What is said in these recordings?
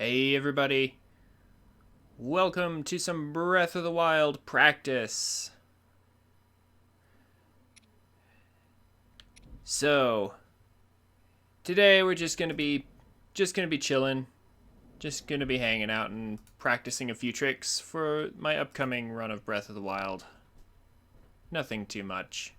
Hey everybody, welcome to some Breath of the Wild practice. So, today we're just gonna be chilling, just gonna be hanging out and practicing a few tricks for my upcoming run of Breath of the Wild. Nothing too much.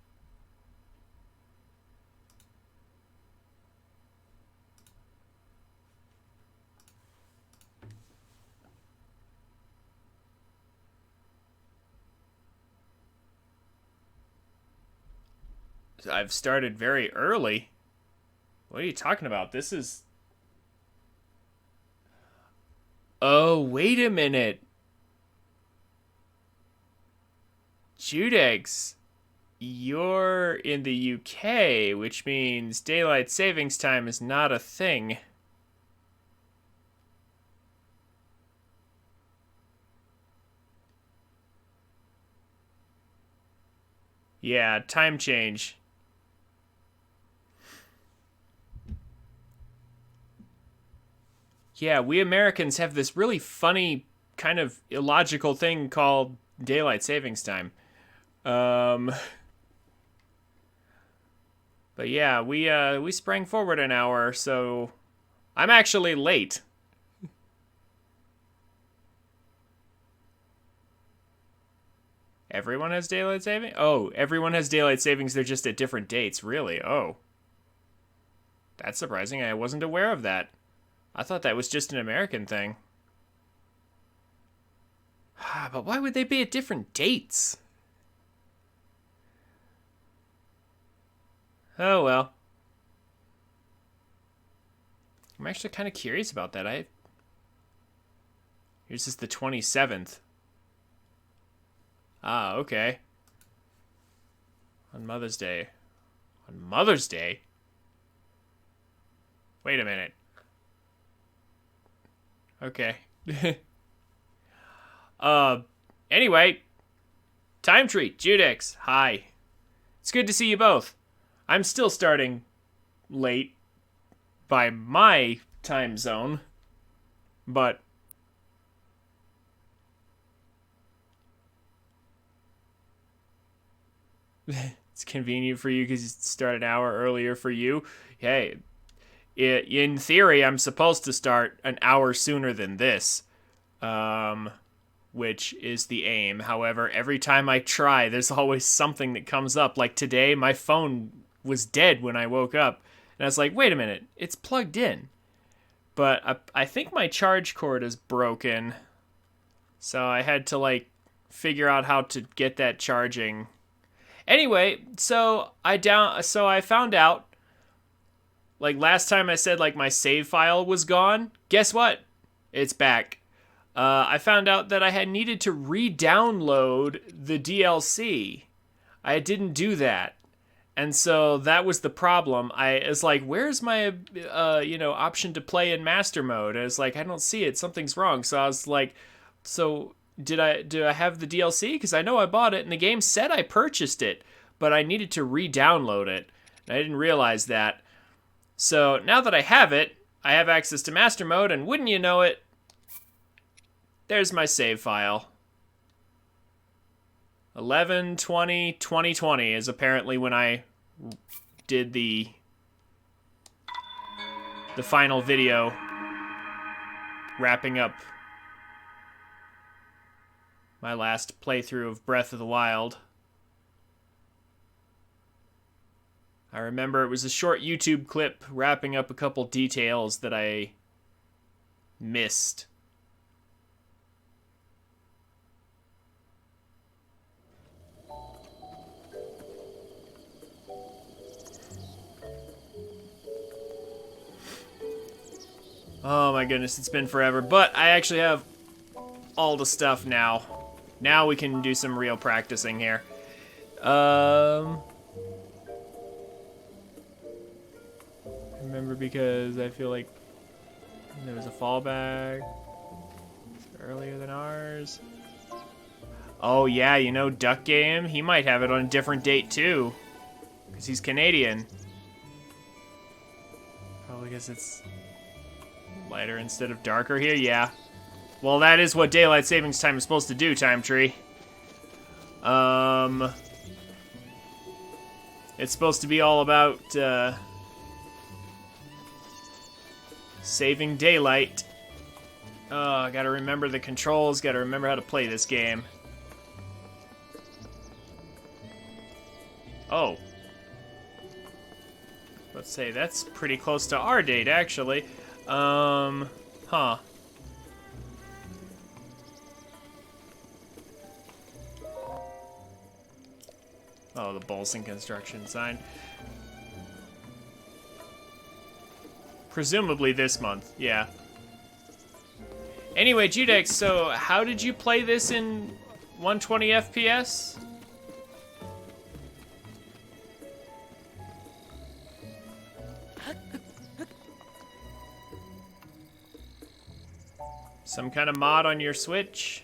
I've started very early. What are you talking about? This is... Oh, wait a minute. Judex, you're in the UK, which means daylight savings time is not a thing. Yeah, time change. Yeah, we Americans have this really funny, kind of illogical thing called daylight savings time. Um, but yeah, we sprang forward an hour, so I'm actually late. Everyone has daylight saving? Oh, everyone has daylight savings. They're just at different dates, really. Oh, that's surprising. I wasn't aware of that. I thought that was just an American thing. But why would they be at different dates? Oh well. I'm actually kind of curious about that. Here's just the 27th. Ah, okay. On Mother's Day. On Mother's Day? Wait a minute. Okay. Anyway. Time Treat, Judex, hi. It's good to see you both. I'm still starting late by my time zone, but it's convenient for you because you start an hour earlier for you. Hey, in theory, I'm supposed to start an hour sooner than this, which is the aim. However, every time I try, there's always something that comes up. Like today, my phone was dead when I woke up, and I was like, wait a minute, it's plugged in. But I think my charge cord is broken, so I had to, figure out how to get that charging. Anyway, so I found out, last time I said, my save file was gone. Guess what? It's back. I found out that I had needed to re-download the DLC. I didn't do that. And so that was the problem. I was like, where's my, option to play in master mode? And it's like, I don't see it. Something's wrong. So I was like, so do I have the DLC? Because I know I bought it and the game said I purchased it, but I needed to re-download it. And I didn't realize that. So now that I have it, I have access to master mode, and wouldn't you know it, there's my save file. 11/20/2020 is apparently when I did the final video wrapping up my last playthrough of Breath of the Wild. I remember it was a short YouTube clip wrapping up a couple details that I missed. Oh my goodness, it's been forever. But I actually have all the stuff now. Now we can do some real practicing here. Remember, because I feel like there was a fallback. It's earlier than ours. Oh yeah, Duck Game? He might have it on a different date too. Because he's Canadian. Probably because it's Lighter instead of darker here? Yeah. Well, that is what daylight savings time is supposed to do, Time Tree. It's supposed to be all about, saving daylight. Oh, gotta remember the controls, gotta remember how to play this game. Oh. Let's say that's pretty close to our date, actually. Huh. Oh, the Bolson construction sign. Presumably this month, yeah. Anyway, Judex, so how did you play this in 120 FPS? Some kind of mod on your Switch?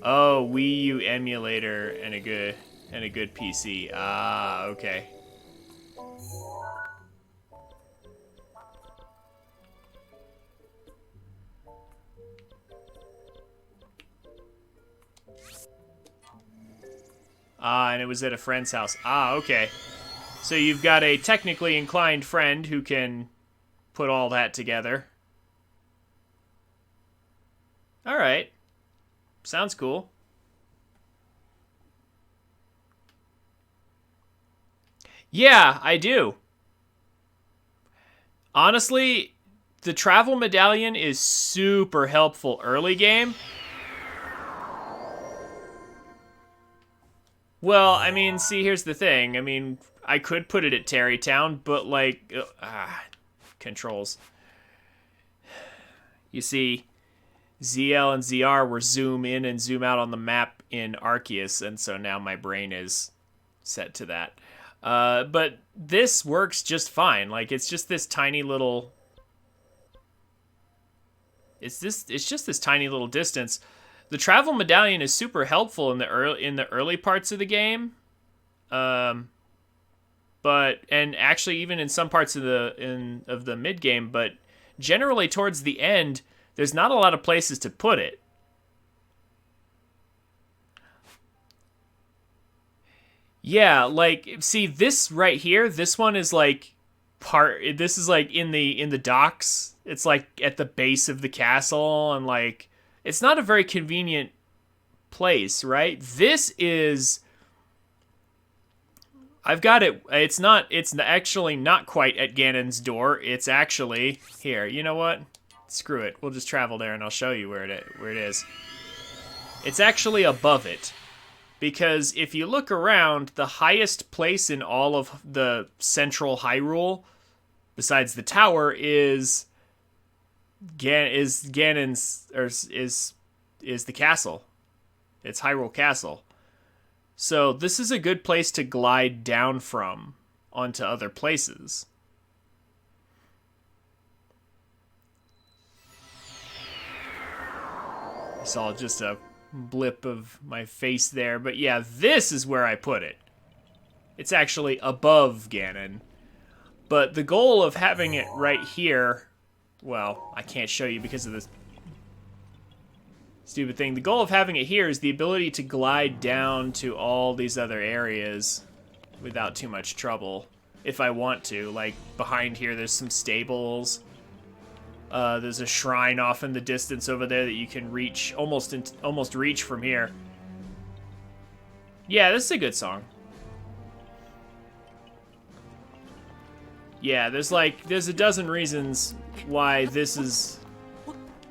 Oh, Wii U emulator and a good PC. Ah, okay. Ah, and it was at a friend's house. Ah, okay. So you've got a technically inclined friend who can put all that together. All right. Sounds cool. Yeah, I do. Honestly, the travel medallion is super helpful early game. Well, I mean, see, here's the thing. I mean, I could put it at Terrytown, but like, controls. You see, ZL and ZR were zoom in and zoom out on the map in Arceus, and so now my brain is set to that. But this works just fine. Like, it's just this tiny little... It's just this tiny little distance. The travel medallion is super helpful in the early parts of the game. And actually even in some parts of the mid game, but generally towards the end, there's not a lot of places to put it. Yeah, like, see, this right here, this one is like this is like in the docks. It's like at the base of the castle, and like, it's not a very convenient place, right? This is, I've got it, it's actually not quite at Ganon's door. It's actually, here, you know what? Screw it, we'll just travel there and I'll show you where it is. It's actually above it. Because if you look around, the highest place in all of the central Hyrule, besides the tower, is Ganon's, or is the castle. It's Hyrule Castle. So this is a good place to glide down from onto other places. I saw just a blip of my face there, but yeah, this is where I put it. It's actually above Ganon. But the goal of having it right here, well, I can't show you because of this stupid thing. The goal of having it here is the ability to glide down to all these other areas without too much trouble, if I want to. Like, behind here, there's some stables. There's a shrine off in the distance over there that you can reach, almost reach from here. Yeah, this is a good song. Yeah, there's a dozen reasons why this is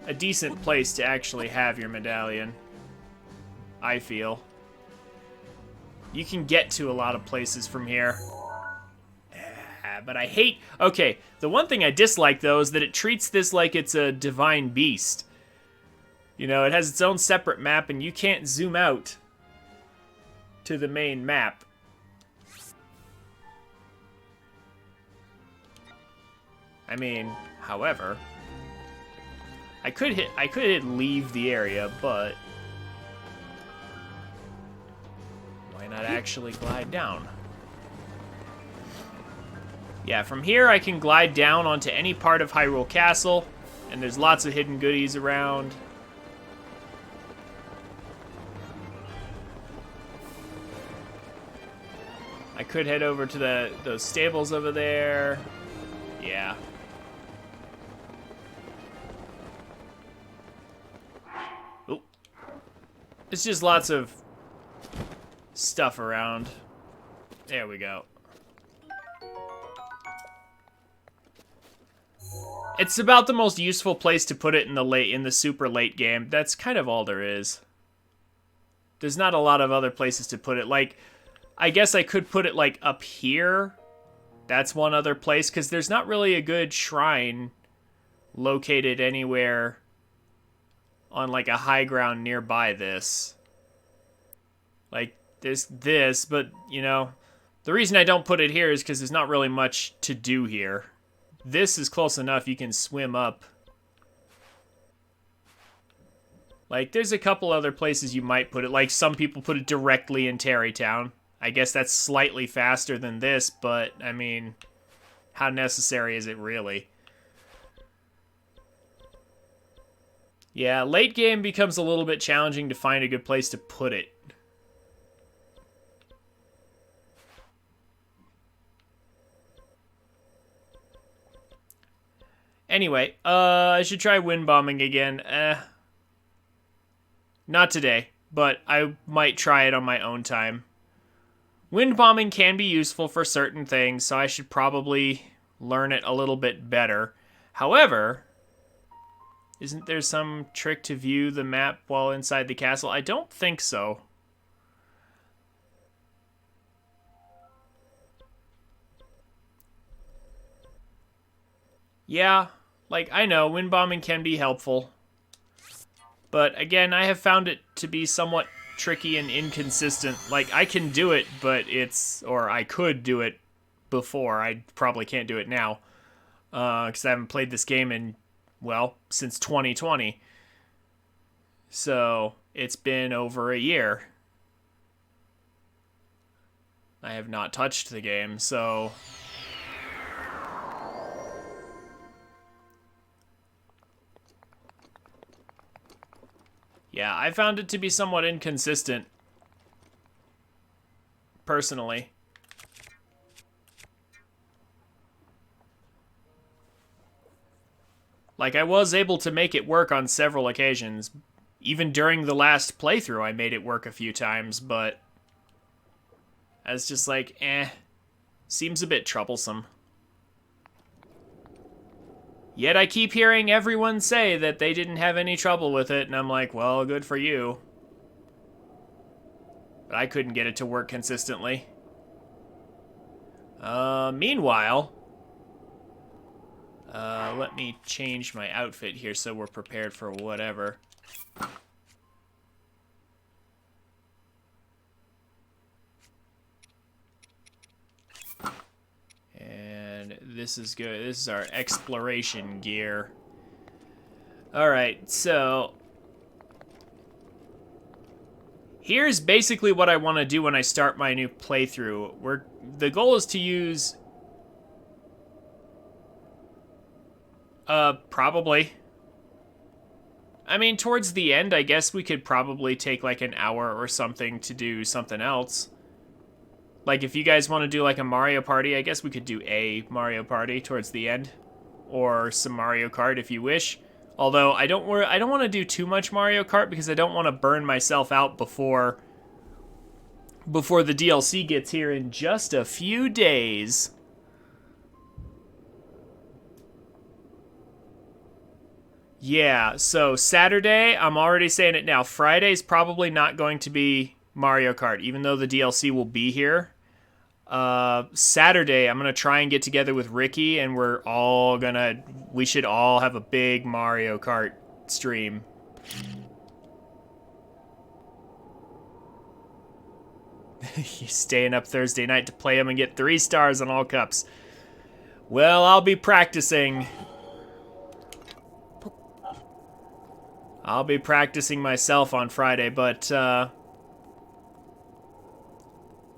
a decent place to actually have your medallion, I feel. You can get to a lot of places from here. But I hate... Okay, the one thing I dislike, though, is that it treats this like it's a divine beast. You know, it has its own separate map, and you can't zoom out to the main map. I mean, however, I could hit leave the area, but why not actually glide down? Yeah, from here I can glide down onto any part of Hyrule Castle, and there's lots of hidden goodies around. I could head over to those stables over there. Yeah. Oop. It's just lots of stuff around. There we go. It's about the most useful place to put it in the super late game. That's kind of all there is. There's not a lot of other places to put it. Like, I guess I could put it like up here. That's one other place, because there's not really a good shrine located anywhere on like a high ground nearby this. Like, there's this, but you know, the reason I don't put it here is because there's not really much to do here. This is close enough, you can swim up. Like, there's a couple other places you might put it. Like, some people put it directly in Tarrytown. I guess that's slightly faster than this, but, I mean, how necessary is it really? Yeah, late game becomes a little bit challenging to find a good place to put it. Anyway, I should try wind bombing again. Not today, but I might try it on my own time. Wind bombing can be useful for certain things, so I should probably learn it a little bit better. However, isn't there some trick to view the map while inside the castle? I don't think so. Yeah, like, I know, wind bombing can be helpful. But again, I have found it to be somewhat tricky and inconsistent. Like, I can do it, but or I could do it before. I probably can't do it now. Because I haven't played this game in, well, since 2020. So, it's been over a year. I have not touched the game, so... Yeah, I found it to be somewhat inconsistent, personally. Like, I was able to make it work on several occasions. Even during the last playthrough, I made it work a few times, but... I was just like, seems a bit troublesome. Yet I keep hearing everyone say that they didn't have any trouble with it, and I'm like, well, good for you. But I couldn't get it to work consistently. Meanwhile, let me change my outfit here so we're prepared for whatever. And this is good. This is our exploration gear. Alright, so... here's basically what I want to do when I start my new playthrough. The goal is to use... probably. I mean, towards the end, I guess we could probably take like an hour or something to do something else. Like, if you guys want to do, like, a Mario Party, I guess we could do a Mario Party towards the end. Or some Mario Kart, if you wish. Although, I don't want to do too much Mario Kart, because I don't want to burn myself out before the DLC gets here in just a few days. Yeah, so Saturday, I'm already saying it now, Friday's probably not going to be Mario Kart, even though the DLC will be here. Saturday, I'm gonna try and get together with Ricky, and we should all have a big Mario Kart stream. You staying up Thursday night to play them and get 3 stars on all cups. Well, I'll be practicing. I'll be practicing myself on Friday, but,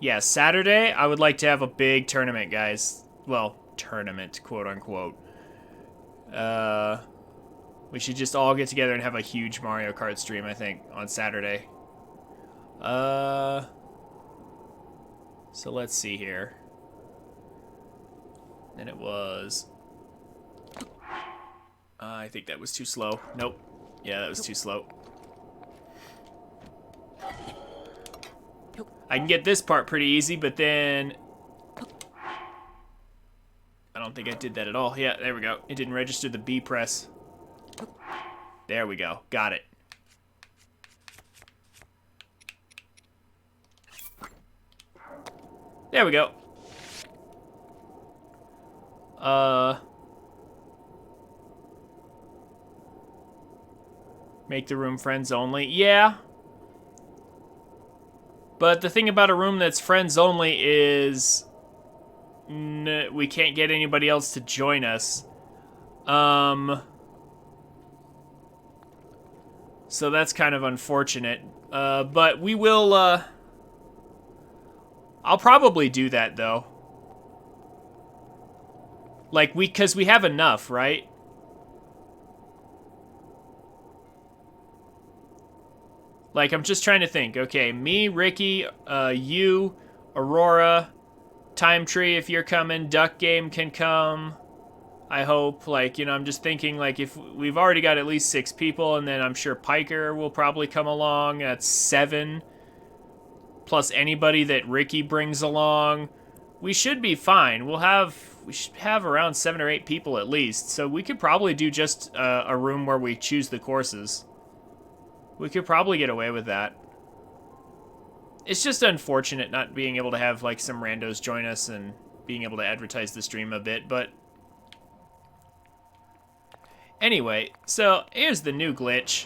yeah, Saturday, I would like to have a big tournament, guys. Well, tournament, quote unquote. We should just all get together and have a huge Mario Kart stream, I think, on Saturday. So let's see here. And it was... I think that was too slow. Nope. Yeah, that was too slow. I can get this part pretty easy, but then... I don't think I did that at all. Yeah, there we go. It didn't register the B press. There we go. Got it. There we go. Make the room friends only. Yeah. But the thing about a room that's friends only is we can't get anybody else to join us. So that's kind of unfortunate. But we will, I'll probably do that, though. Like, because we have enough, right? Like, I'm just trying to think. Okay, me, Ricky, you, Aurora, Time Tree, if you're coming, Duck Game can come. I hope. Like, you know, I'm just thinking, like, if we've already got at least 6 people, and then I'm sure Piker will probably come along. That's 7. Plus anybody that Ricky brings along. We should be fine. We should have around 7 or 8 people at least. So we could probably do just a room where we choose the courses. We could probably get away with that. It's just unfortunate not being able to have, like, some randos join us and being able to advertise the stream a bit, but... Anyway, so here's the new glitch.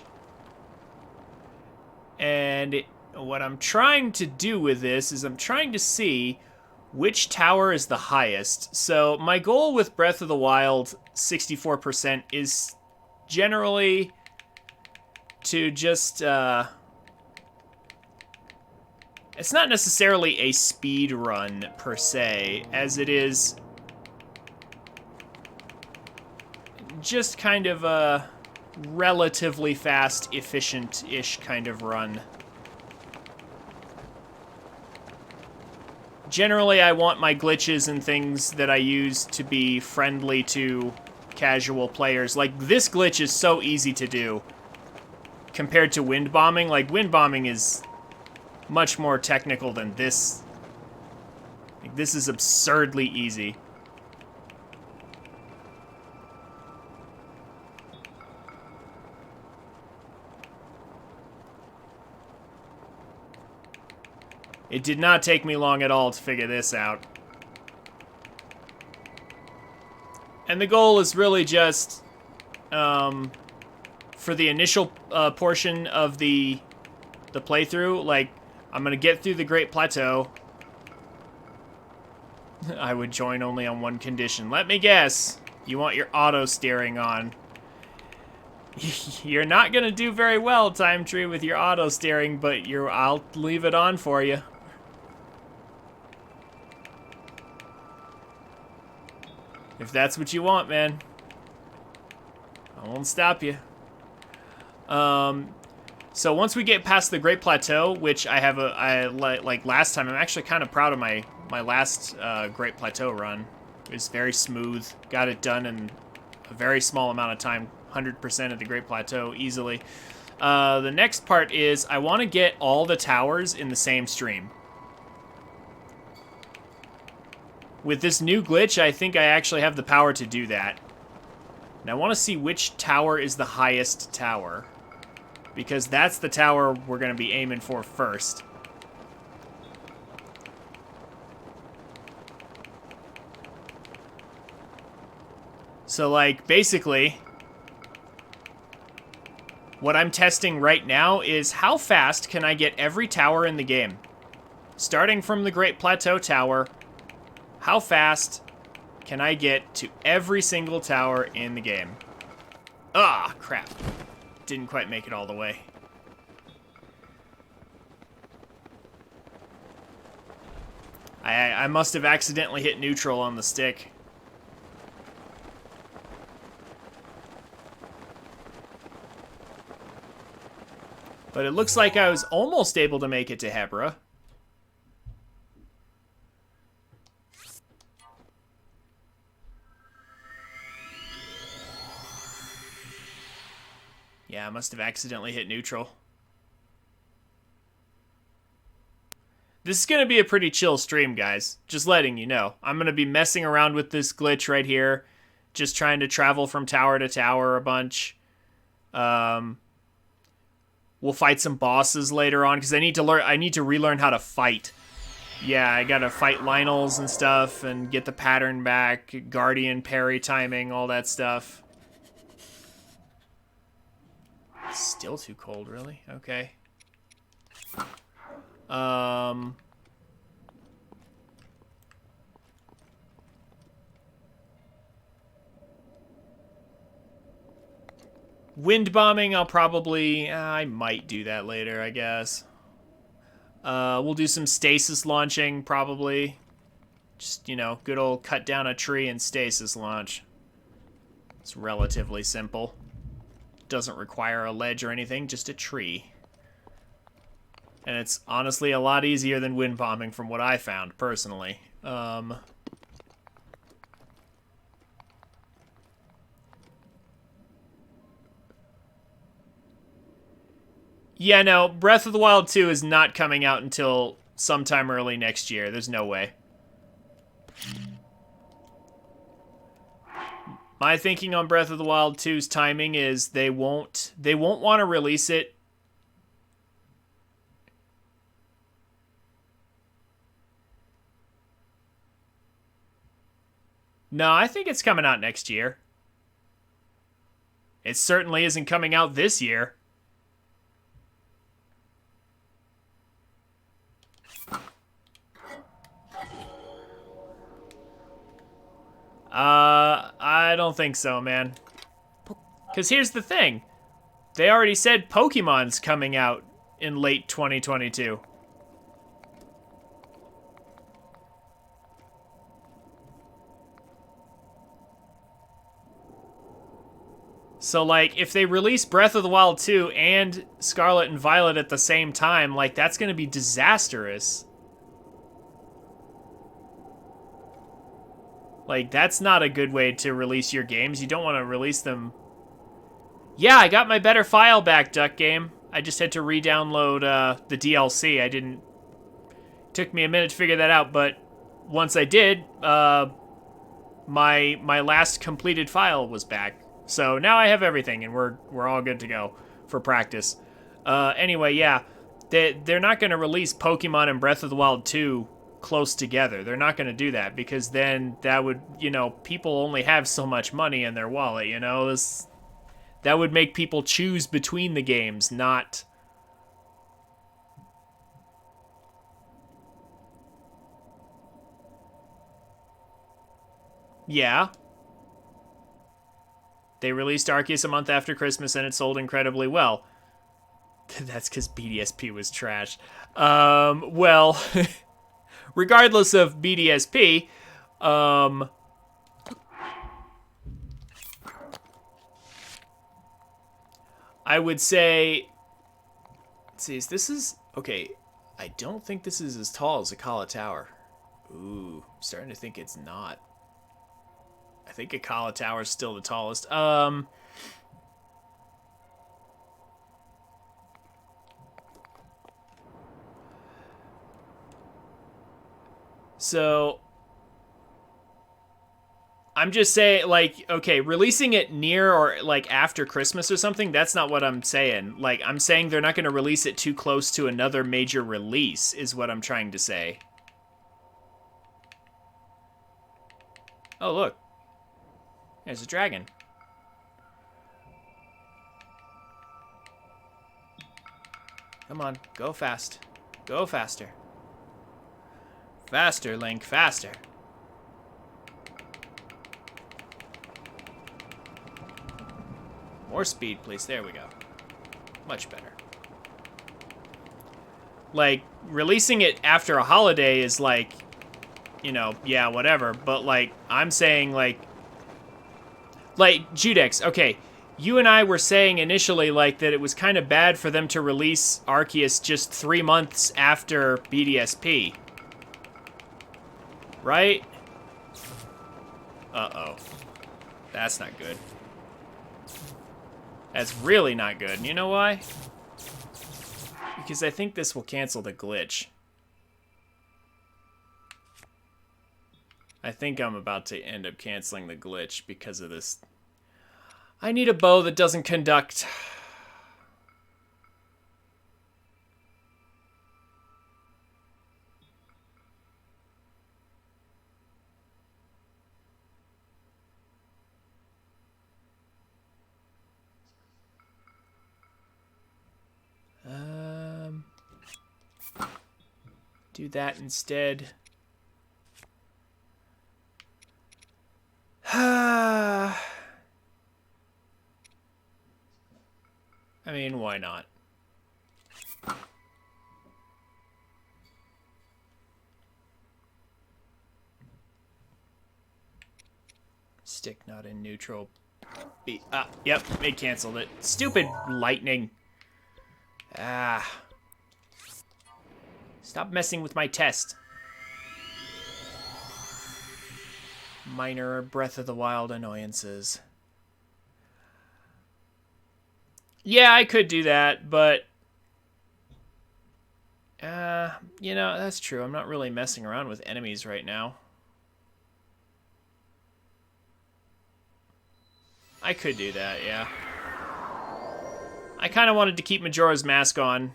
And what I'm trying to do with this is I'm trying to see which tower is the highest. So my goal with Breath of the Wild 64% is generally to just, it's not necessarily a speed run per se, as it is just kind of a relatively fast, efficient-ish kind of run. Generally, I want my glitches and things that I use to be friendly to casual players. Like, this glitch is so easy to do compared to wind bombing. Like, wind bombing is much more technical than this. Like, this is absurdly easy. It did not take me long at all to figure this out. And the goal is really just, for the initial portion of the playthrough, like, I'm gonna get through the Great Plateau. I would join only on one condition. Let me guess. You want your auto steering on. You're not gonna do very well, Time Tree, with your auto steering, but I'll leave it on for you. If that's what you want, man. I won't stop you. So once we get past the Great Plateau, which like last time, I'm actually kind of proud of my last Great Plateau run. It was very smooth. Got it done in a very small amount of time. 100% of the Great Plateau easily. The next part is I want to get all the towers in the same stream. With this new glitch, I think I actually have the power to do that. And I want to see which tower is the highest tower, because that's the tower we're going to be aiming for first. So, like, basically, what I'm testing right now is how fast can I get every tower in the game? Starting from the Great Plateau Tower, how fast can I get to every single tower in the game? Ah, crap. Didn't quite make it all the way. I must have accidentally hit neutral on the stick. But it looks like I was almost able to make it to Hebra. Yeah, I must have accidentally hit neutral. This is going to be a pretty chill stream, guys. Just letting you know. I'm going to be messing around with this glitch right here. Just trying to travel from tower to tower a bunch. We'll fight some bosses later on, because I need to relearn how to fight. Yeah, I gotta fight Lionels and stuff, and get the pattern back, Guardian, parry timing, all that stuff. Still too cold, really? Okay. Wind bombing, I might do that later, I guess. We'll do some stasis launching, probably. Just, you know, good old cut down a tree and stasis launch. It's relatively simple. Doesn't require a ledge or anything, just a tree. And it's honestly a lot easier than wind bombing from what I found, personally. Yeah, no, Breath of the Wild 2 is not coming out until sometime early next year. There's no way. My thinking on Breath of the Wild 2's timing is they won't want to release it. No, I think it's coming out next year. It certainly isn't coming out this year. I don't think so, man. Because here's the thing. They already said Pokemon's coming out in late 2022. So, like, if they release Breath of the Wild 2 and Scarlet and Violet at the same time, like, that's going to be disastrous. Like, that's not a good way to release your games. You don't want to release them. Yeah, I got my better file back, Duck Game. I just had to re-download the DLC. Took me a minute to figure that out, but once I did, my last completed file was back. So now I have everything, and we're all good to go for practice. Anyway, yeah, they're not going to release Pokemon and Breath of the Wild 2 close together. They're not going to do that, because then that would, you know, people only have so much money in their wallet, you know? That would make people choose between the games, not... Yeah. They released Arceus a month after Christmas, and it sold incredibly well. That's because BDSP was trash. Well... Regardless of BDSP, I would say, let's see, okay, I don't think this is as tall as Akala Tower. Ooh, I'm starting to think it's not. I think Akala Tower is still the tallest. So, I'm just saying, like, okay, releasing it near or, like, after Christmas or something, that's not what I'm saying. Like, I'm saying they're not going to release it too close to another major release, is what I'm trying to say. Oh, look. There's a dragon. Come on, go fast. Go faster. Faster, Link, faster. More speed, please. There we go. Much better. Like, releasing it after a holiday is like, you know, yeah, whatever. But, like, I'm saying, like, Judex, okay, you and I were saying initially, like, that it was kind of bad for them to release Arceus just 3 months after BDSP. Right? Uh-oh. That's not good. That's really not good. And you know why? Because I think this will cancel the glitch. I think I'm about to end up canceling the glitch because of this. I need a bow that doesn't conduct. Do that instead. I mean, why not? Stick not in neutral. Yep, it canceled it. Stupid lightning. Stop messing with my test. Minor Breath of the Wild annoyances. Yeah, I could do that, but... you know, that's true. I'm not really messing around with enemies right now. I could do that, yeah. I kind of wanted to keep Majora's Mask on,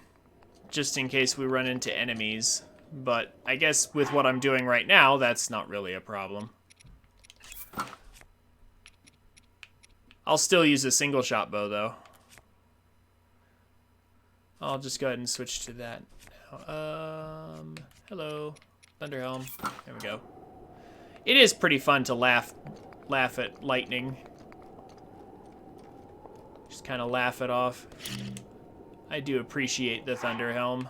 just in case we run into enemies. But I guess with what I'm doing right now, that's not really a problem. I'll still use a single shot bow, though. I'll just go ahead and switch to that now. Hello, Thunderhelm. There we go. It is pretty fun to laugh at lightning. Just kind of laugh it off. I do appreciate the Thunderhelm.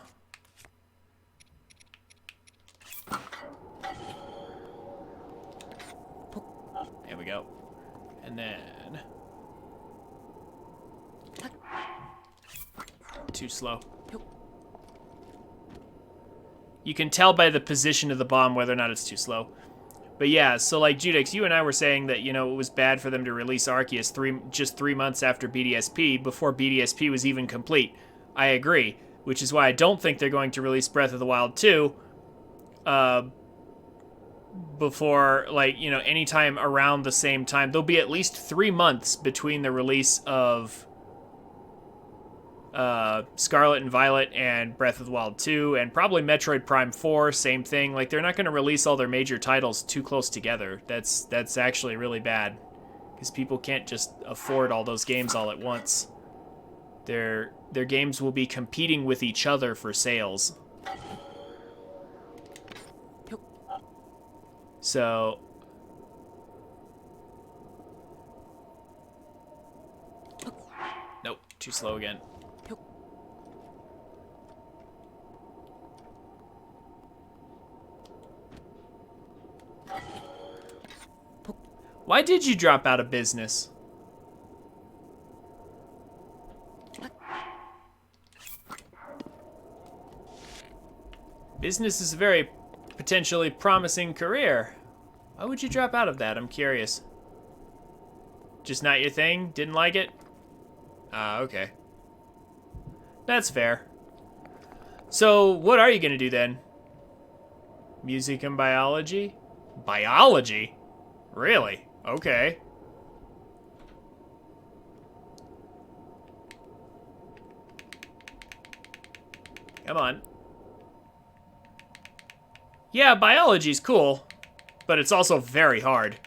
There we go. And then... Too slow. You can tell by the position of the bomb whether or not it's too slow. But yeah, so like Judex, you and I were saying that, you know, it was bad for them to release Arceus just 3 months after BDSP, before BDSP was even complete. I agree, which is why I don't think they're going to release Breath of the Wild 2 before, like, you know, anytime around the same time. There'll be at least 3 months between the release of Scarlet and Violet and Breath of the Wild 2, and probably Metroid Prime 4, same thing. Like, they're not going to release all their major titles too close together. That's actually really bad, because people can't just afford all those games all at once. Their games will be competing with each other for sales. So... Nope, too slow again. Why did you drop out of business? Business is a very potentially promising career. Why would you drop out of that? I'm curious. Just not your thing? Didn't like it? Okay. That's fair. So, what are you gonna do then? Music and biology? Biology? Really? Okay. Come on. Yeah, biology's cool, but it's also very hard.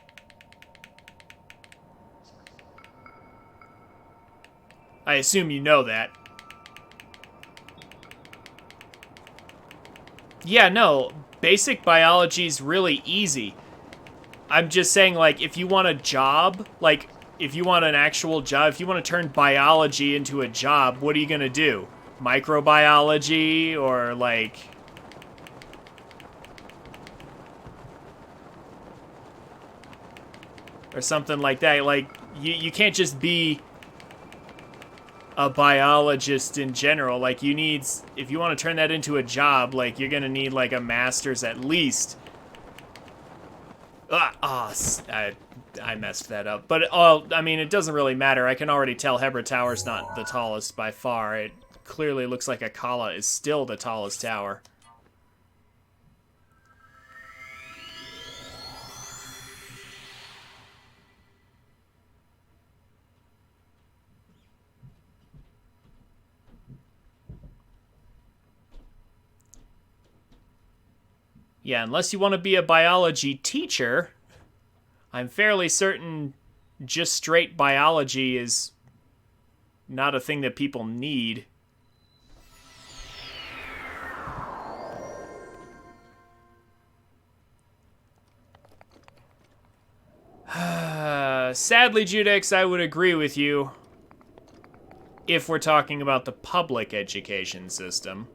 I assume you know that. Yeah, no, basic biology's really easy. I'm just saying, like, if you want a job, like, if you want an actual job, if you want to turn biology into a job, what are you gonna do? Microbiology, or, like... or something like that. Like, you can't just be a biologist in general. Like, you need, if you want to turn that into a job, like, you're gonna need like a master's at least. I messed that up. But I mean, it doesn't really matter. I can already tell Hebra Tower's not the tallest by far. It clearly looks like Akala is still the tallest tower. Yeah, unless you want to be a biology teacher, I'm fairly certain just straight biology is not a thing that people need. Sadly, Judex, I would agree with you if we're talking about the public education system.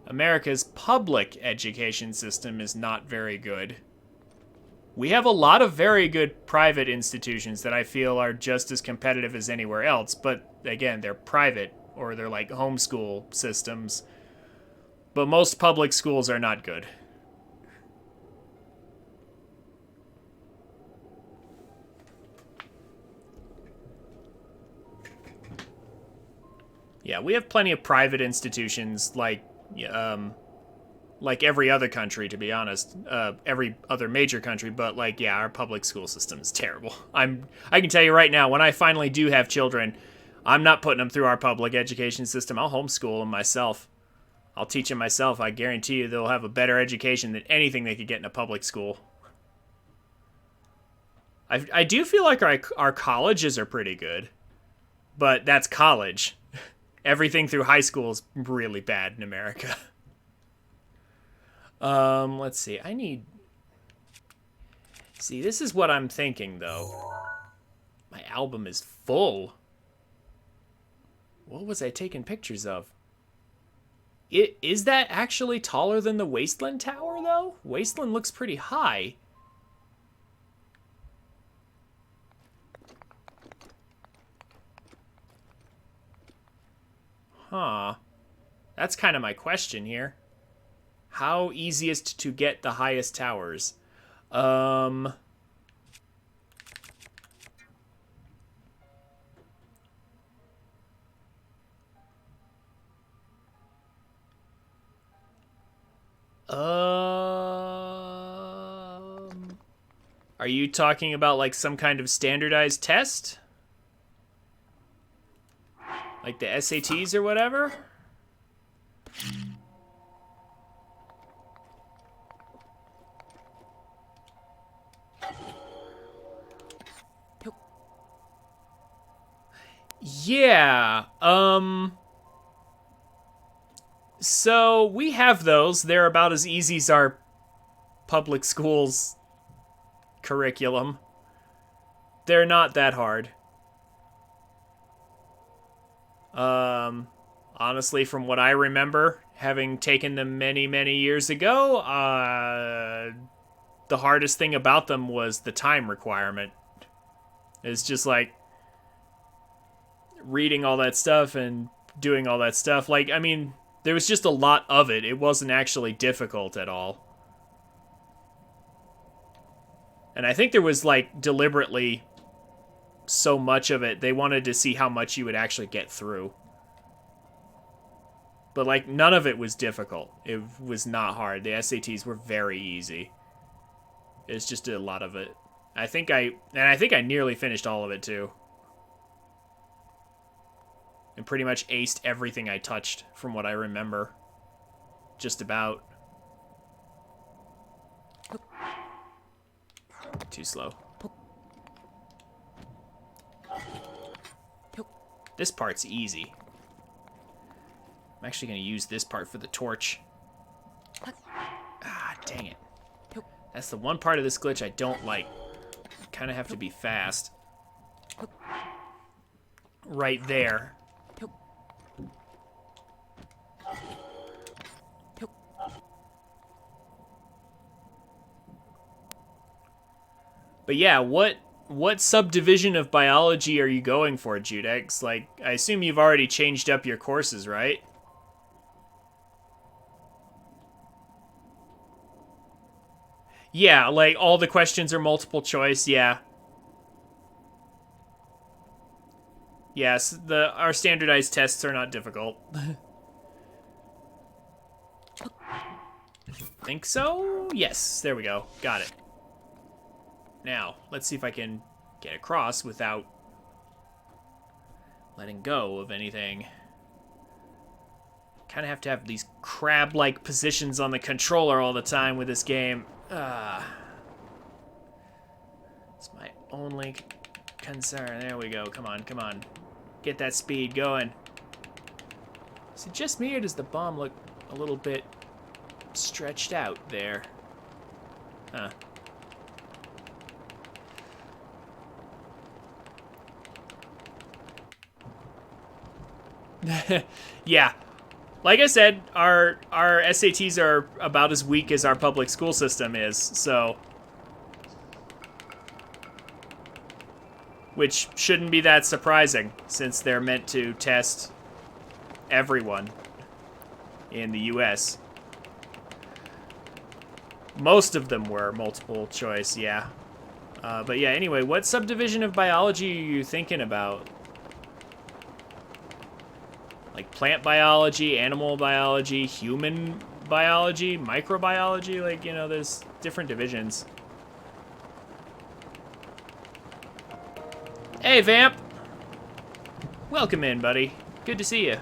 America's public education system is not very good. We have a lot of very good private institutions that I feel are just as competitive as anywhere else, but again, they're private, or they're like homeschool systems. But most public schools are not good. Yeah, we have plenty of private institutions like every other country, to be honest, every other major country. But like, yeah, our public school system is terrible. I can tell you right now, when I finally do have children, I'm not putting them through our public education system. I'll homeschool them myself. I'll teach them myself. I guarantee you they'll have a better education than anything they could get in a public school. I do feel like our colleges are pretty good, but that's college. Everything through high school is really bad in America. Let's see. See, this is what I'm thinking, though. My album is full. What was I taking pictures of? Is that actually taller than the Wasteland Tower, though? Wasteland looks pretty high. Huh. That's kind of my question here. How easiest to get the highest towers? Are you talking about like some kind of standardized test? Like the SATs or whatever? Yeah, so we have those. They're about as easy as our public schools curriculum. They're not that hard. Honestly, from what I remember, having taken them many, many years ago, the hardest thing about them was the time requirement. It's just like reading all that stuff and doing all that stuff. Like, I mean, there was just a lot of it. It wasn't actually difficult at all. And I think there was, like, deliberately so much of it. They wanted to see how much you would actually get through. But, like, none of it was difficult. It was not hard. The SATs were very easy. It's just a lot of it. I think I nearly finished all of it, too. And pretty much aced everything I touched, from what I remember. Just about. Too slow. This part's easy. I'm actually going to use this part for the torch. Ah, dang it. That's the one part of this glitch I don't like. You kind of have to be fast. Right there. But yeah, what subdivision of biology are you going for, Judex? Like, I assume you've already changed up your courses, right? Yeah, like all the questions are multiple choice. Yeah. Yes, our standardized tests are not difficult. Think so? Yes, there we go. Got it. Now, let's see if I can get across without letting go of anything. Kind of have to have these crab-like positions on the controller all the time with this game. It's my only concern. There we go. Come on, come on. Get that speed going. Is it just me, or does the bomb look a little bit stretched out there? Huh. Yeah. Like I said, our SATs are about as weak as our public school system is, so... Which shouldn't be that surprising, since they're meant to test everyone in the US. Most of them were multiple choice, yeah. But yeah, anyway, what subdivision of biology are you thinking about? Like plant biology, animal biology, human biology, microbiology? Like, you know, there's different divisions. Hey, Vamp! Welcome in, buddy. Good to see you.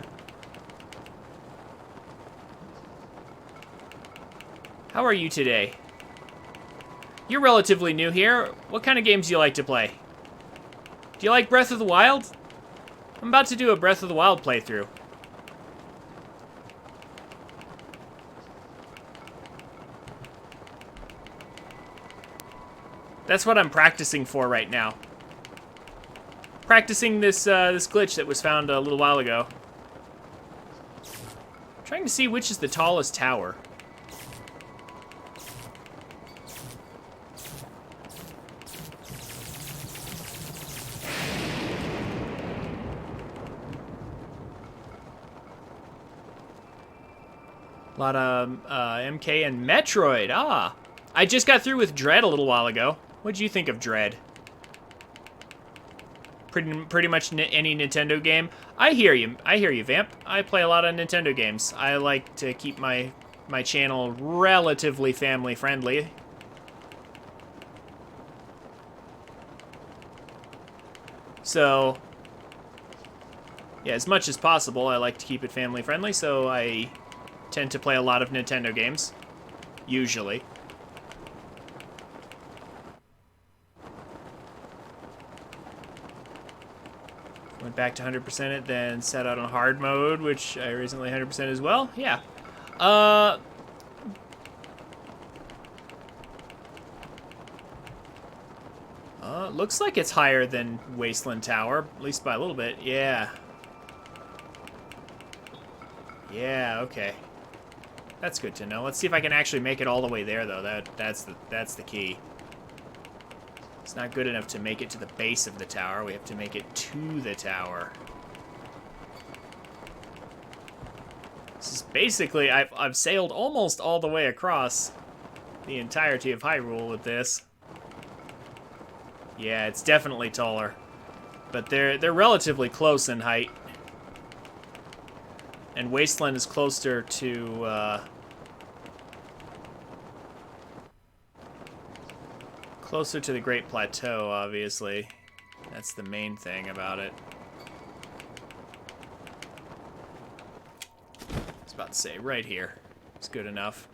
How are you today? You're relatively new here. What kind of games do you like to play? Do you like Breath of the Wild? I'm about to do a Breath of the Wild playthrough. That's what I'm practicing for right now. Practicing this this glitch that was found a little while ago. Trying to see which is the tallest tower. A lot of MK and Metroid. Ah, I just got through with Dread a little while ago. What'd you think of Dread? Pretty much any Nintendo game. I hear you, Vamp. I play a lot of Nintendo games. I like to keep my channel relatively family friendly. So, yeah, as much as possible, I like to keep it family friendly. So I tend to play a lot of Nintendo games, usually. Went back to 100% it, then set out on hard mode, which I recently 100% as well. Yeah. Looks like it's higher than Wasteland Tower, at least by a little bit. Yeah. Yeah, okay. That's good to know. Let's see if I can actually make it all the way there, though. That's the key. It's not good enough to make it to the base of the tower. We have to make it to the tower. This is basically, I've sailed almost all the way across the entirety of Hyrule with this. Yeah, it's definitely taller. But they're relatively close in height. And Wasteland is closer to the Great Plateau, obviously. That's the main thing about it. I was about to say, right here. It's good enough.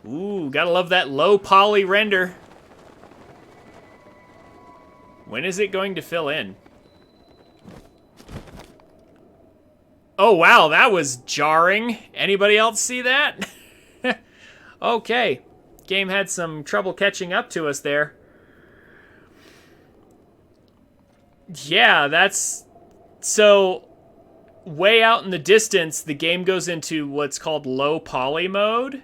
Ooh, gotta love that low poly render. When is it going to fill in? Oh, wow, that was jarring. Anybody else see that? Okay. Game had some trouble catching up to us there. Yeah, that's... So, way out in the distance, the game goes into what's called low poly mode.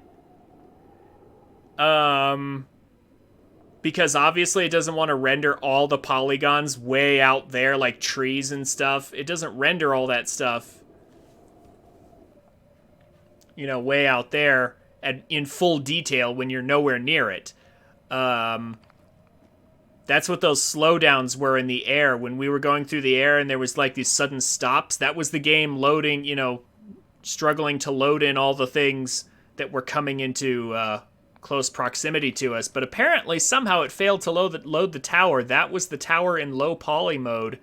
because obviously it doesn't want to render all the polygons way out there, like trees and stuff. It doesn't render all that stuff, you know, way out there and in full detail when you're nowhere near it. That's what those slowdowns were in the air. When we were going through the air and there was like these sudden stops, that was the game loading, you know, struggling to load in all the things that were coming into close proximity to us. But apparently somehow it failed to load the tower. That was the tower in low poly mode.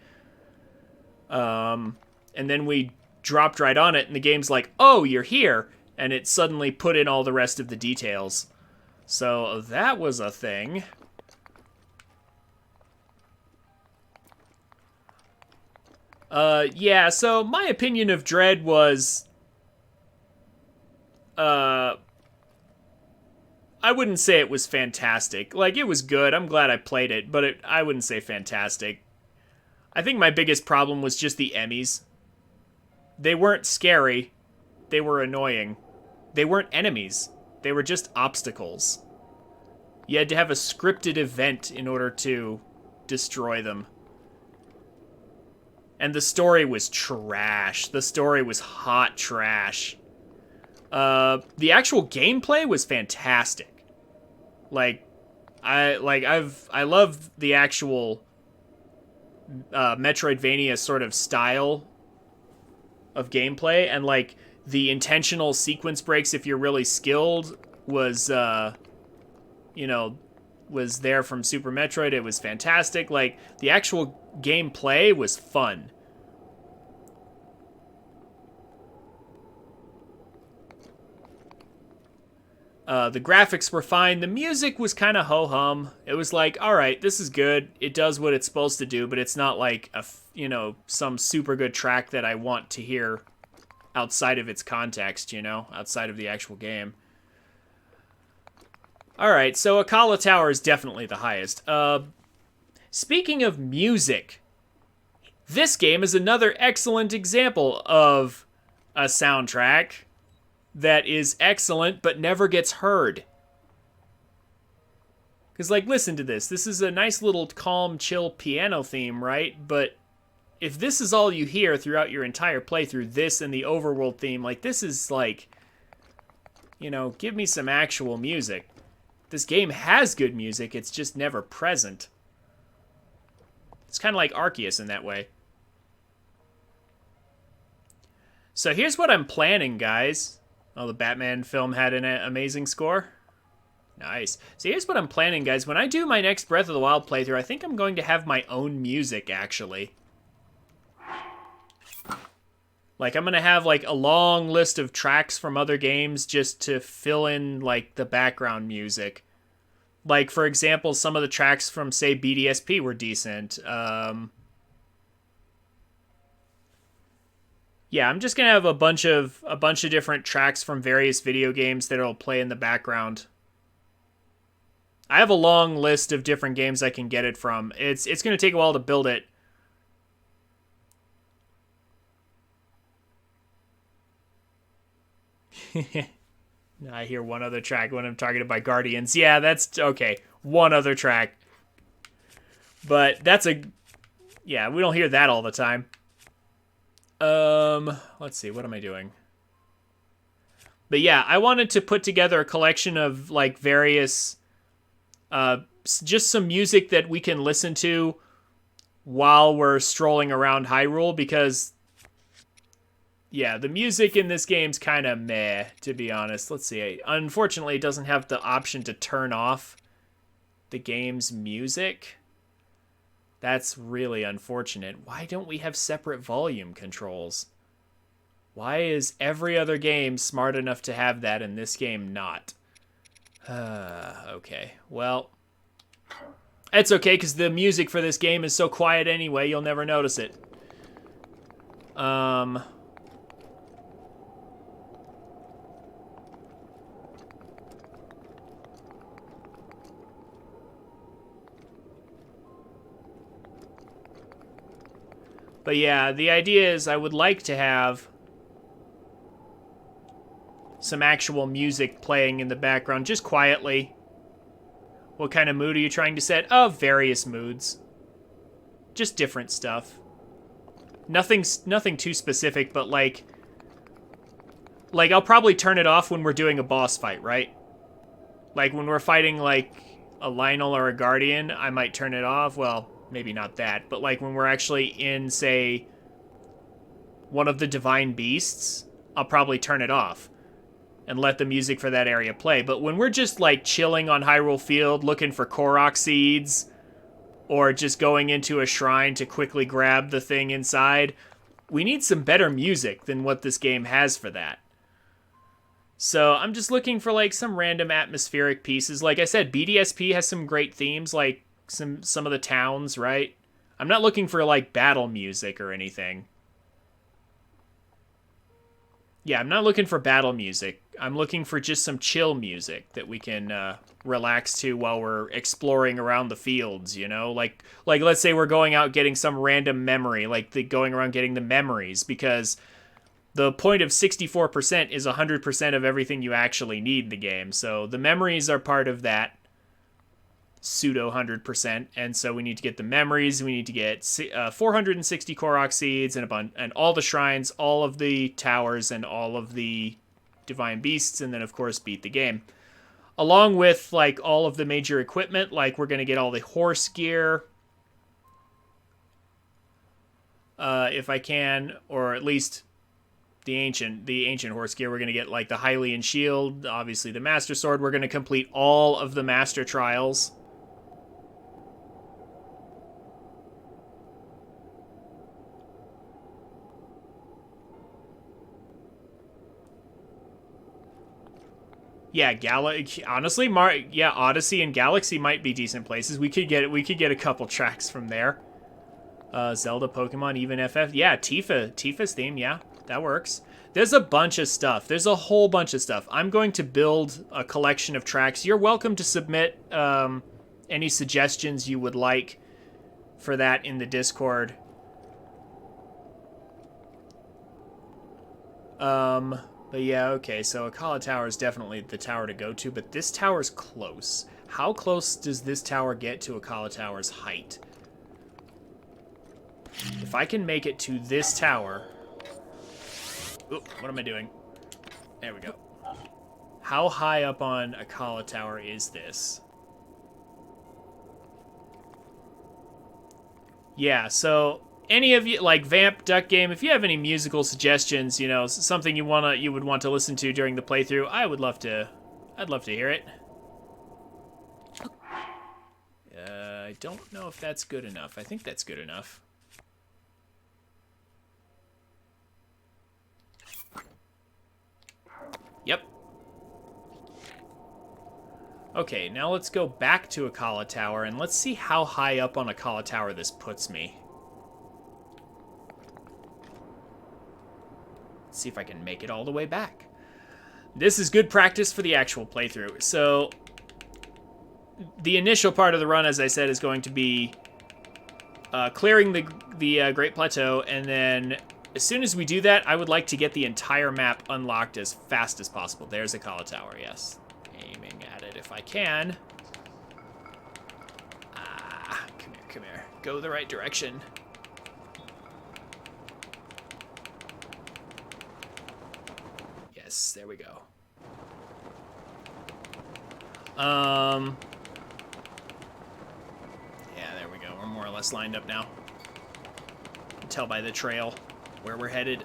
And then we dropped right on it and the game's like, oh, you're here. And it suddenly put in all the rest of the details. So that was a thing. Yeah, so my opinion of Dread was, I wouldn't say it was fantastic. Like, it was good. I'm glad I played it, but I wouldn't say fantastic. I think my biggest problem was just the Emmys. They weren't scary. They were annoying. They weren't enemies. They were just obstacles. You had to have a scripted event in order to destroy them. And the story was trash. The story was hot trash. The actual gameplay was fantastic. I love the actual Metroidvania sort of style of gameplay, and like the intentional sequence breaks if you're really skilled was you know, was there from Super Metroid. It was fantastic. Like, the actual gameplay was fun. The graphics were fine. The music was kind of ho-hum. It was like, all right, this is good. It does what it's supposed to do, but it's not like you know, some super good track that I want to hear outside of its context, you know, outside of the actual game. All right, so Akala Tower is definitely the highest. Speaking of music, this game is another excellent example of a soundtrack that is excellent but never gets heard. Because, like, listen to this. This is a nice little calm, chill piano theme, right? But if this is all you hear throughout your entire playthrough, this and the overworld theme, like, this is like, you know, give me some actual music. This game has good music, it's just never present. It's kind of like Arceus in that way. So here's what I'm planning, guys. Oh, the Batman film had an amazing score. Nice. So here's what I'm planning, guys. When I do my next Breath of the Wild playthrough, I think I'm going to have my own music, actually. Like, I'm going to have, like, a long list of tracks from other games just to fill in, like, the background music. Like, for example, some of the tracks from, say, BDSP were decent. Yeah, I'm just going to have a bunch of different tracks from various video games that'll play in the background. I have a long list of different games I can get it from. It's going to take a while to build it. I hear one other track when I'm targeted by Guardians. Yeah, that's okay. One other track. But that's yeah, we don't hear that all the time. Let's see, what am I doing? But yeah, I wanted to put together a collection of like various just some music that we can listen to while we're strolling around Hyrule, because yeah, the music in this game's kind of meh, to be honest. Let's see. Unfortunately, it doesn't have the option to turn off the game's music. That's really unfortunate. Why don't we have separate volume controls? Why is every other game smart enough to have that and this game not? Okay, well, it's okay because the music for this game is so quiet anyway, you'll never notice it. But yeah, the idea is I would like to have some actual music playing in the background, just quietly, What kind of mood are you trying to set? Oh, various moods. Just different stuff. Nothing too specific, but like I'll probably turn it off when we're doing a boss fight, right? Like when we're fighting like a Lionel or a Guardian, I might turn it off. Well, maybe not that, but like when we're actually in, say, one of the Divine Beasts, I'll probably turn it off and let the music for that area play. But when we're just like chilling on Hyrule Field, looking for Korok seeds, or just going into a shrine to quickly grab the thing inside, we need some better music than what this game has for that. So I'm just looking for like some random atmospheric pieces. Like I said, BDSP has some great themes, like some of the towns, right? I'm not looking for like battle music or anything. Yeah, I'm not looking for battle music. I'm looking for just some chill music that we can relax to while we're exploring around the fields, you know? Like let's say we're going out getting some random memory, like going around getting the memories, because the point of 64% is 100% of everything you actually need in the game. So the memories are part of that pseudo 100%, and so we need to get the memories. We need to get 460 Korok seeds and all the shrines, all of the towers, and all of the divine beasts, and then of course beat the game. Along with like all of the major equipment, like we're gonna get all the horse gear, if I can, or at least the ancient horse gear. We're going to get like the Hylian shield, obviously the Master Sword. We're going to complete all of the Master Trials. Yeah, honestly, Odyssey and Galaxy might be decent places. We could get a couple tracks from there. Zelda, Pokemon, even FF. Yeah, Tifa's theme, yeah. That works. There's a bunch of stuff. There's a whole bunch of stuff. I'm going to build a collection of tracks. You're welcome to submit any suggestions you would like for that in the Discord. But yeah, okay, so Akala Tower is definitely the tower to go to, but this tower's close. How close does this tower get to Akala Tower's height? If I can make it to this tower... Oop, what am I doing? There we go. How high up on Akala Tower is this? Yeah, so any of you, like Vamp, Duck Game, if you have any musical suggestions, you know, something you would want to listen to during the playthrough, I'd love to hear it. I don't know if that's good enough. I think that's good enough. Yep. Okay, now let's go back to Akala Tower, and let's see how high up on Akala Tower this puts me. Let's see if I can make it all the way back. This is good practice for the actual playthrough. So, the initial part of the run, as I said, is going to be clearing the Great Plateau, and then as soon as we do that, I would like to get the entire map unlocked as fast as possible. There's Akala Tower, yes. Aiming at it if I can. Ah, come here. Go the right direction. Yes, there we go. Yeah, there we go. We're more or less lined up now. You can tell by the trail where we're headed.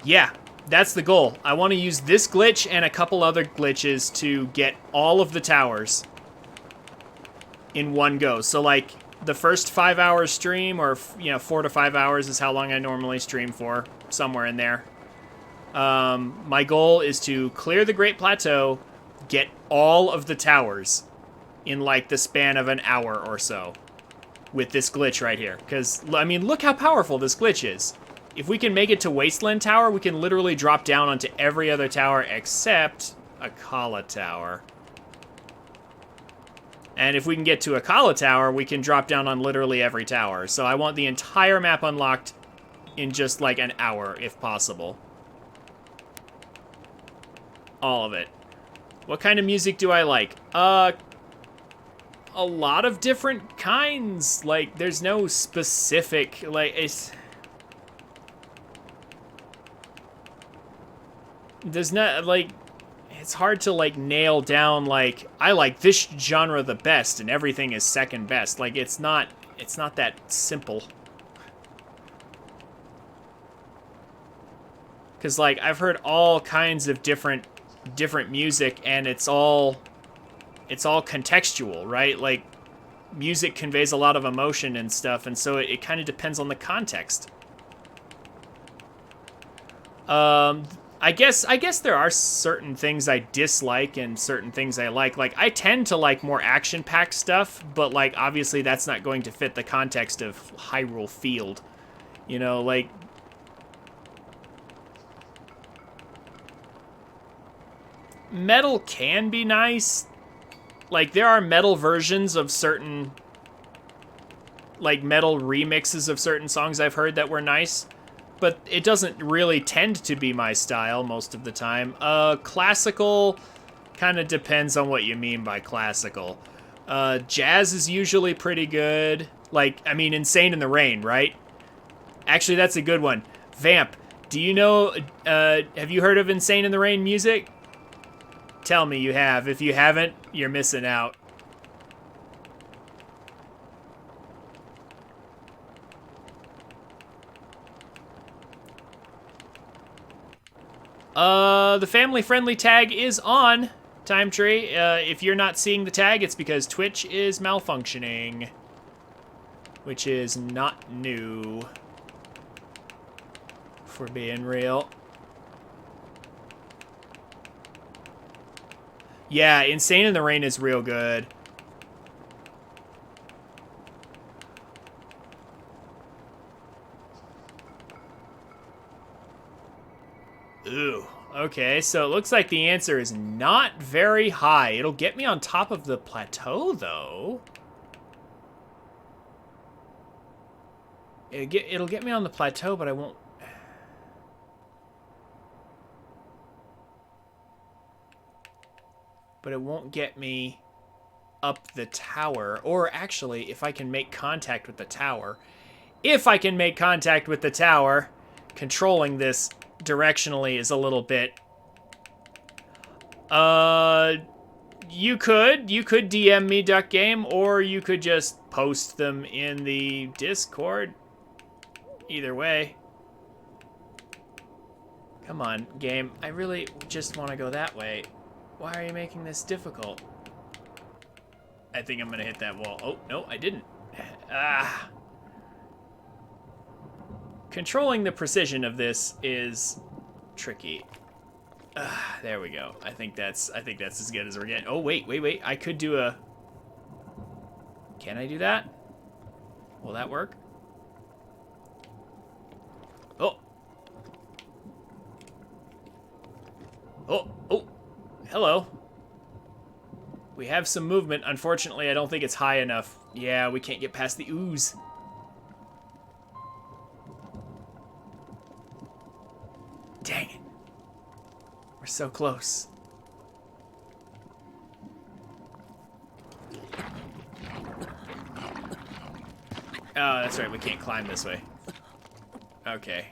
Yeah, that's the goal. I want to use this glitch and a couple other glitches to get all of the towers in one go. So like the first 5 hours stream, or 4 to 5 hours is how long I normally stream for, somewhere in there. My goal is to clear the Great Plateau, get all of the towers in like the span of an hour or so with this glitch right here. Because, I mean, look how powerful this glitch is. If we can make it to Wasteland Tower, we can literally drop down onto every other tower except Akala Tower. And if we can get to Akala Tower, we can drop down on literally every tower. So I want the entire map unlocked in just like an hour, if possible. All of it. What kind of music do I like? A lot of different kinds. Like, there's no specific, like, there's not, like, it's hard to, like, nail down, like, I like this genre the best and everything is second best. Like, it's not that simple. Because, like, I've heard all kinds of different music, and it's all contextual, right? Like, music conveys a lot of emotion and stuff, and so it kind of depends on the context. I guess there are certain things I dislike and certain things I like. Like, I tend to like more action-packed stuff, but, like, obviously that's not going to fit the context of Hyrule Field. You know, like, metal can be nice. Like, there are metal versions of certain, like, metal remixes of certain songs I've heard that were nice, but it doesn't really tend to be my style most of the time. Classical kind of depends on what you mean by classical. Jazz is usually pretty good. Like, I mean, Insane in the Rain, right? Actually, that's a good one. Vamp, do you know, have you heard of Insane in the Rain music? Tell me you have. If you haven't, you're missing out. The family-friendly tag is on, Time Tree. If you're not seeing the tag, it's because Twitch is malfunctioning, which is not new, for being real. Yeah, Insane in the Rain is real good. Ooh, okay, so it looks like the answer is not very high. It'll get me on top of the plateau, though. It'll get me on the plateau, but I won't... But it won't get me up the tower. Or actually, if I can make contact with the tower. If I can make contact with the tower, controlling this directionally is a little bit... You could DM me, Duck Game, or you could just post them in the Discord. Either way. Come on, game. I really just want to go that way. Why are you making this difficult? I think I'm gonna hit that wall. Oh, no, I didn't. Ah. Controlling the precision of this is tricky. There we go. I think that's as good as we're getting. Oh, wait. I could do a... Can I do that? Will that work? Oh. Oh. Hello. We have some movement. Unfortunately, I don't think it's high enough. Yeah, we can't get past the ooze. Dang it. We're so close. Oh, that's right. We can't climb this way. Okay.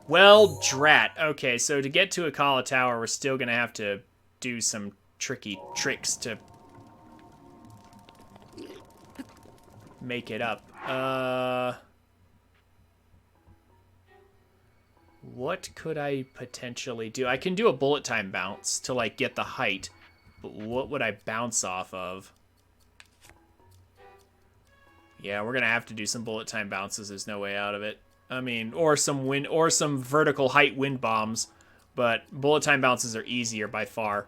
Well, drat. Okay, so to get to Akala Tower, we're still going to have to do some tricky tricks to make it up. What could I potentially do? I can do a bullet time bounce to, like, get the height, but what would I bounce off of? Yeah, we're gonna have to do some bullet time bounces. There's no way out of it. I mean, or some vertical height wind bombs, but bullet time bounces are easier by far.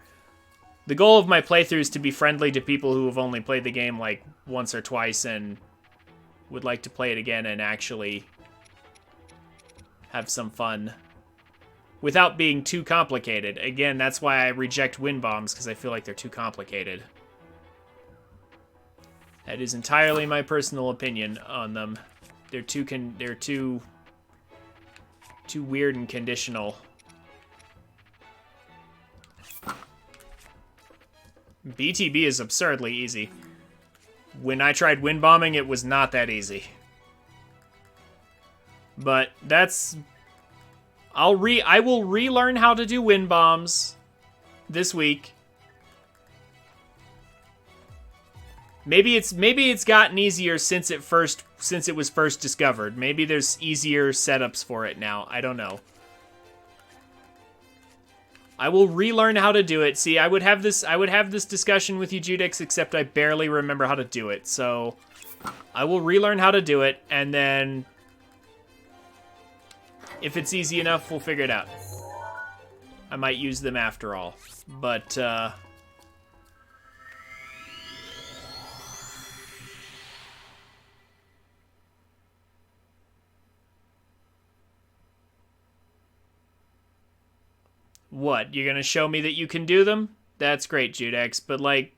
The goal of my playthrough is to be friendly to people who have only played the game like once or twice and would like to play it again and actually have some fun without being too complicated. Again, that's why I reject wind bombs, because I feel like they're too complicated. That is entirely my personal opinion on them. They're too weird and conditional. BTB is absurdly easy. When I tried wind bombing, it was not that easy. But that's... I will relearn how to do wind bombs this week. Maybe it's gotten easier since it was first discovered. Maybe there's easier setups for it now. I don't know. I will relearn how to do it. See, I would have this discussion with you, Judex, except I barely remember how to do it. So I will relearn how to do it, and then if it's easy enough, we'll figure it out. I might use them after all. But what? You're gonna show me that you can do them? That's great, Judex. But like,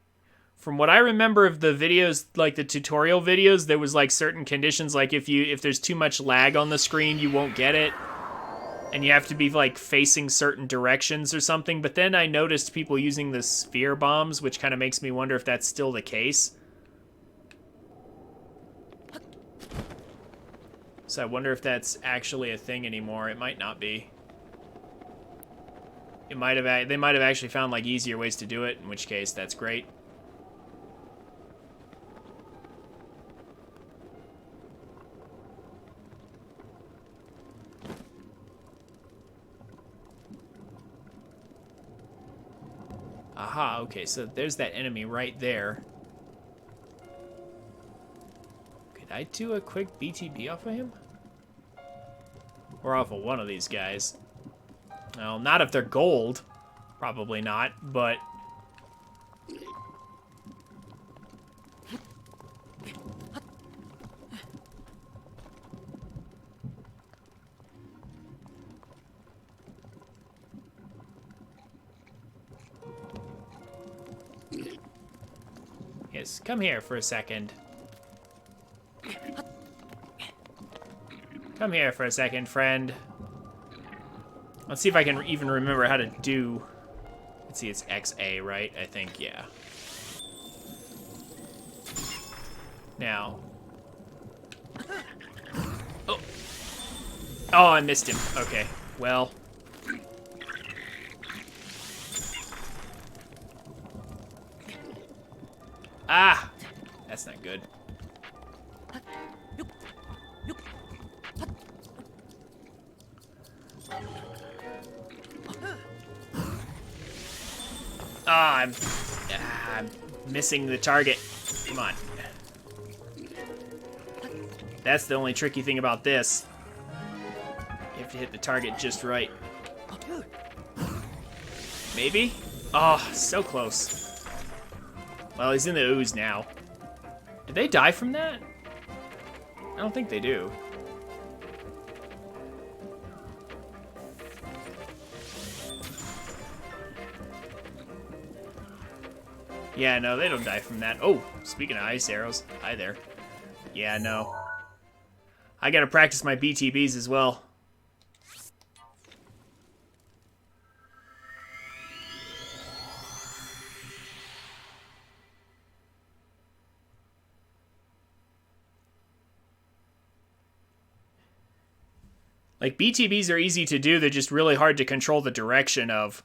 from what I remember of the videos, like the tutorial videos, there was like certain conditions, like if there's too much lag on the screen, you won't get it. And you have to be like facing certain directions or something. But then I noticed people using the sphere bombs, which kind of makes me wonder if that's still the case. So I wonder if that's actually a thing anymore. It might not be. They might have actually found like easier ways to do it, in which case that's great. Aha, okay, so there's that enemy right there. Could I do a quick BTB off of him? Or off of one of these guys? Well, not if they're gold. Probably not, but... Yes, come here for a second. Come here for a second, friend. Let's see if I can even remember how to do... Let's see, it's XA, right? I think, yeah. Now. Oh. Oh, I missed him. Okay, well. Ah! That's not good. I'm missing the target. Come on. That's the only tricky thing about this. You have to hit the target just right. Maybe? Oh, so close. Well, he's in the ooze now. Did they die from that? I don't think they do. Yeah, no, they don't die from that. Oh, speaking of ice arrows, hi there. Yeah, no. I gotta practice my BTBs as well. Like, BTBs are easy to do, they're just really hard to control the direction of.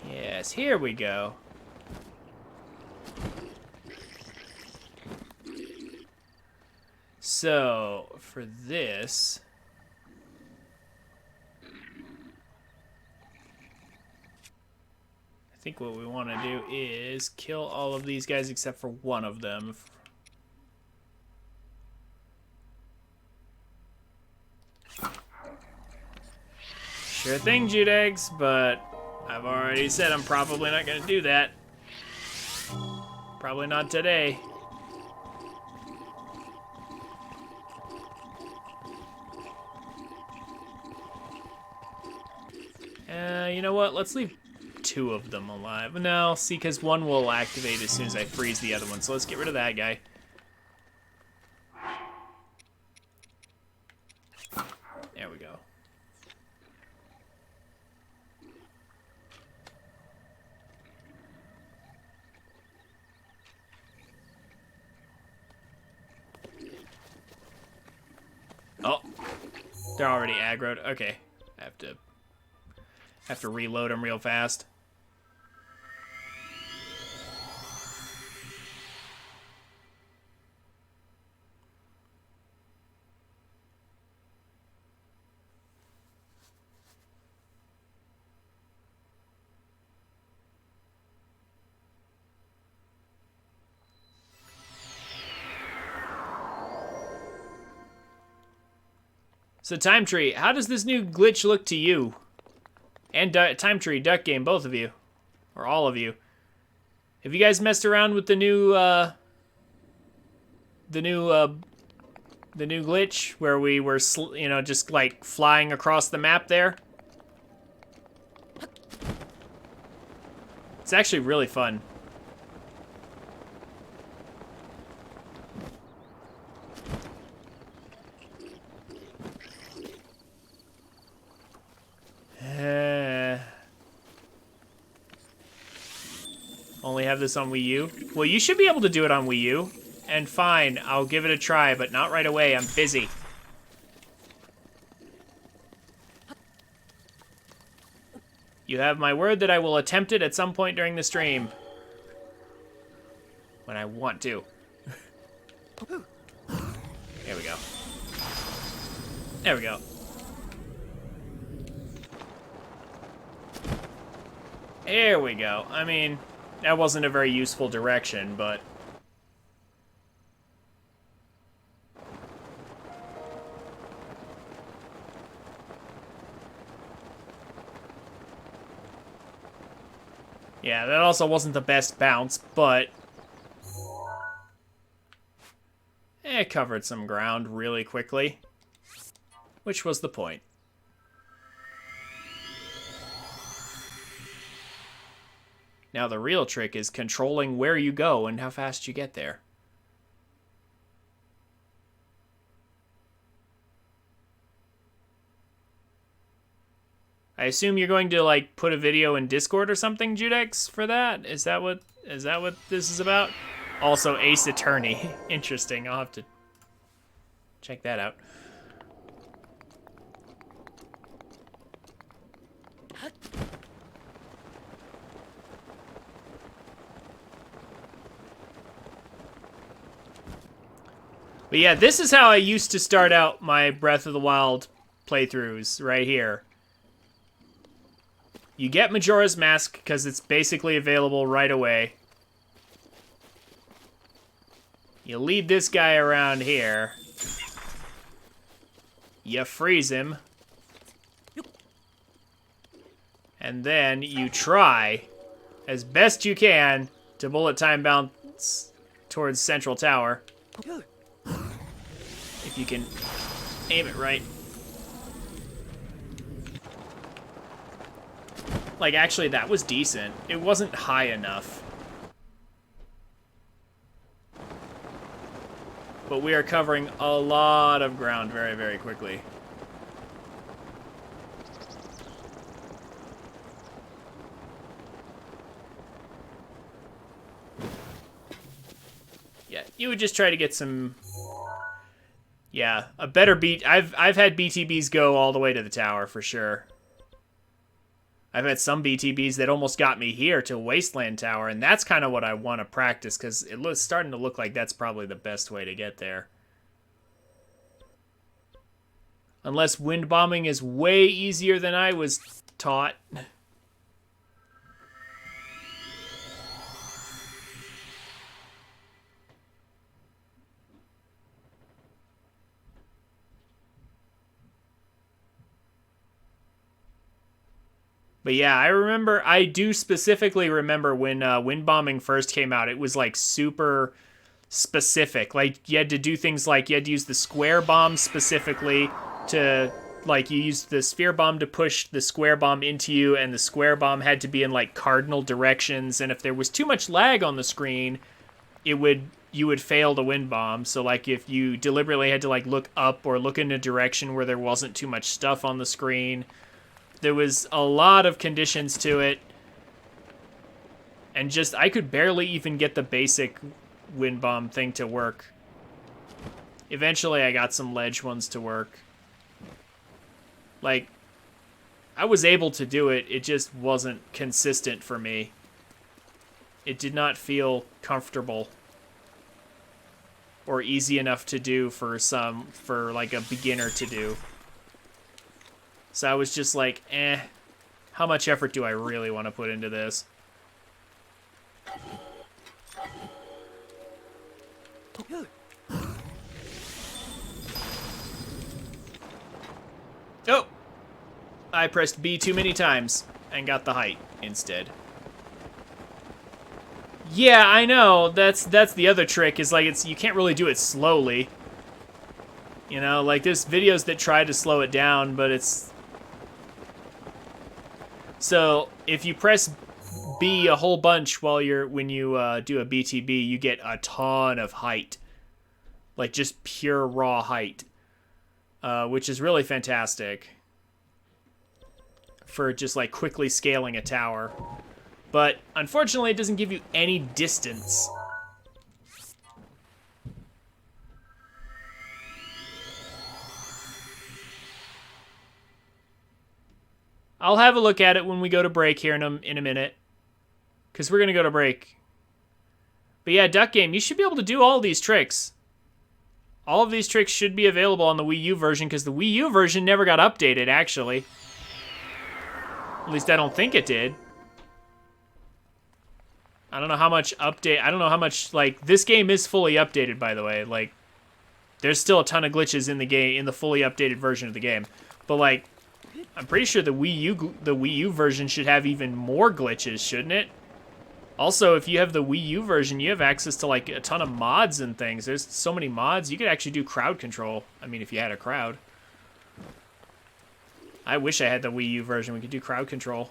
Yes, here we go. So, for this... I think what we want to do is kill all of these guys except for one of them. Sure thing, Judex, but I've already said I'm probably not going to do that. Probably not today. You know what? Let's leave 2 of them alive. No, see, because 1 will activate as soon as I freeze the other one. So let's get rid of that guy. There we go. Oh, they're already aggroed. Okay, I have to reload them real fast. So Time Tree, how does this new glitch look to you? And Time Tree, Duck Game, both of you. Or all of you. Have you guys messed around with the new glitch where we were, you know, just like flying across the map there? It's actually really fun. Only have this on Wii U? Well, you should be able to do it on Wii U. And fine, I'll give it a try, but not right away. I'm busy. You have my word that I will attempt it at some point during the stream. When I want to. There we go. There we go. There we go. I mean, that wasn't a very useful direction, but... yeah, that also wasn't the best bounce, but... it covered some ground really quickly. Which was the point. Now the real trick is controlling where you go and how fast you get there. I assume you're going to like put a video in Discord or something, Judex, for that? Is that what this is about? Also Ace Attorney. Interesting. I'll have to check that out. But yeah, this is how I used to start out my Breath of the Wild playthroughs, right here. You get Majora's Mask because it's basically available right away. You lead this guy around here. You freeze him. And then you try, as best you can, to bullet time bounce towards Central Tower. If you can aim it right. Like, actually, that was decent. It wasn't high enough. But we are covering a lot of ground very, very quickly. Yeah, you would just try to get some... yeah, a better beat. I've had BTBs go all the way to the tower for sure. I've had some BTBs that almost got me here to Wasteland Tower, and that's kind of what I want to practice because it's starting to look like that's probably the best way to get there. Unless wind bombing is way easier than I was taught. But yeah, I do specifically remember when wind bombing first came out, it was like super specific. Like you had to do things like you had to use the square bomb specifically to like you used the sphere bomb to push the square bomb into you, and the square bomb had to be in like cardinal directions, and if there was too much lag on the screen, you would fail to wind bomb. So like if you deliberately had to like look up or look in a direction where there wasn't too much stuff on the screen, there was a lot of conditions to it. And just, I could barely even get the basic wind bomb thing to work. Eventually I got some ledge ones to work. Like, I was able to do it, it just wasn't consistent for me. It did not feel comfortable or easy enough to do for like a beginner to do. So I was just like, how much effort do I really want to put into this? Oh! I pressed B too many times and got the height instead. Yeah, I know. That's the other trick, is like you can't really do it slowly. You know, like there's videos that try to slow it down, but it's... So, if you press B a whole bunch when you do a BTB, you get a ton of height. Like just pure raw height. Which is really fantastic for just like quickly scaling a tower. But unfortunately, it doesn't give you any distance. I'll have a look at it when we go to break here in a minute, because we're going to go to break. But yeah, Duck Game, you should be able to do all these tricks. All of these tricks should be available on the Wii U version, because the Wii U version never got updated, actually. At least I don't think it did. I don't know how much like, this game is fully updated, by the way. Like, there's still a ton of glitches in the game, in the fully updated version of the game. But, like, I'm pretty sure the Wii U version should have even more glitches, shouldn't it? Also, if you have the Wii U version, you have access to, like, a ton of mods and things. There's so many mods. You could actually do crowd control. I mean, if you had a crowd. I wish I had the Wii U version. We could do crowd control.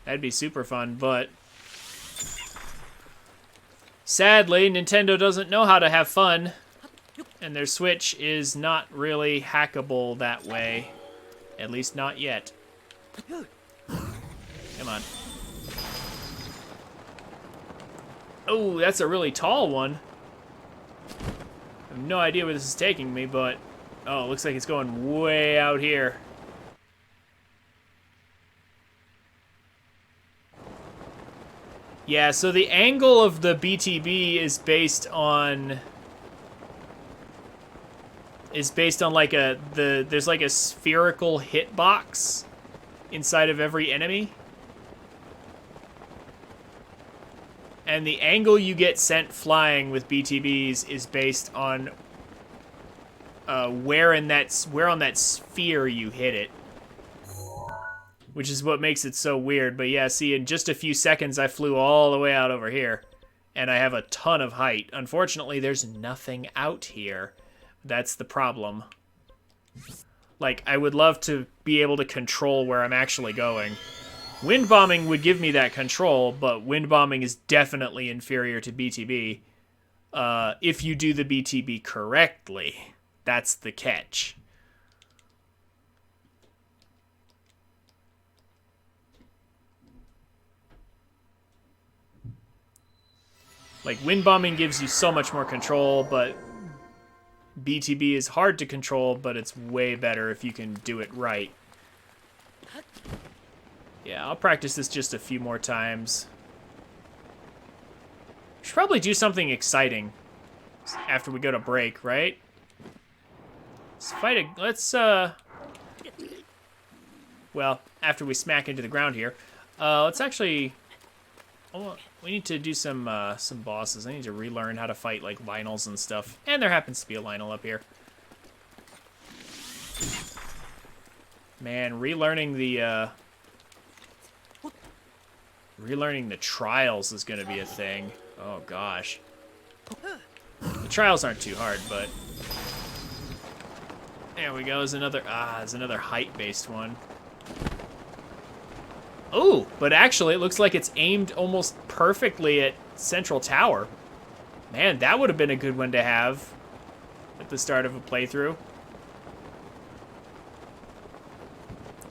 That'd be super fun, but... sadly, Nintendo doesn't know how to have fun. And their Switch is not really hackable that way. At least not yet. Come on. Oh, that's a really tall one. I have no idea where this is taking me, but... oh, it looks like it's going way out here. Yeah, so the angle of the BTB is based on... like there's like a spherical hitbox inside of every enemy. And the angle you get sent flying with BTBs is based on where on that sphere you hit it. Which is what makes it so weird. But yeah, see, in just a few seconds I flew all the way out over here. And I have a ton of height. Unfortunately, there's nothing out here. That's the problem. Like, I would love to be able to control where I'm actually going. Wind bombing would give me that control, but wind bombing is definitely inferior to BTB. If you do the BTB correctly. That's the catch. Like, wind bombing gives you so much more control, but BTB is hard to control, but it's way better if you can do it right. Yeah, I'll practice this just a few more times. Should probably do something exciting after we go to break, right? Well, after we smack into the ground here. Let's actually... oh, we need to do some bosses. I need to relearn how to fight, like, Lionels and stuff. And there happens to be a Lionel up here. Man, relearning the trials is going to be a thing. Oh, gosh. The trials aren't too hard, but... There we go, there's another height-based one. Oh, but actually it looks like it's aimed almost perfectly at Central Tower. Man, that would have been a good one to have at the start of a playthrough.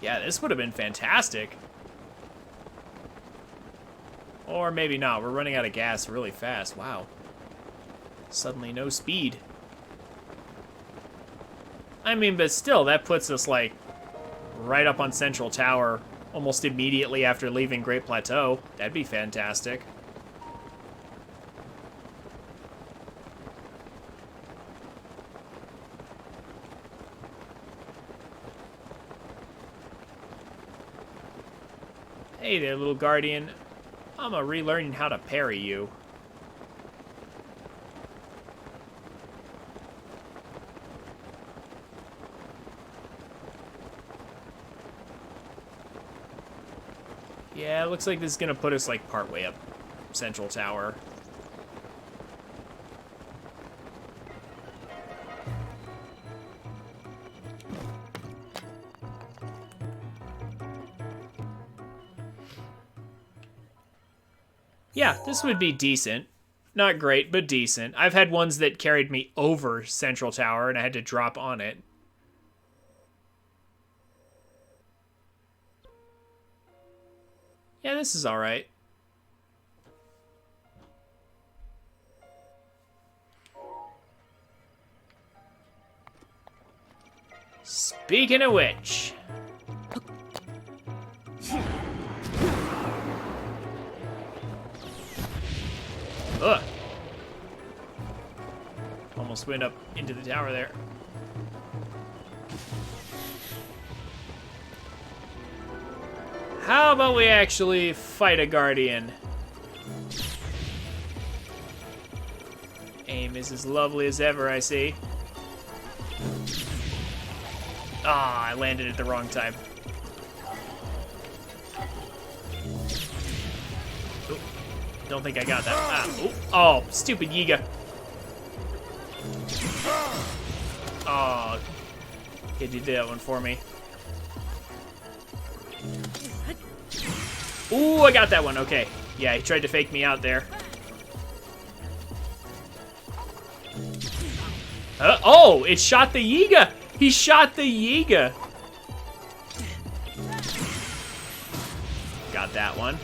Yeah, this would have been fantastic. Or maybe not. We're running out of gas really fast. Wow. Suddenly no speed. I mean, but still, that puts us, like, right up on Central Tower almost immediately after leaving Great Plateau. That'd be fantastic. Hey there, little guardian. I'm relearning how to parry you. Yeah, it looks like this is gonna put us like partway up Central Tower. Yeah, this would be decent. Not great, but decent. I've had ones that carried me over Central Tower and I had to drop on it. Yeah, this is alright. Speaking of which... Ugh. Almost went up into the tower there. How about we actually fight a guardian? Aim is as lovely as ever, I see. Ah, I landed at the wrong time. Oop. Don't think I got that. Oh, stupid Yiga. Oh, he did that one for me. Ooh, I got that one. Okay. Yeah, he tried to fake me out there. Oh, it shot the Yiga. He shot the Yiga. Got that one.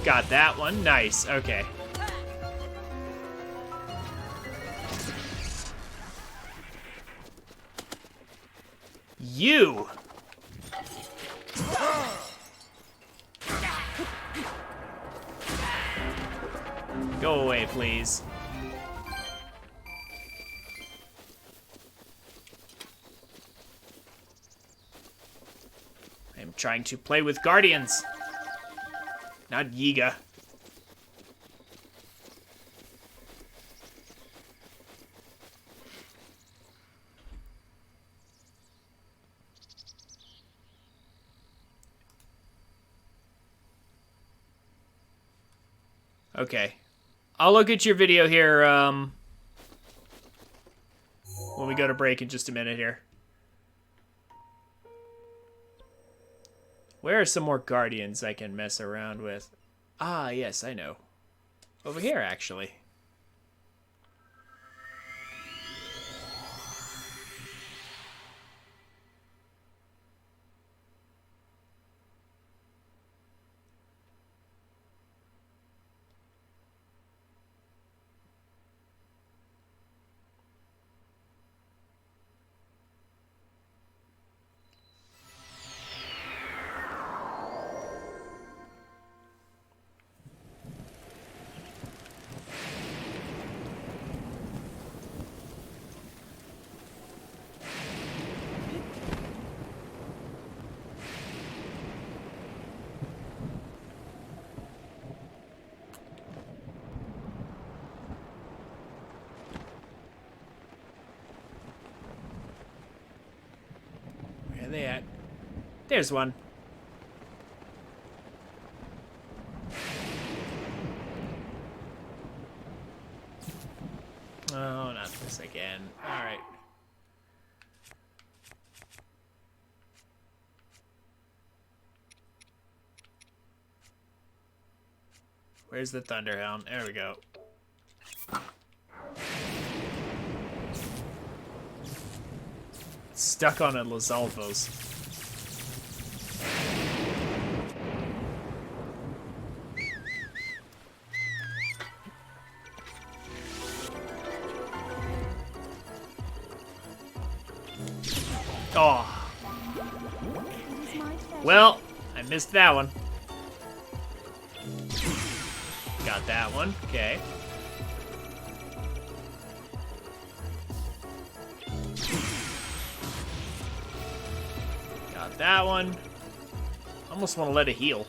Got that one. Nice. Okay. You. Go away, please. I'm trying to play with guardians, not Yiga. Okay. I'll look at your video here when we go to break in just a minute here. Where are some more guardians I can mess around with? Ah, yes, I know. Over here, actually. Where are they at? There's one. again. Alright. Where's the Thunderhound? There we go. Stuck on a Lizalfos. Oh. Well, I missed that one. Got that one. Okay. Got that one. Almost want to let it heal.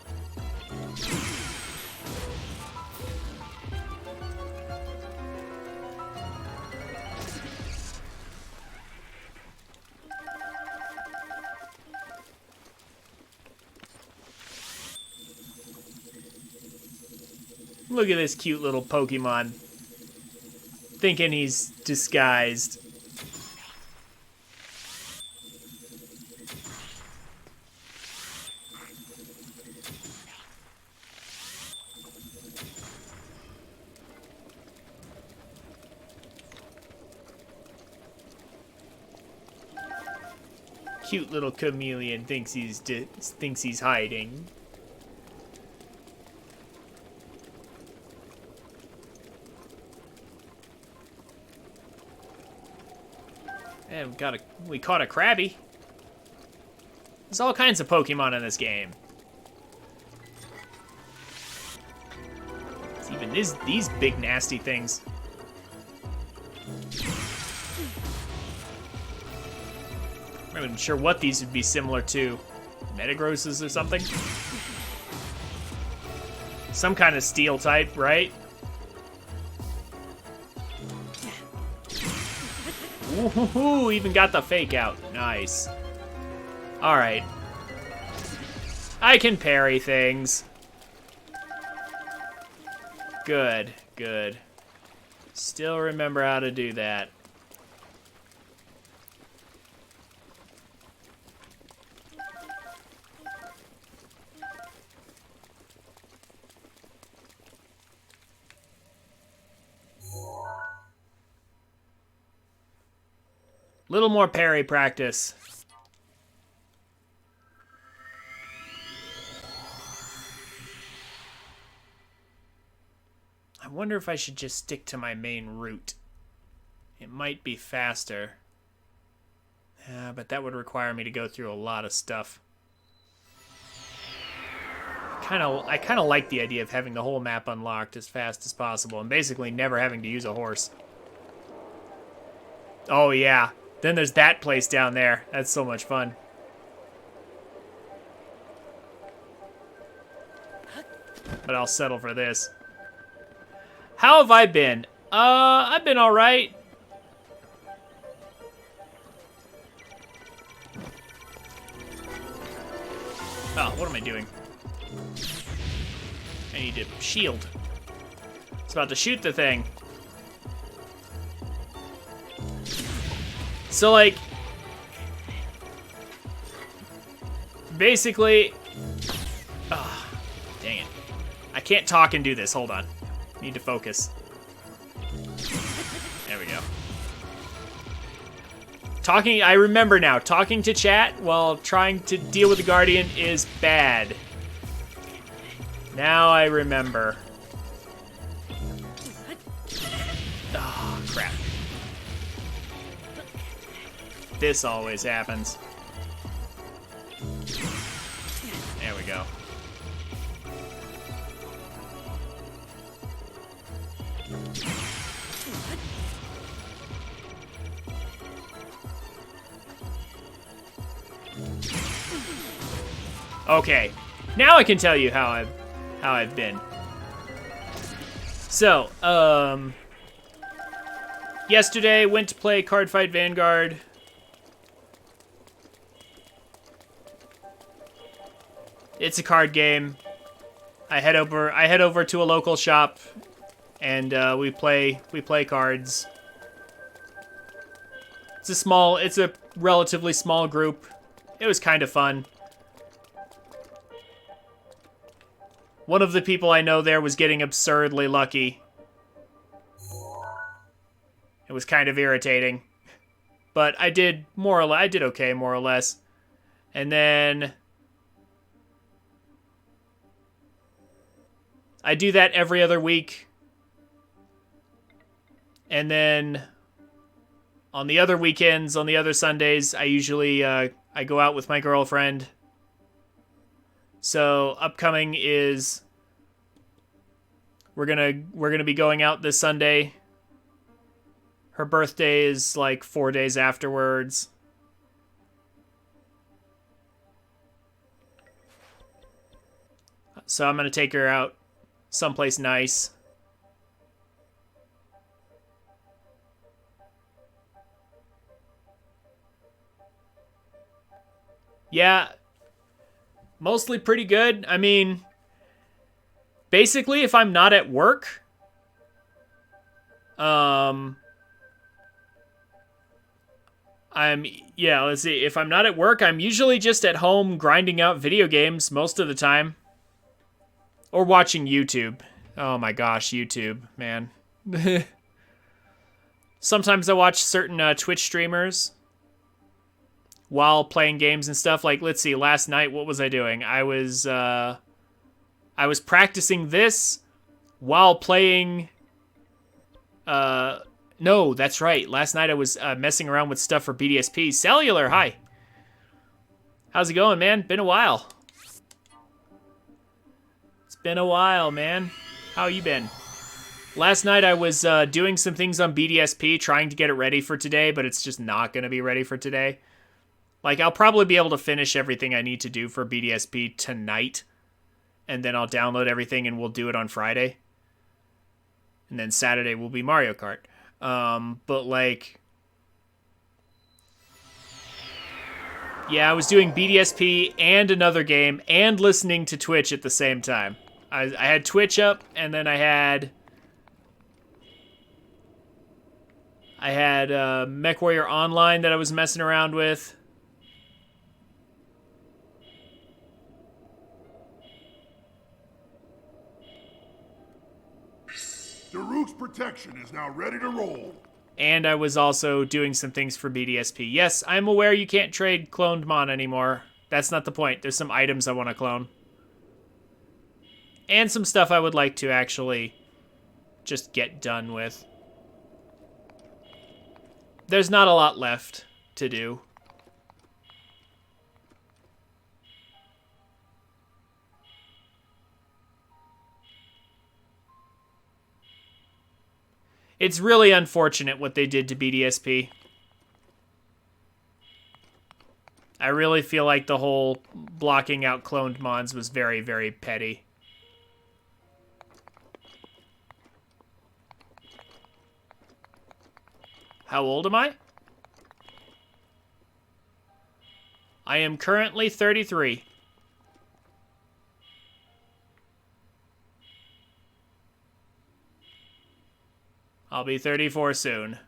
Look at this cute little Pokemon. Thinking he's disguised. Cute little chameleon thinks he's hiding. And we caught a Krabby. There's all kinds of Pokemon in this game. It's even these big nasty things. I'm not even sure what these would be similar to. Metagrosses or something? Some kind of steel type, right? Ooh, even got the fake out. Nice. Alright. I can parry things. Good, good. Still remember how to do that. Little more parry practice. I wonder if I should just stick to my main route. It might be faster. But that would require me to go through a lot of stuff. I kind of like the idea of having the whole map unlocked as fast as possible and basically never having to use a horse. Oh yeah. Then there's that place down there. That's so much fun. But I'll settle for this. How have I been? I've been alright. Oh, what am I doing? I need to shield. It's about to shoot the thing. So, like, basically, oh, dang it. I can't talk and do this. Hold on. Need to focus. There we go. Talking, I remember now, talking to chat while trying to deal with the Guardian is bad. Now I remember. Oh, crap. This always happens. There we go. Okay, now I can tell you how I've been. So, yesterday went to play Cardfight Vanguard. It's a card game. I head over to a local shop, and we play cards. It's a relatively small group. It was kind of fun. One of the people I know there was getting absurdly lucky. It was kind of irritating. But I did okay, more or less. And then I do that every other week. And then on the other weekends, on the other Sundays, I usually I go out with my girlfriend. So upcoming is we're gonna be going out this Sunday. Her birthday is like 4 days afterwards. So I'm gonna take her out someplace nice. Yeah, mostly pretty good. I mean, basically, if I'm not at work, let's see. If I'm not at work, I'm usually just at home grinding out video games most of the time. Or watching YouTube. Oh my gosh, YouTube, man. Sometimes I watch certain Twitch streamers while playing games and stuff. Like, let's see, last night, what was I doing? I was practicing this while playing... No, that's right. Last night I was messing around with stuff for BDSP. Cellular, hi. How's it going, man? Been a while. It's been a while, man. How you been? Last night I was doing some things on BDSP, trying to get it ready for today, but it's just not going to be ready for today. Like, I'll probably be able to finish everything I need to do for BDSP tonight, and then I'll download everything and we'll do it on Friday. And then Saturday will be Mario Kart. But like, yeah, I was doing BDSP and another game and listening to Twitch at the same time. I had Twitch up, and then I had MechWarrior Online that I was messing around with. Daruk's protection is now ready to roll. And I was also doing some things for BDSP. Yes, I'm aware you can't trade cloned Mon anymore. That's not the point. There's some items I want to clone. And some stuff I would like to actually just get done with. There's not a lot left to do. It's really unfortunate what they did to BDSP. I really feel like the whole blocking out cloned Mons was very, very petty. How old am I? I am currently 33. I'll be 34 soon.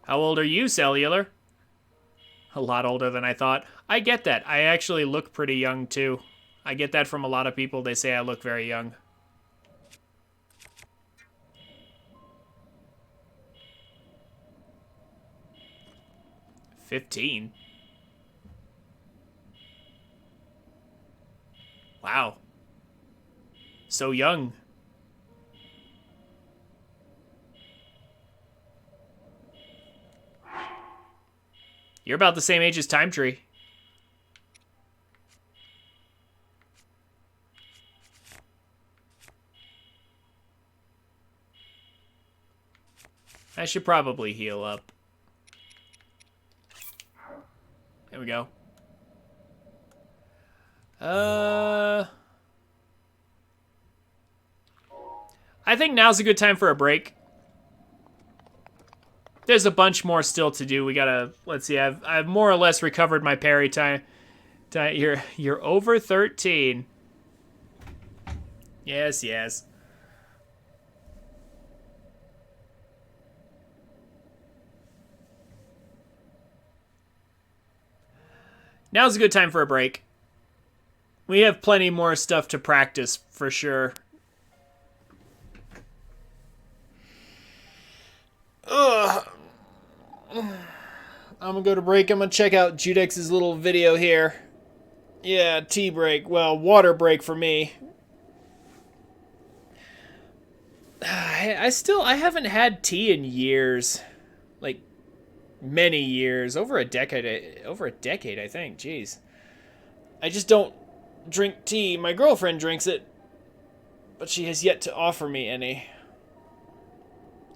How old are you, Cellular? A lot older than I thought. I get that. I actually look pretty young, too. I get that from a lot of people. They say I look very young. $15. Wow. So young. You're about the same age as Time Tree. I should probably heal up. There we go. I think now's a good time for a break. There's a bunch more still to do. We gotta, let's see, I've more or less recovered my parry time. You're over 13. Yes, yes. Now's a good time for a break. We have plenty more stuff to practice, for sure. Ugh. I'm gonna go to break. I'm gonna check out Judex's little video here. Yeah, tea break. Well, water break for me. I haven't had tea in years. Like, many years. Over a decade, I think. Jeez. I just don't drink tea. My girlfriend drinks it, but she has yet to offer me any.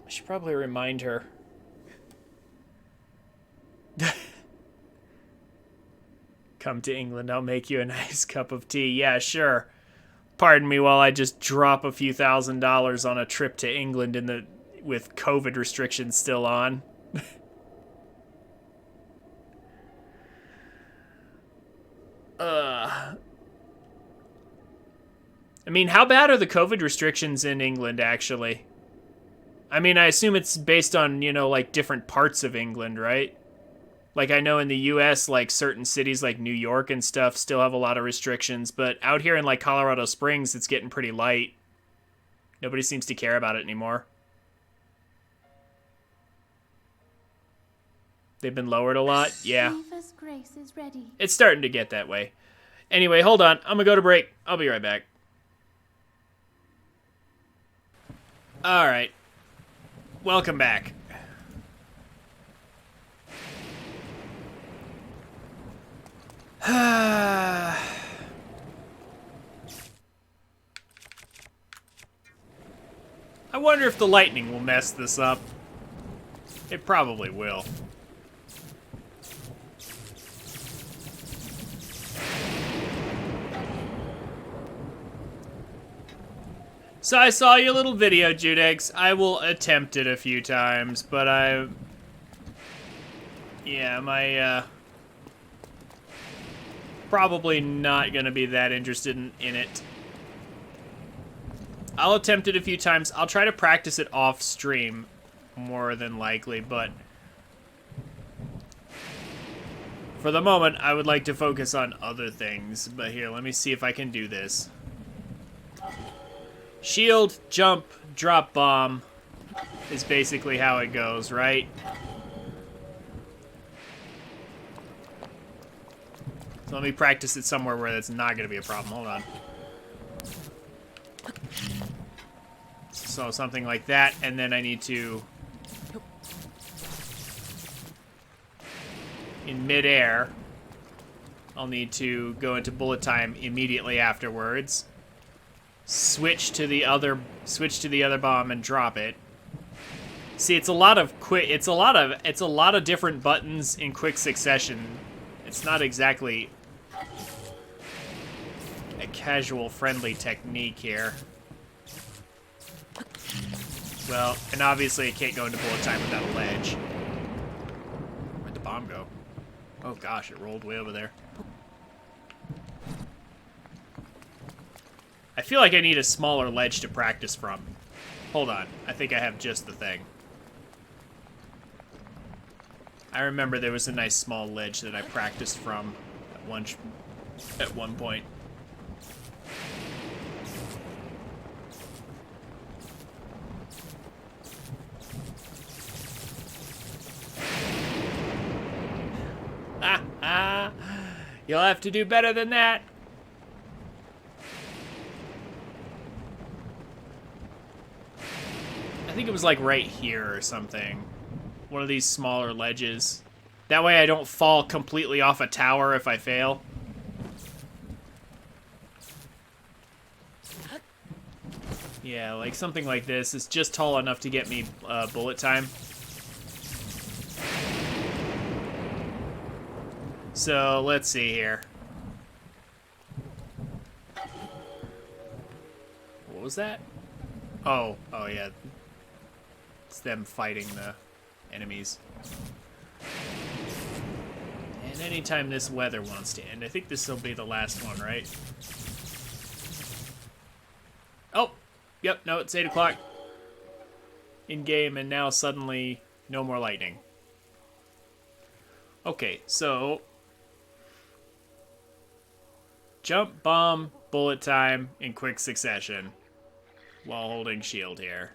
I should probably remind her. Come to England, I'll make you a nice cup of tea. Yeah, sure. Pardon me while I just drop a few $1,000s on a trip to England with COVID restrictions still on. I mean, how bad are the COVID restrictions in England, actually? I mean, I assume it's based on, like, different parts of England, right? Like, I know in the US, like, certain cities like New York and stuff still have a lot of restrictions, but out here in, like, Colorado Springs, it's getting pretty light. Nobody seems to care about it anymore. They've been lowered a lot? Yeah. Grace is ready. It's starting to get that way. Anyway, hold on. I'm gonna go to break. I'll be right back. Alright. Welcome back. I wonder if the lightning will mess this up. It probably will. So I saw your little video, Judex. I will attempt it a few times, but probably not gonna be that interested in it. I'll attempt it a few times. I'll try to practice it off stream, more than likely, but for the moment, I would like to focus on other things. But here, let me see if I can do this. Shield, jump, drop bomb is basically how it goes, right? So let me practice it somewhere where that's not going to be a problem. Hold on. So something like that, and then I need to, in midair, I'll need to go into bullet time immediately afterwards. Switch to the other bomb and drop it. See, it's a lot of different buttons in quick succession. It's not exactly a casual friendly technique here. Well, and obviously it can't go into bullet time without a ledge. Where'd the bomb go? Oh gosh, it rolled way over there. I feel like I need a smaller ledge to practice from. Hold on. I think I have just the thing. I remember there was a nice small ledge that I practiced from at one point. You'll have to do better than that. I think it was like right here or something. One of these smaller ledges. That way I don't fall completely off a tower if I fail. Yeah, like something like this. It's just tall enough to get me bullet time. So, let's see here. What was that? Oh yeah. It's them fighting the enemies. And anytime this weather wants to end, I think this will be the last one, right? Oh! Yep, no, it's 8 o'clock. In-game, and now suddenly no more lightning. Okay, so jump, bomb, bullet time in quick succession while holding shield here.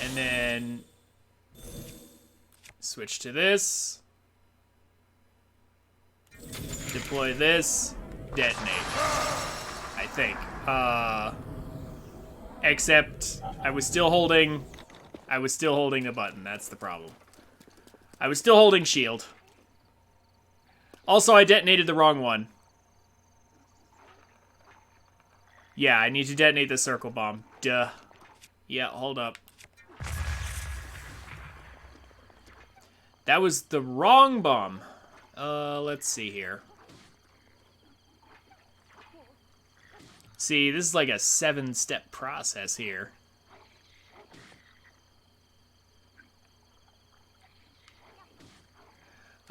And then switch to this. Deploy this. Detonate. I think. Except I was still holding the button. That's the problem. I was still holding shield. Also, I detonated the wrong one. Yeah, I need to detonate the circle bomb. Duh. Yeah, hold up. That was the wrong bomb. Let's see here. See, this is like a 7-step process here.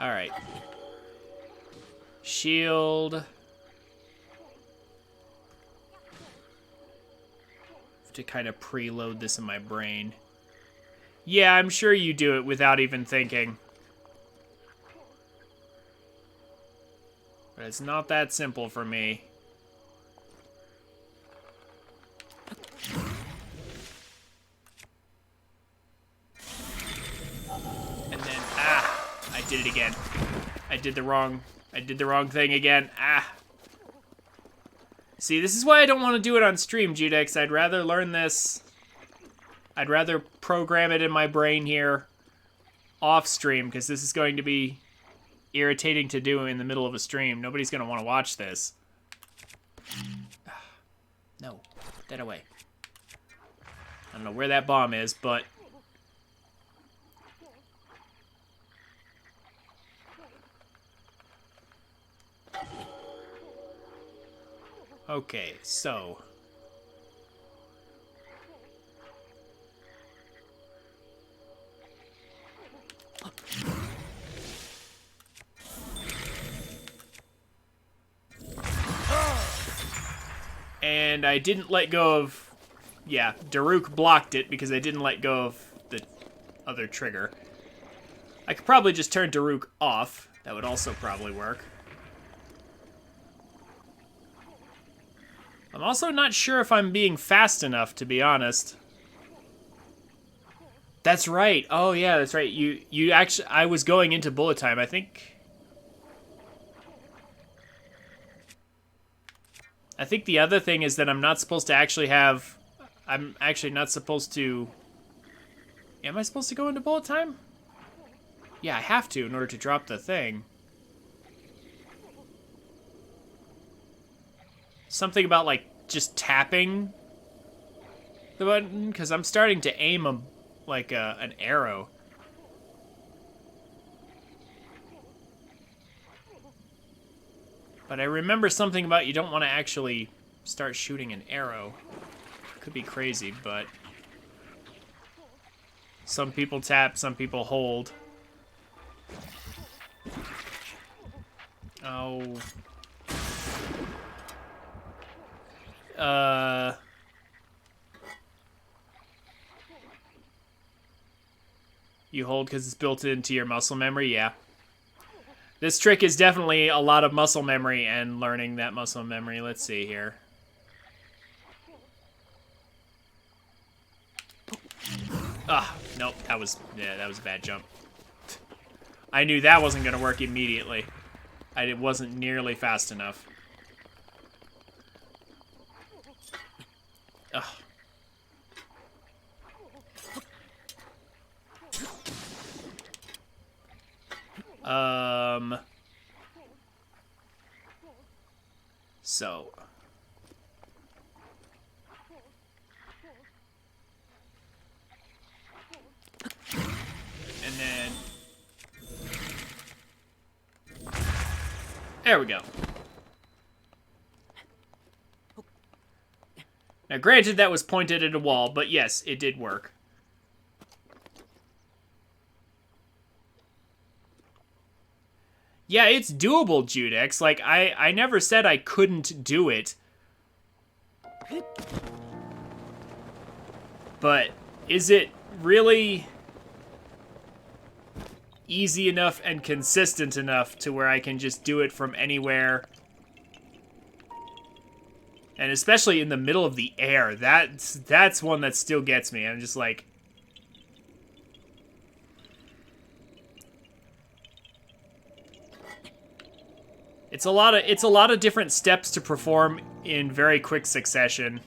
Alright. Shield. To kind of preload this in my brain. Yeah, I'm sure you do it without even thinking. But it's not that simple for me. And then, I did it again. I did the wrong thing again. See, this is why I don't want to do it on stream, Judex. I'd rather learn this. I'd rather program it in my brain here off stream, because this is going to be irritating to do in the middle of a stream. Nobody's going to want to watch this. No, dead away. I don't know where that bomb is, but... Okay, so... And I didn't let go of... Yeah, Daruk blocked it because I didn't let go of the other trigger. I could probably just turn Daruk off. That would also probably work. I'm also not sure if I'm being fast enough, to be honest. That's right. Oh, yeah, that's right. You actually... I was going into bullet time, I think... I think the other thing is that I'm not supposed to actually have... I'm actually not supposed to... Am I supposed to go into bullet time? Yeah, I have to in order to drop the thing. Something about, like, just tapping the button, because I'm starting to aim an arrow. But I remember something about you don't want to actually start shooting an arrow. Could be crazy, but... Some people tap, some people hold. Oh... You hold because it's built into your muscle memory? Yeah. This trick is definitely a lot of muscle memory and learning that muscle memory. Let's see here. Nope, that was a bad jump. I knew that wasn't going to work immediately. It wasn't nearly fast enough. Ugh. So. And then. There we go. Now, granted, that was pointed at a wall, but yes, it did work. Yeah, it's doable, Judex. Like, I never said I couldn't do it. But is it really... easy enough and consistent enough to where I can just do it from anywhere. And especially in the middle of the air. That's one that still gets me. I'm just like... It's a lot of different steps to perform in very quick succession.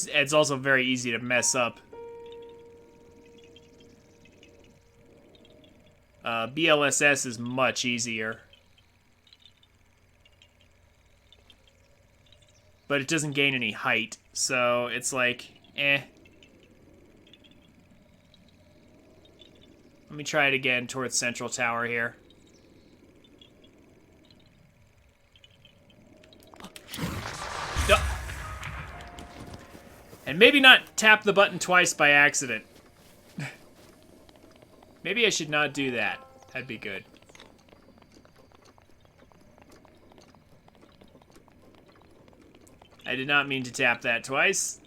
It's also very easy to mess up. BLSS is much easier. But it doesn't gain any height, so it's like, eh. Let me try it again towards Central Tower here. And maybe not tap the button twice by accident. Maybe I should not do that. That'd be good. I did not mean to tap that twice.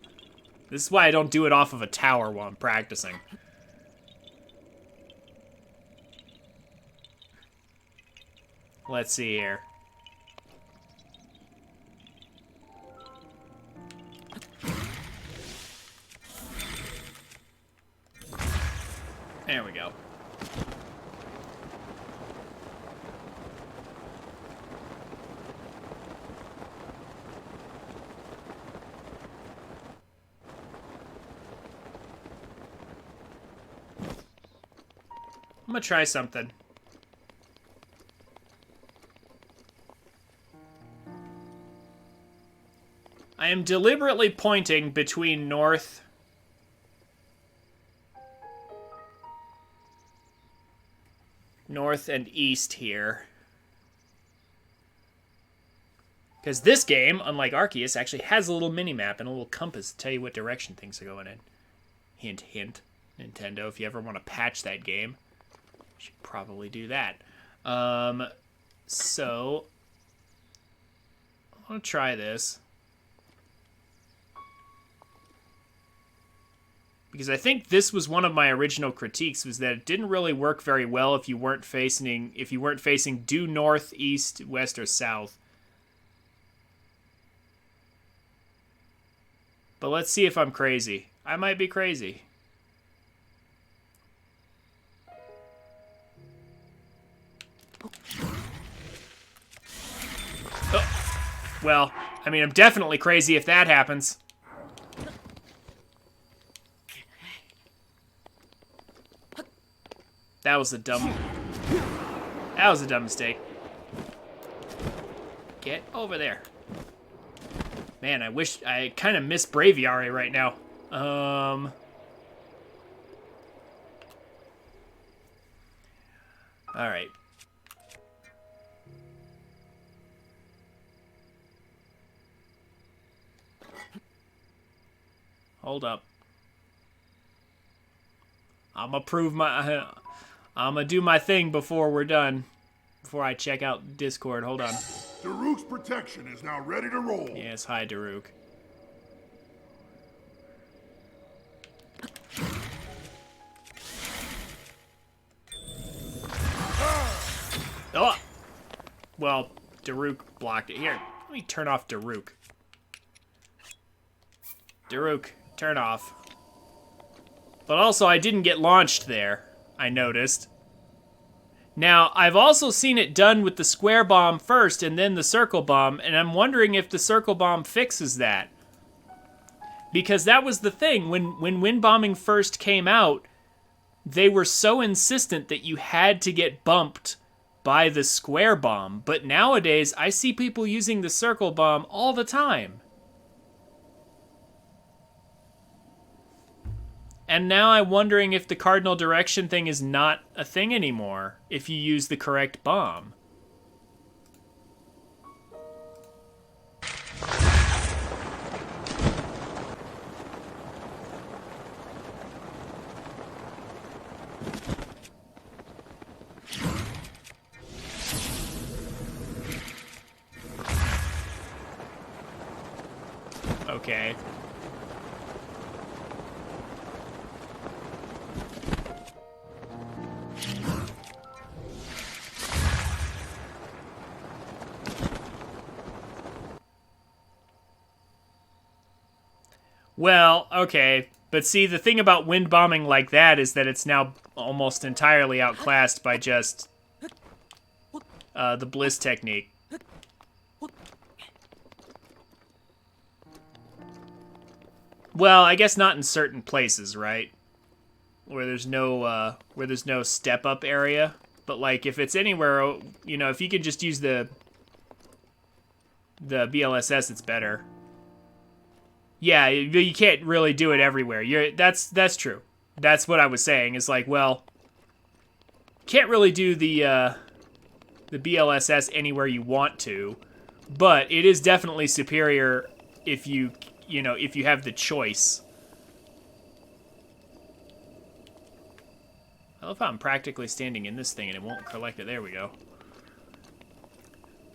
This is why I don't do it off of a tower while I'm practicing. Let's see here. There we go. I'm gonna try something. I am deliberately pointing between north and east here. Because this game, unlike Arceus, actually has a little mini-map and a little compass to tell you what direction things are going in. Hint, hint. Nintendo, if you ever want to patch that game, you should probably do that. So, I want to try this. Because I think this was one of my original critiques, was that it didn't really work very well if you weren't facing due north, east, west, or south. But let's see if I'm crazy. I might be crazy. Oh. Well, I mean, I'm definitely crazy if that happens. That was a dumb mistake. Get over there. Man, I kind of miss Braviary right now. All right. Hold up. I'm gonna do my thing before we're done. Before I check out Discord. Hold on. Daruk's protection is now ready to roll. Yes, hi, Daruk. Oh! Well, Daruk blocked it. Here, let me turn off Daruk. Daruk, turn off. But also, I didn't get launched there, I noticed. Now, I've also seen it done with the square bomb first and then the circle bomb, and I'm wondering if the circle bomb fixes that. Because that was the thing, when wind bombing first came out, they were so insistent that you had to get bumped by the square bomb. But nowadays, I see people using the circle bomb all the time. And now I'm wondering if the cardinal direction thing is not a thing anymore, if you use the correct bomb. Okay. Well, okay. But see, the thing about wind bombing like that is that it's now almost entirely outclassed by just the bliss technique. Well, I guess not in certain places, right? Where there's no step up area. But like if it's anywhere, you know, if you could just use the BLSS, it's better. Yeah, you can't really do it everywhere. That's true. That's what I was saying. Is like, well, can't really do the BLSS anywhere you want to, but it is definitely superior if you have the choice. I love how I'm practically standing in this thing and it won't collect it. There we go.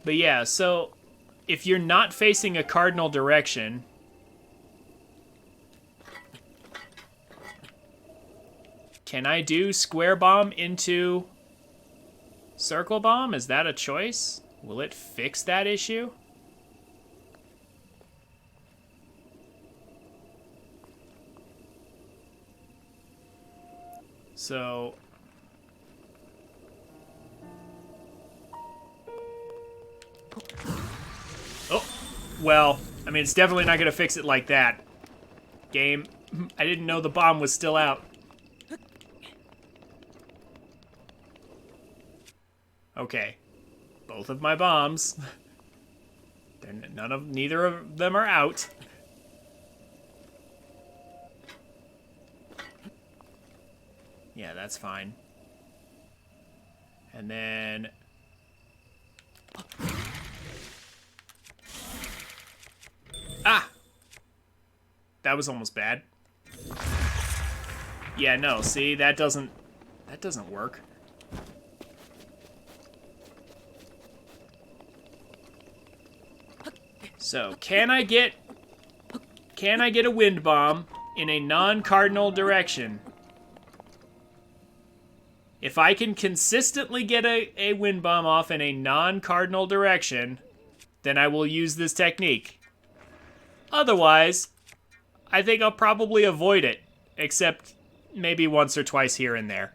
But yeah, so if you're not facing a cardinal direction, can I do square bomb into circle bomb? Is that a choice? Will it fix that issue? So oh, well, I mean, it's definitely not going to fix it like that. Game, I didn't know the bomb was still out. Okay, both of my bombs. Neither of them are out. Yeah, that's fine. And then ah, that was almost bad. Yeah, no, see, that doesn't work. So, can I get a wind bomb in a non-cardinal direction? If I can consistently get a wind bomb off in a non-cardinal direction, then I will use this technique. Otherwise, I think I'll probably avoid it, except maybe once or twice here and there.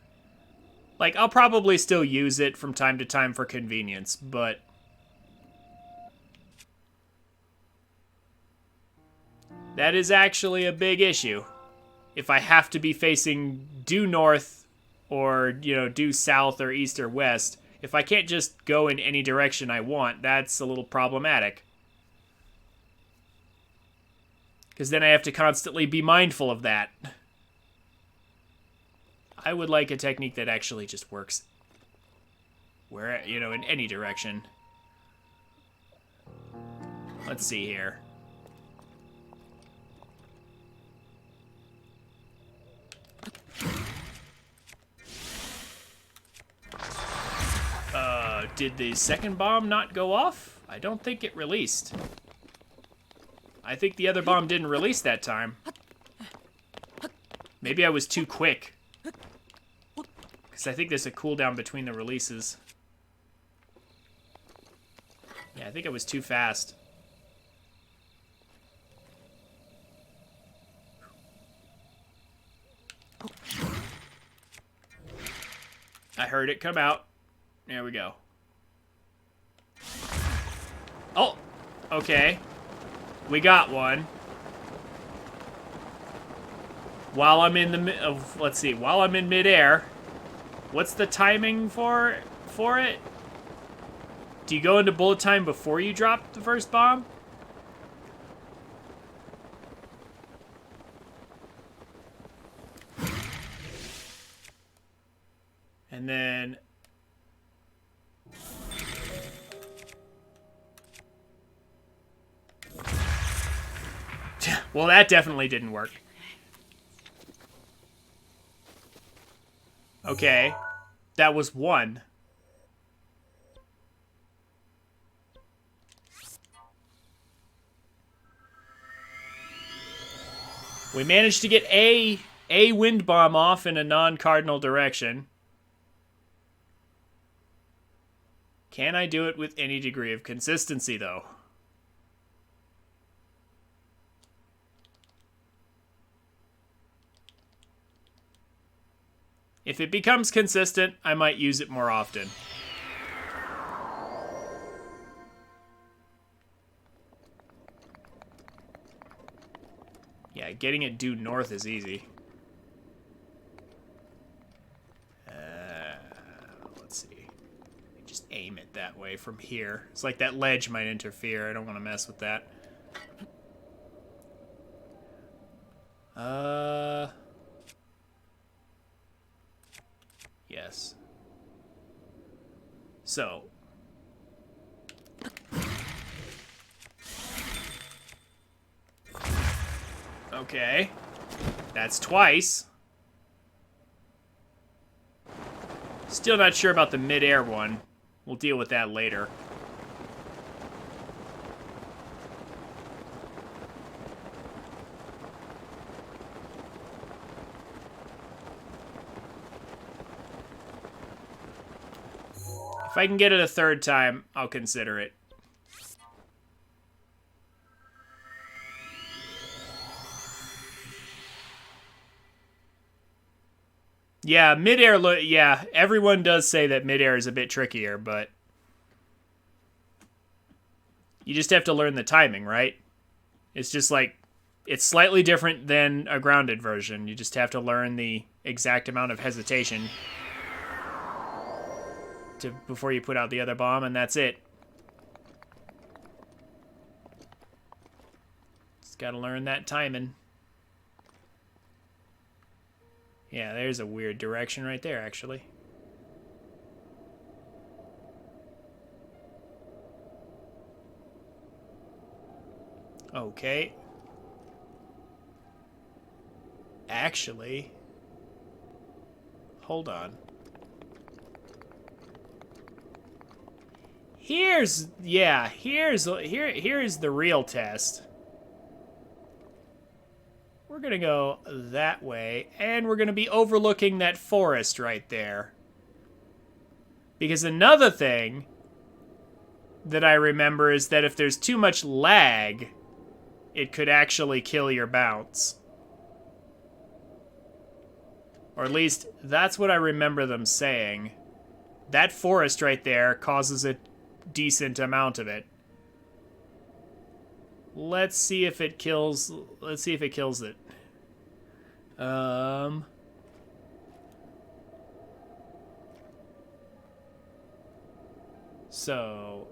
Like, I'll probably still use it from time to time for convenience, but that is actually a big issue. If I have to be facing due north or, due south or east or west, if I can't just go in any direction I want, that's a little problematic. Because then I have to constantly be mindful of that. I would like a technique that actually just works where, in any direction. Let's see here. Did the second bomb not go off? I don't think it released. I think the other bomb didn't release that time. Maybe I was too quick. Because I think there's a cooldown between the releases. Yeah, I think I was too fast. I heard it come out. There we go. Oh, okay. We got one. While I'm in while I'm in midair, what's the timing for it? Do you go into bullet time before you drop the first bomb? And then well, that definitely didn't work. Okay. That was one. We managed to get a wind bomb off in a non-cardinal direction. Can I do it with any degree of consistency, though? If it becomes consistent, I might use it more often. Yeah, getting it due north is easy. Let's see. Just aim it that way from here. It's like that ledge might interfere. I don't want to mess with that. Yes. So. Okay. That's twice. Still not sure about the mid-air one. We'll deal with that later. If I can get it a third time, I'll consider it. Yeah, mid-air, yeah, everyone does say that mid-air is a bit trickier, but you just have to learn the timing, right? It's just like, it's slightly different than a grounded version. You just have to learn the exact amount of hesitation before you put out the other bomb, and that's it. Just gotta learn that timing. Yeah, there's a weird direction right there, actually. Okay. Actually, hold on. Here's the real test. We're gonna go that way, and we're gonna be overlooking that forest right there. Because another thing that I remember is that if there's too much lag, it could actually kill your bounce. Or at least, that's what I remember them saying. That forest right there causes a decent amount of it. Let's see if it kills... Let's see if it kills it. So...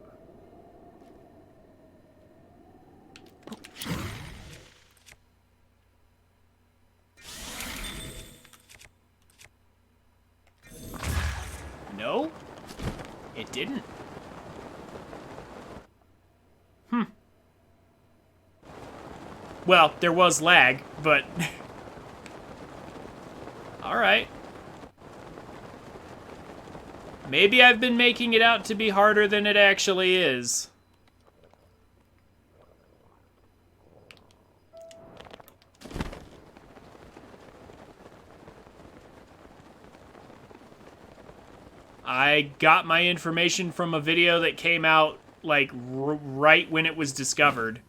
No? It didn't. Well, there was lag, but... Alright. Maybe I've been making it out to be harder than it actually is. I got my information from a video that came out, like, right when it was discovered.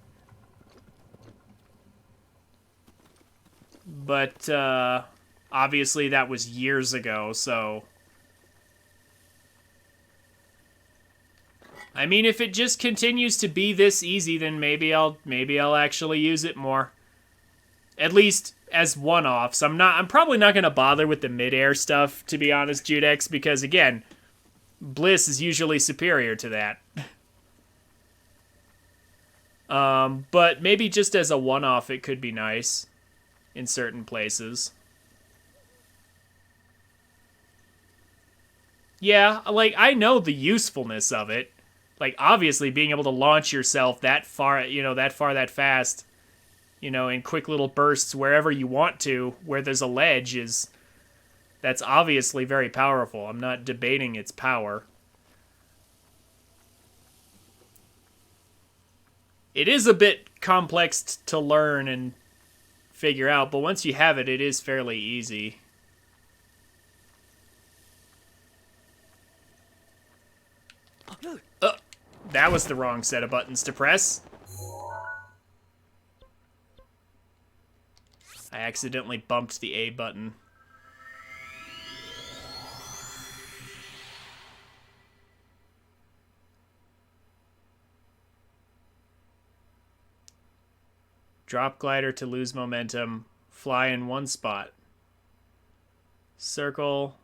But, obviously that was years ago, so... I mean, if it just continues to be this easy, then maybe I'll actually use it more. At least as one-offs. I'm probably not going to bother with the mid-air stuff, to be honest, Judex, because again, Bliss is usually superior to that. But maybe just as a one-off, it could be nice in certain places. Yeah, like, I know the usefulness of it. Like, obviously, being able to launch yourself that far, that fast, in quick little bursts wherever you want to, where there's a ledge, that's obviously very powerful. I'm not debating its power. It is a bit complex to learn and figure out, but once you have it, it is fairly easy. That was the wrong set of buttons to press. I accidentally bumped the A button. Drop glider to lose momentum. Fly in one spot. Circle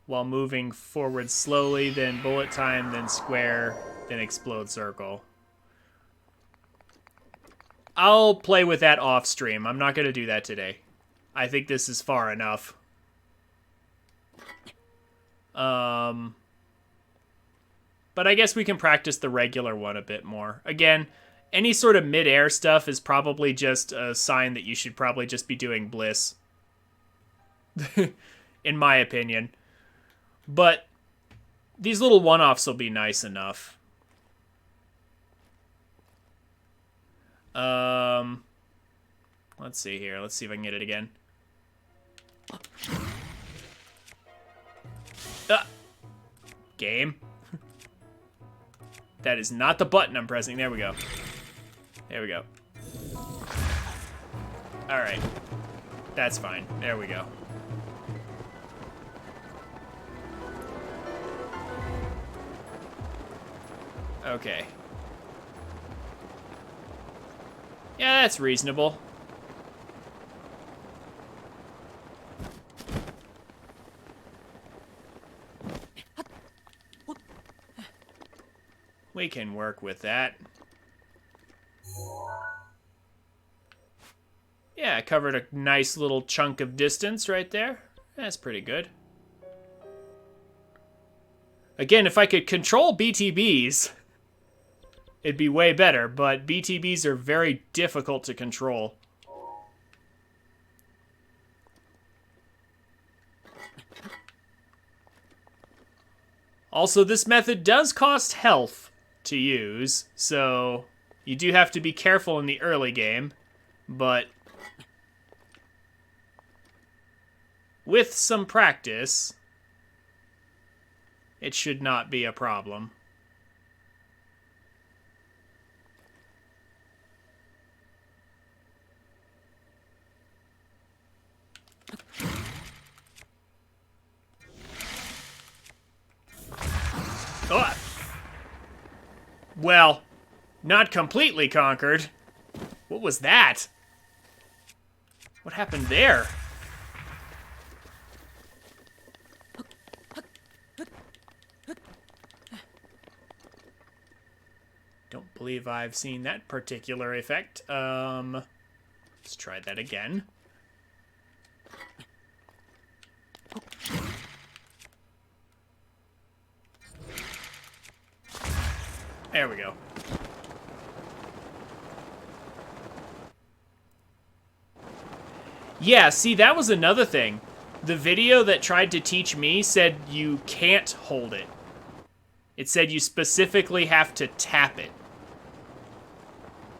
while moving forward slowly, then bullet time, then square, then explode circle. I'll play with that off stream. I'm not going to do that today. I think this is far enough. But I guess we can practice the regular one a bit more. Again, any sort of mid-air stuff is probably just a sign that you should probably just be doing Bliss. In my opinion. But these little one-offs will be nice enough. Let's see here. Let's see if I can get it again. Game. That is not the button I'm pressing. There we go. There we go. Alright. That's fine. There we go. Okay. Yeah, that's reasonable. We can work with that. Yeah, I covered a nice little chunk of distance right there. That's pretty good. Again, if I could control BTBs, it'd be way better, but BTBs are very difficult to control. Also, this method does cost health to use, so you do have to be careful in the early game, but with some practice, it should not be a problem. Oh. Well, not completely conquered. What was that? What happened there? Don't believe I've seen that particular effect. Let's try that again. There we go. Yeah, see, that was another thing. The video that tried to teach me said you can't hold it. It said you specifically have to tap it.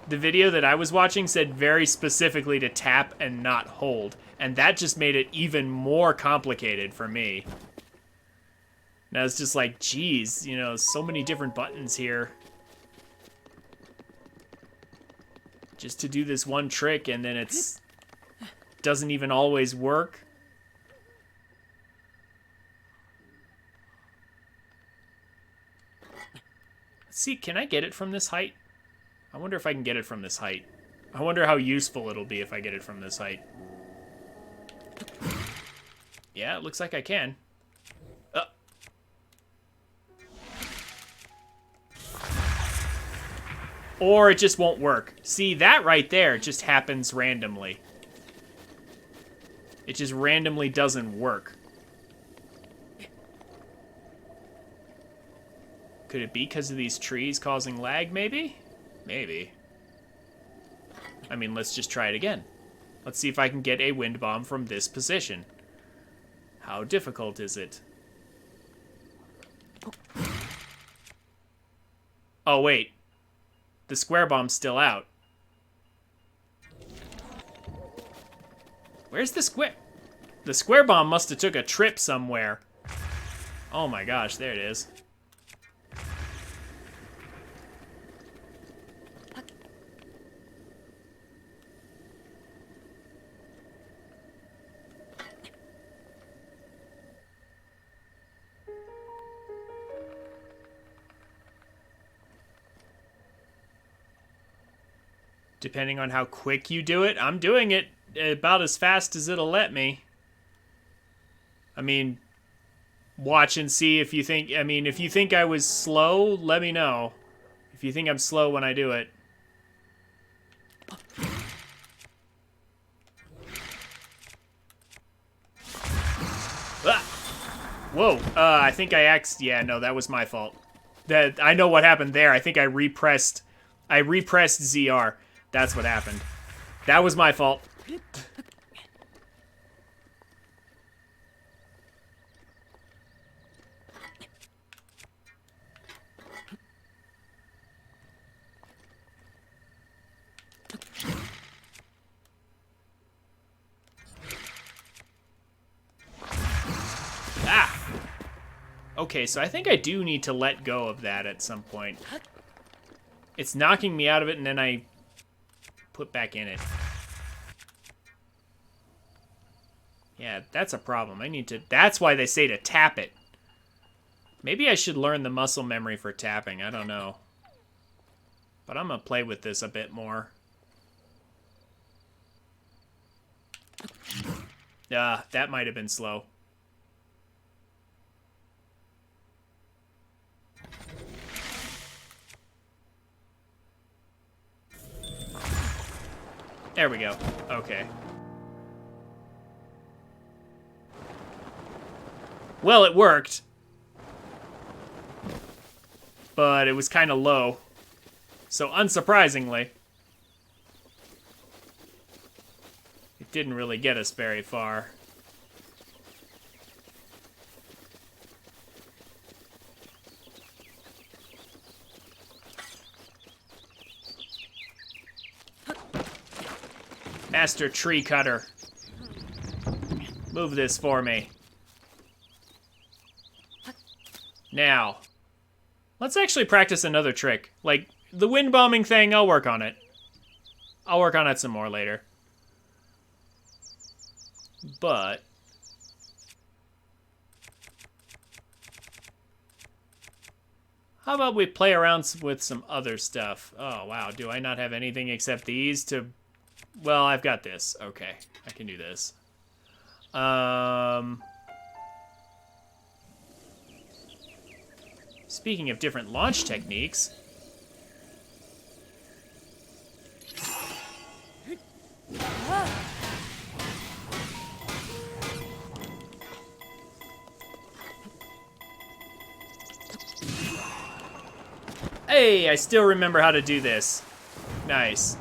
The video that I was watching said very specifically to tap and not hold. And that just made it even more complicated for me. And I was just like, geez, you know, so many different buttons here. Just to do this one trick, and then it's doesn't even always work. Let's see, can I get it from this height? I wonder if I can get it from this height. I wonder how useful it'll be if I get it from this height. Yeah, it looks like I can. Or it just won't work. See, that right there just happens randomly. It just randomly doesn't work. Could it be because of these trees causing lag, maybe? Maybe. I mean, let's just try it again. Let's see if I can get a wind bomb from this position. How difficult is it? Oh, wait. The square bomb's still out. Where's the square? The square bomb must have took a trip somewhere. Oh my gosh, there it is. Depending on how quick you do it, I'm doing it about as fast as it'll let me. I mean, watch and see if you think... I mean, if you think I was slow, let me know. If you think I'm slow when I do it. Ah! Whoa, I think yeah, no, that was my fault. I know what happened there. I think I repressed ZR. That's what happened. That was my fault. Ah! Okay, so I think I do need to let go of that at some point. It's knocking me out of it, and then I put back in it. Yeah, that's a problem. I need to... That's why they say to tap it. Maybe I should learn the muscle memory for tapping. I don't know. But I'm going to play with this a bit more. That might have been slow. There we go. Okay. Well, it worked. But it was kind of low. So, unsurprisingly, it didn't really get us very far. Master Tree Cutter. Move this for me. Now, let's actually practice another trick. Like, the wind bombing thing, I'll work on it. I'll work on it some more later. But... how about we play around with some other stuff? Oh, wow. Do I not have anything except these to... Well, I've got this. Okay, I can do this. Speaking of different launch techniques... Hey, I still remember how to do this. Nice.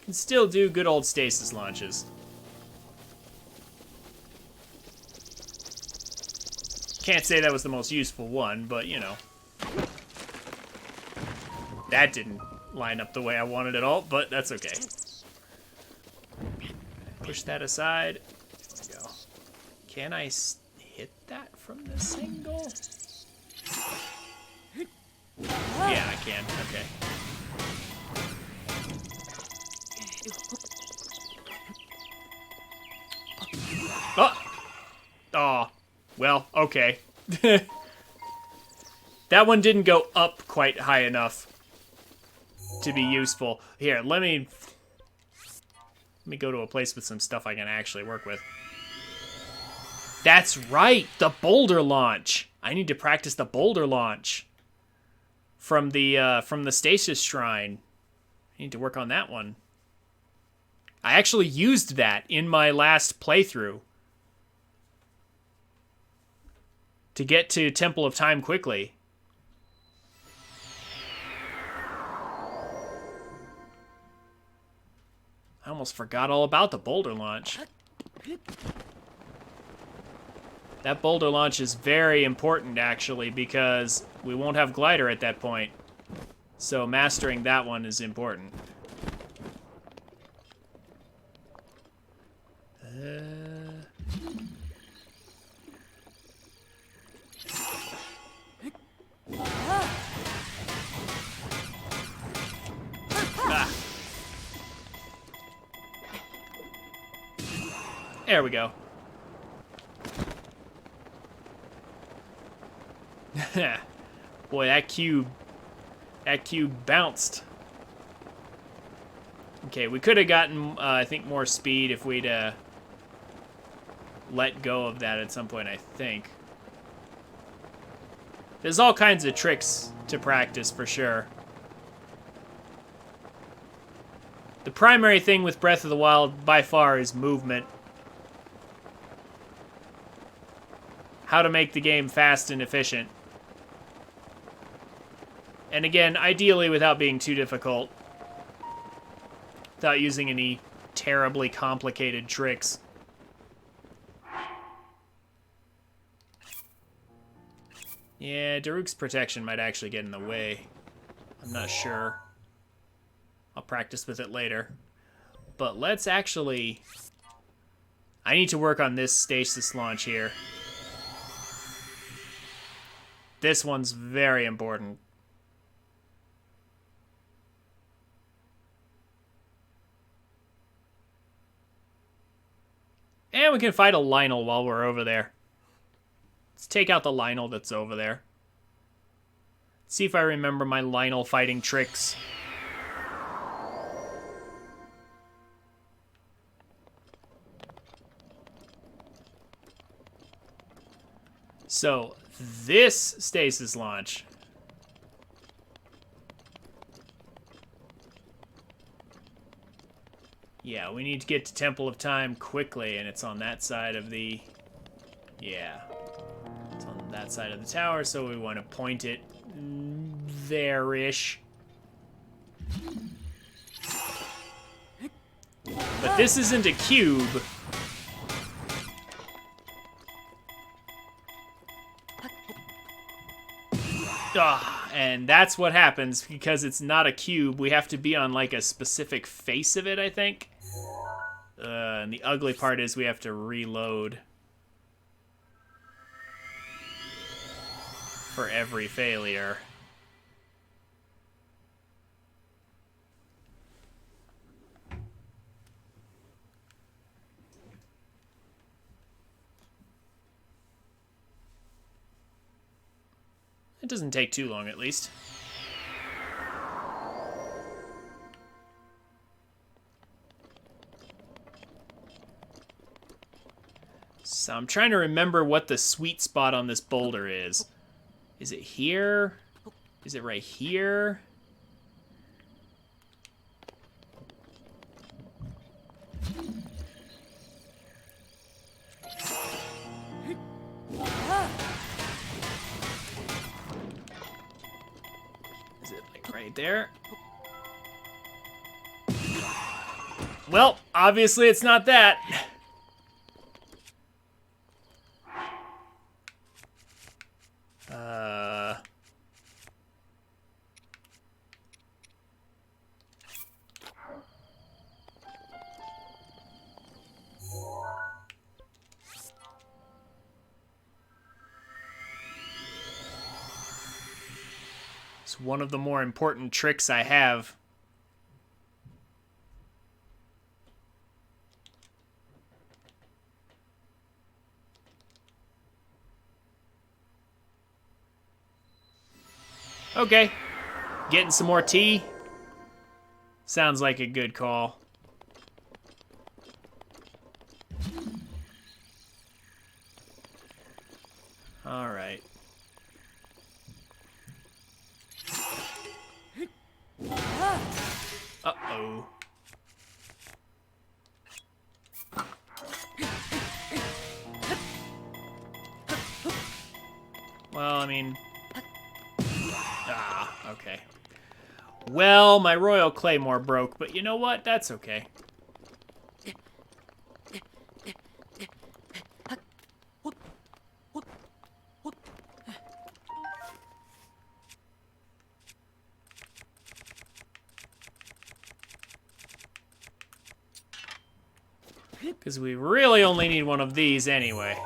Can still do good old stasis launches. Can't say that was the most useful one, but you know. That didn't line up the way I wanted it all, but that's okay. Push that aside. There we go. Can I hit that from this angle? Yeah, I can. Okay. Oh! Oh. Well, okay. That one didn't go up quite high enough to be useful. Here, let me go to a place with some stuff I can actually work with. That's right, the boulder launch. I need to practice the boulder launch from the stasis shrine. I need to work on that one. I actually used that in my last playthrough to get to Temple of Time quickly. I almost forgot all about the boulder launch. That boulder launch is very important, actually, because we won't have glider at that point. So mastering that one is important. There we go. Boy, that cube That cube bounced. Okay, we could have gotten, I think, more speed if we'd let go of that at some point, I think. There's all kinds of tricks to practice, for sure. The primary thing with Breath of the Wild, by far, is movement. How to make the game fast and efficient. And again, ideally without being too difficult. Without using any terribly complicated tricks. Yeah, Daruk's protection might actually get in the way. I'm not sure. I'll practice with it later. But let's actually... I need to work on this stasis launch here. This one's very important. And we can fight a Lionel while we're over there. Let's take out the Lionel that's over there. See if I remember my Lionel fighting tricks. So, this stasis launch. Yeah, we need to get to Temple of Time quickly, and it's on that side of the... Yeah. It's on that side of the tower, so we want to point it there-ish. But this isn't a cube. And that's what happens because it's not a cube. We have to be on like a specific face of it, I think. And the ugly part is we have to reload for every failure. It doesn't take too long, at least. So I'm trying to remember what the sweet spot on this boulder is. Is it here? Is it right here? Is it like right there? Well, obviously it's not that. It's one of the more important tricks I have. Okay. Getting some more tea. Sounds like a good call. All right. Uh-oh. Well, I mean... okay. Well, my Royal Claymore broke, but you know what? That's okay. Because we really only need one of these anyway.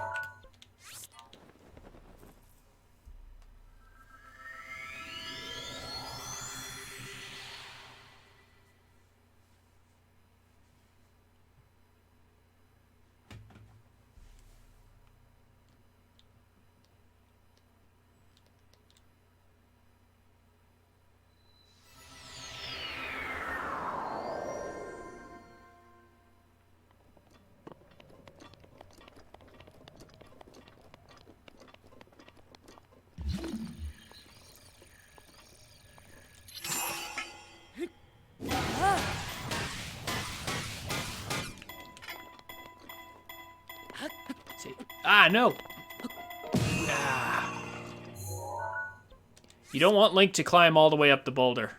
Ah, no. Ah. You don't want Link to climb all the way up the boulder.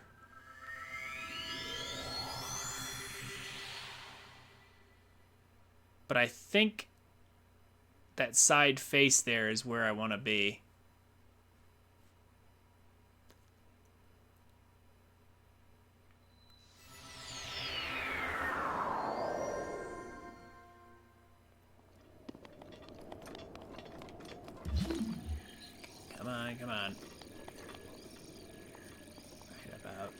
But I think that side face there is where I want to be. Come on, come on. Right about.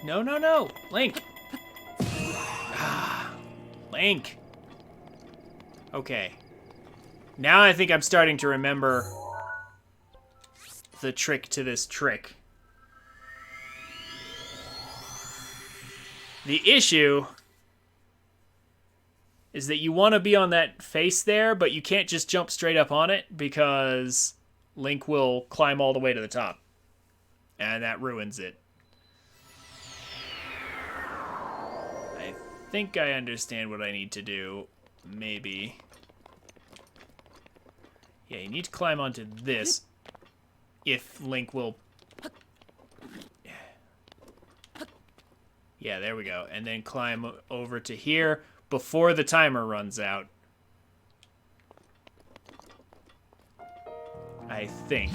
No, no, no! Link! Ah, Link! Okay. Now I think I'm starting to remember the trick to this trick. The issue is that you want to be on that face there, but you can't just jump straight up on it because Link will climb all the way to the top. And that ruins it. I think I understand what I need to do. Maybe. Yeah, you need to climb onto this if Link will... Yeah, there we go. And then climb over to here before the timer runs out. I think.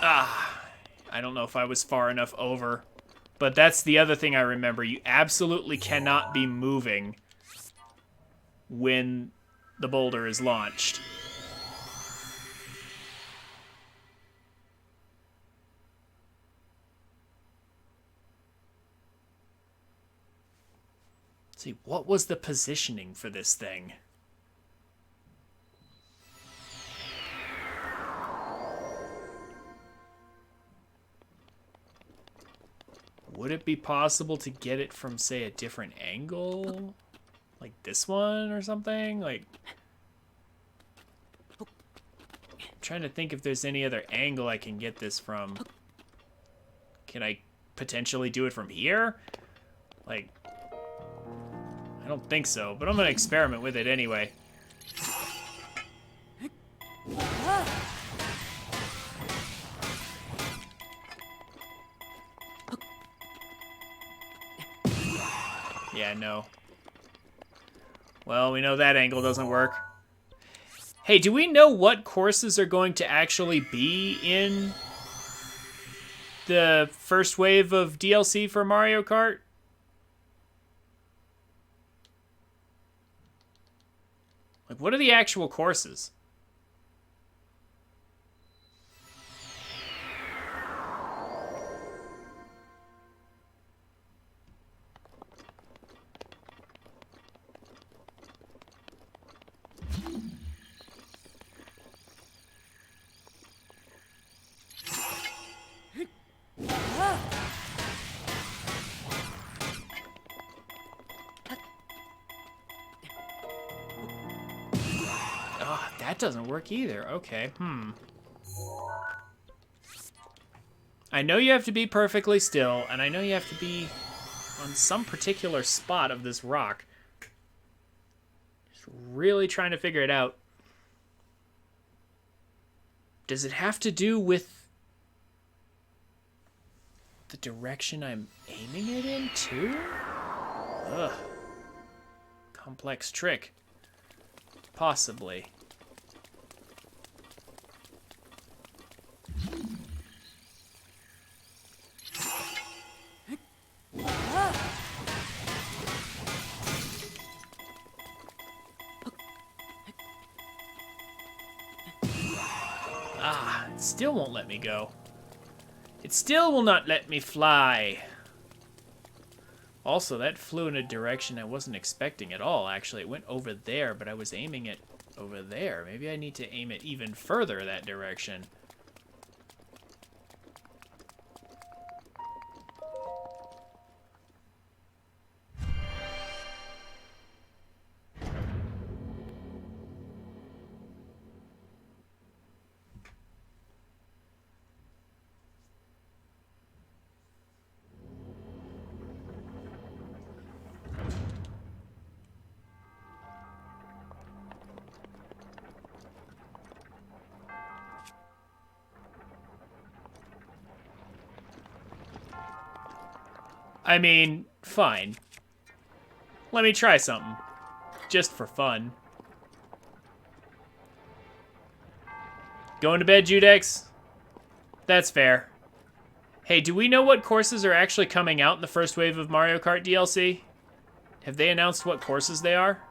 Ah, I don't know if I was far enough over. But that's the other thing I remember. You absolutely cannot be moving when the boulder is launched. Let's see, what was the positioning for this thing? Would it be possible to get it from, say, a different angle? Like this one or something? Like, I'm trying to think if there's any other angle I can get this from. Can I potentially do it from here? Like, I don't think so, but I'm gonna experiment with it anyway. Yeah, no. Well, we know that angle doesn't work. Hey, do we know what courses are going to actually be in the first wave of DLC for Mario Kart? Like, what are the actual courses? Oh, that doesn't work either. Okay, I know you have to be perfectly still, and I know you have to be on some particular spot of this rock. Just really trying to figure it out. Does it have to do with the direction I'm aiming it in, too? Ugh. Complex trick. Possibly. Ah, it still won't let me go. It still will not let me fly. Also, that flew in a direction I wasn't expecting at all, actually. It went over there, but I was aiming it over there. Maybe I need to aim it even further that direction. I mean, fine. Let me try something. Just for fun. Going to bed, Judex? That's fair. Hey, do we know what courses are actually coming out in the first wave of Mario Kart DLC? Have they announced what courses they are?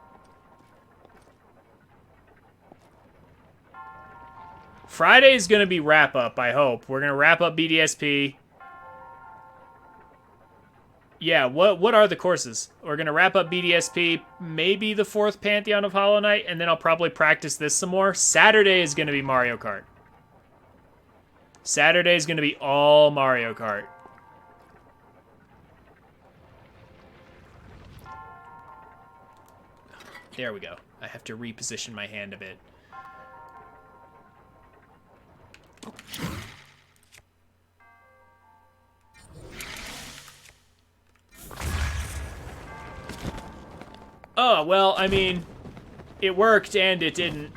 Friday is going to be wrap-up, I hope. We're going to wrap up BDSP. Yeah, what are the courses? We're going to wrap up BDSP, maybe the 4th Pantheon of Hollow Knight, and then I'll probably practice this some more. Saturday is going to be Mario Kart. Saturday is going to be all Mario Kart. There we go. I have to reposition my hand a bit. Oh, well, I mean, it worked and it didn't.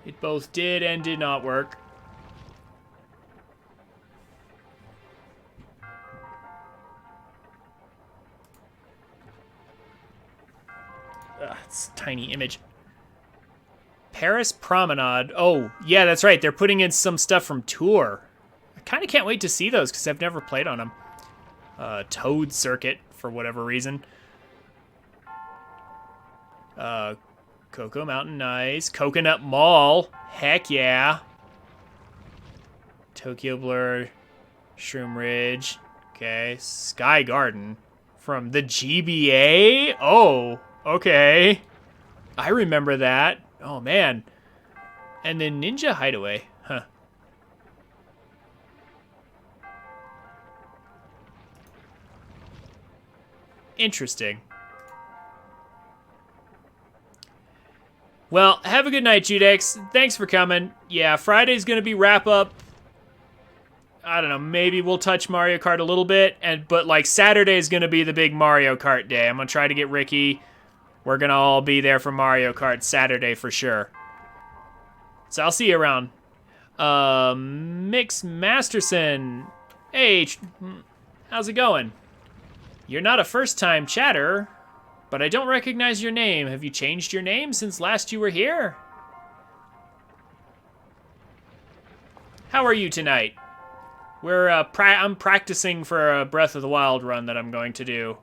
It both did and did not work. Ugh, it's a tiny image. Paris Promenade. Oh, yeah, that's right. They're putting in some stuff from Tour. I kind of can't wait to see those because I've never played on them. Toad Circuit, for whatever reason. Cocoa Mountain, nice. Coconut Mall, heck yeah. Tokyo Blur, Shroom Ridge, okay. Sky Garden from the GBA? Oh, okay. I remember that. Oh, man. And then Ninja Hideaway, huh. Interesting. Well, have a good night, Judex. Thanks for coming. Yeah, Friday's gonna be wrap up. I don't know, maybe we'll touch Mario Kart a little bit, but like Saturday's gonna be the big Mario Kart day. I'm gonna try to get Ricky. We're gonna all be there for Mario Kart Saturday for sure. So I'll see you around. Mix Masterson. Hey, how's it going? You're not a first-time chatter, but I don't recognize your name. Have you changed your name since last you were here? How are you tonight? I'm practicing for a Breath of the Wild run that I'm going to do.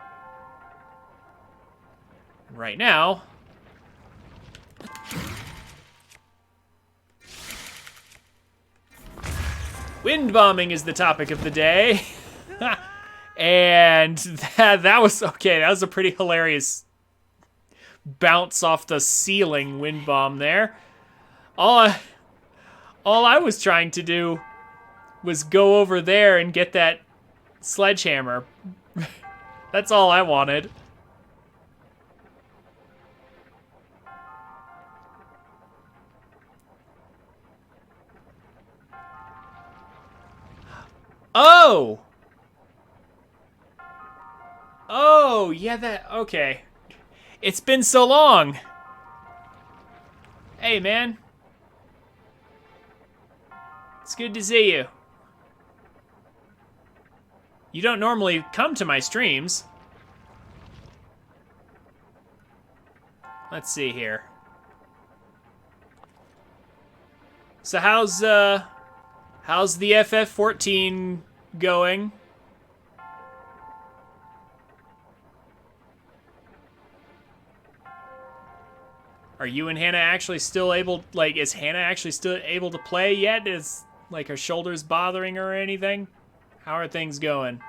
Right now. Wind bombing is the topic of the day. And that was okay. That was a pretty hilarious bounce off the ceiling wind bomb there. All I was trying to do was go over there and get that sledgehammer. That's all I wanted. Oh! Oh, yeah, okay. It's been so long. Hey, man. It's good to see you. You don't normally come to my streams. Let's see here. So how's the FF14 going? Are you and Hannah actually still able, like, is Hannah actually still able to play yet? Is, like, her shoulders bothering her or anything? How are things going?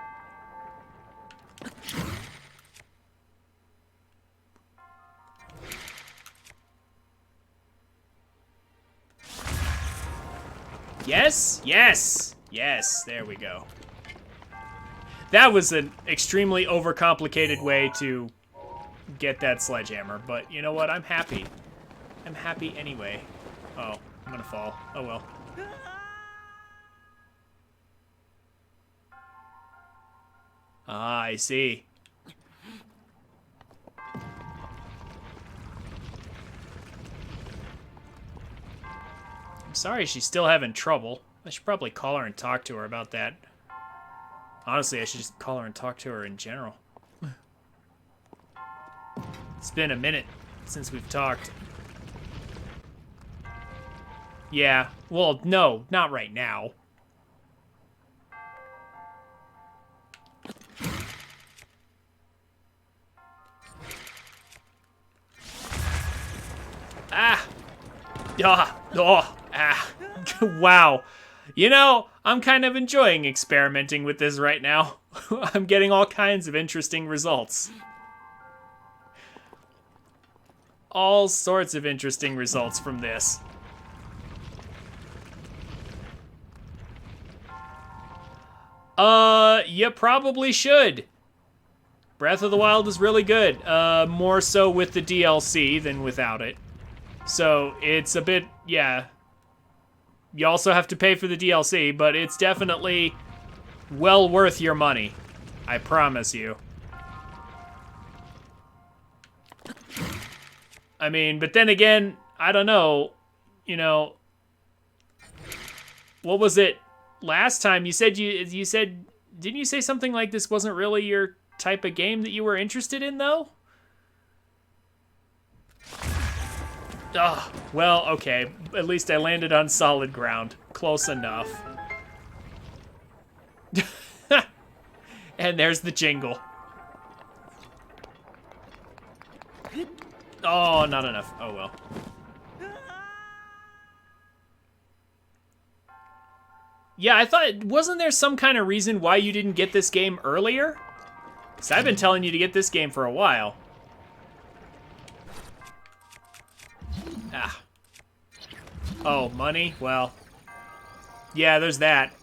Yes? Yes! Yes, there we go. That was an extremely overcomplicated way to get that sledgehammer, but you know what? I'm happy. I'm happy anyway. Oh, I'm gonna fall. Oh well. Ah, I see. sorry she's still having trouble. I should probably call her and talk to her about that. Honestly, I should just call her and talk to her in general. It's been a minute since we've talked. Yeah, well, no, not right now. Ah! Ah! Wow. You know, I'm kind of enjoying experimenting with this right now. I'm getting all kinds of interesting results. All sorts of interesting results from this. You probably should. Breath of the Wild is really good. More so with the DLC than without it. So it's a bit, yeah. You also have to pay for the DLC, but it's definitely well worth your money. I promise you. I mean, but then again, I don't know. You know, what was it last time? You said didn't you say something like this wasn't really your type of game that you were interested in, though? Ugh, well, okay. At least I landed on solid ground. Close enough. And there's the jingle. Oh, not enough. Oh, well. Yeah, I thought, wasn't there some kind of reason why you didn't get this game earlier? Because I've been telling you to get this game for a while. Ah. Oh, money? Well. Yeah, there's that.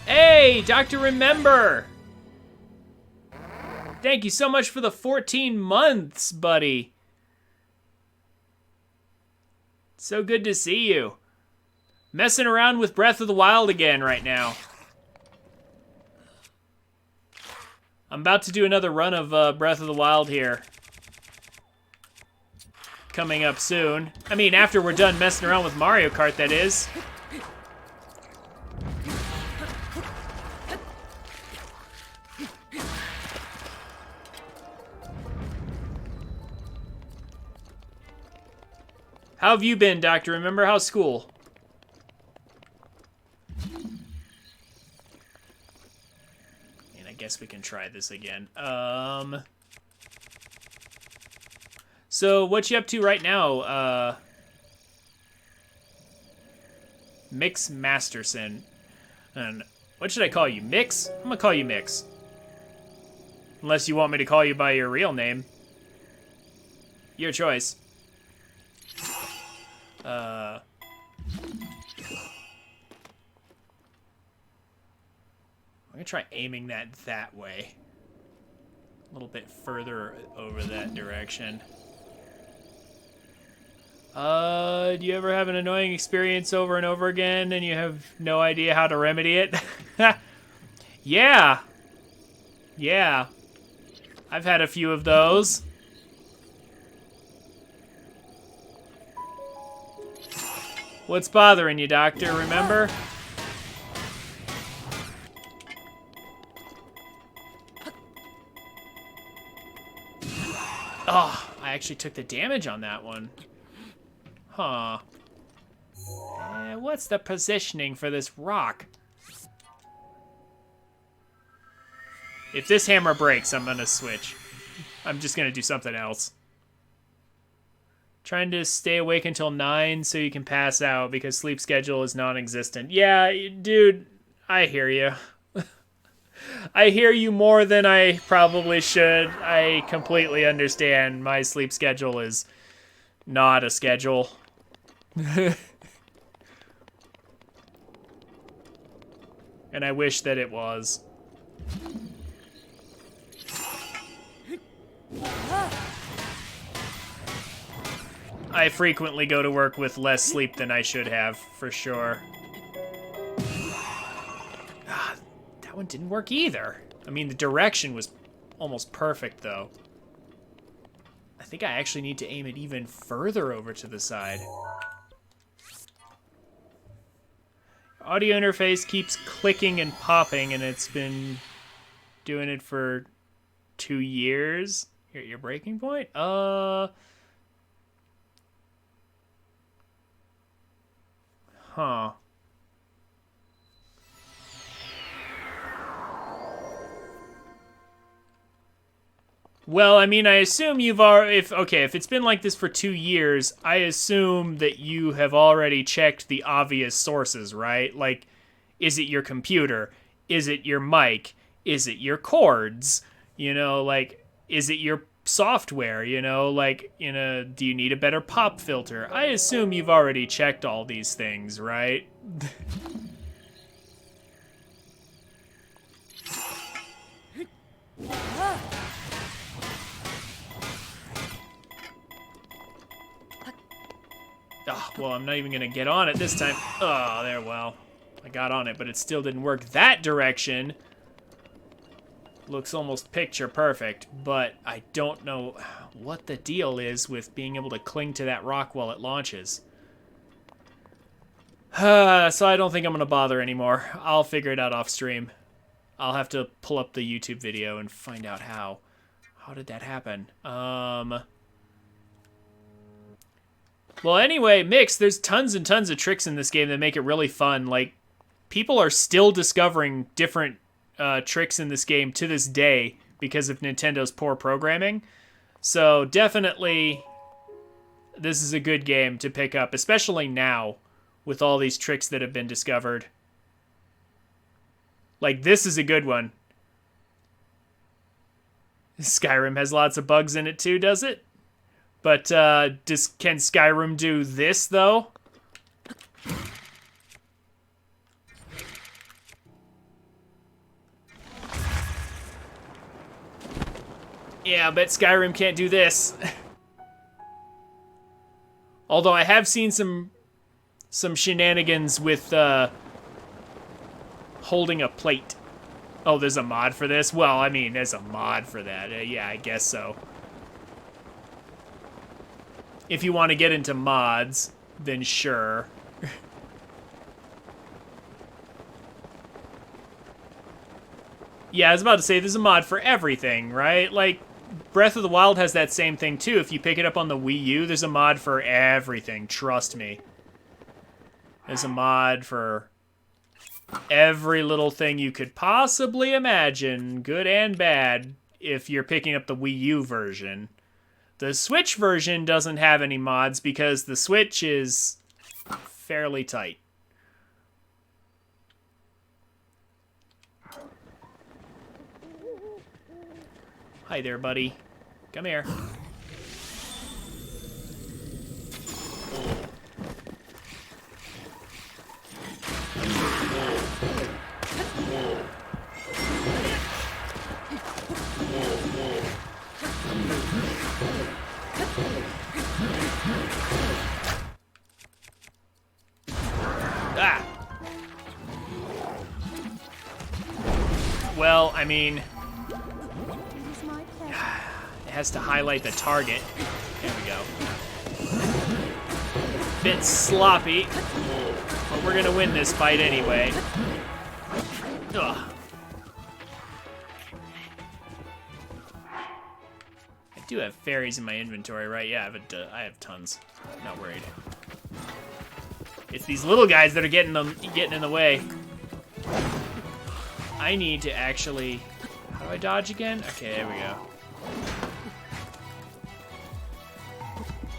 Hey, Dr. Remember! Thank you so much for the 14 months, buddy. So good to see you. Messing around with Breath of the Wild again right now. I'm about to do another run of Breath of the Wild here. Coming up soon. I mean, after we're done messing around with Mario Kart, that is. How have you been, Doctor? Remember, how's school? And I guess we can try this again. So what you up to right now? Mix Masterson. And what should I call you? Mix? I'm gonna call you Mix. Unless you want me to call you by your real name. Your choice. I'm gonna try aiming that way. A little bit further over that direction. Do you ever have an annoying experience over and over again and you have no idea how to remedy it? Yeah. Yeah. I've had a few of those. What's bothering you, Doctor, remember? Oh, I actually took the damage on that one. Huh. What's the positioning for this rock? If this hammer breaks, I'm gonna switch. I'm just gonna do something else. Trying to stay awake until 9 so you can pass out because sleep schedule is non-existent. Yeah, dude, I hear you. I hear you more than I probably should. I completely understand. My sleep schedule is not a schedule. And I wish that it was. I frequently go to work with less sleep than I should have, for sure. one didn't work either. I mean, the direction was almost perfect, though. I think I actually need to aim it even further over to the side. Audio interface keeps clicking and popping, and it's been doing it for 2 years. You're at your breaking point? Huh. Well, I mean, I assume you've already, if it's been like this for 2 years, I assume that you have already checked the obvious sources, right? Like, is it your computer? Is it your mic? Is it your cords? You know, like, is it your software? You know, like, do you need a better pop filter? I assume you've already checked all these things, right? Oh, well, I'm not even gonna get on it this time. Oh, there, well. I got on it, but it still didn't work. That direction looks almost picture perfect, but I don't know what the deal is with being able to cling to that rock while it launches. So I don't think I'm gonna bother anymore. I'll figure it out off stream. I'll have to pull up the YouTube video and find out how. How did that happen? Well, anyway, Mix, there's tons and tons of tricks in this game that make it really fun. Like, people are still discovering different tricks in this game to this day because of Nintendo's poor programming. So definitely, this is a good game to pick up, especially now with all these tricks that have been discovered. Like, this is a good one. Skyrim has lots of bugs in it too, does it? But can Skyrim do this, though? Yeah, I bet Skyrim can't do this. Although I have seen some shenanigans with holding a plate. Oh, there's a mod for this? Well, I mean, there's a mod for that. Yeah, I guess so. If you want to get into mods, then sure. Yeah, I was about to say, there's a mod for everything, right? Like, Breath of the Wild has that same thing, too. If you pick it up on the Wii U, there's a mod for everything, trust me. There's a mod for every little thing you could possibly imagine, good and bad, if you're picking up the Wii U version. The Switch version doesn't have any mods because the Switch is fairly tight. Hi there, buddy. Come here. Ah! Well, I mean, it has to highlight the target. There we go. Bit sloppy, but we're gonna win this fight anyway. Ugh. I do have fairies in my inventory, right? Yeah, I have tons. Not worried. It's these little guys that are getting in the way. I need to actually... How do I dodge again? Okay, there we go.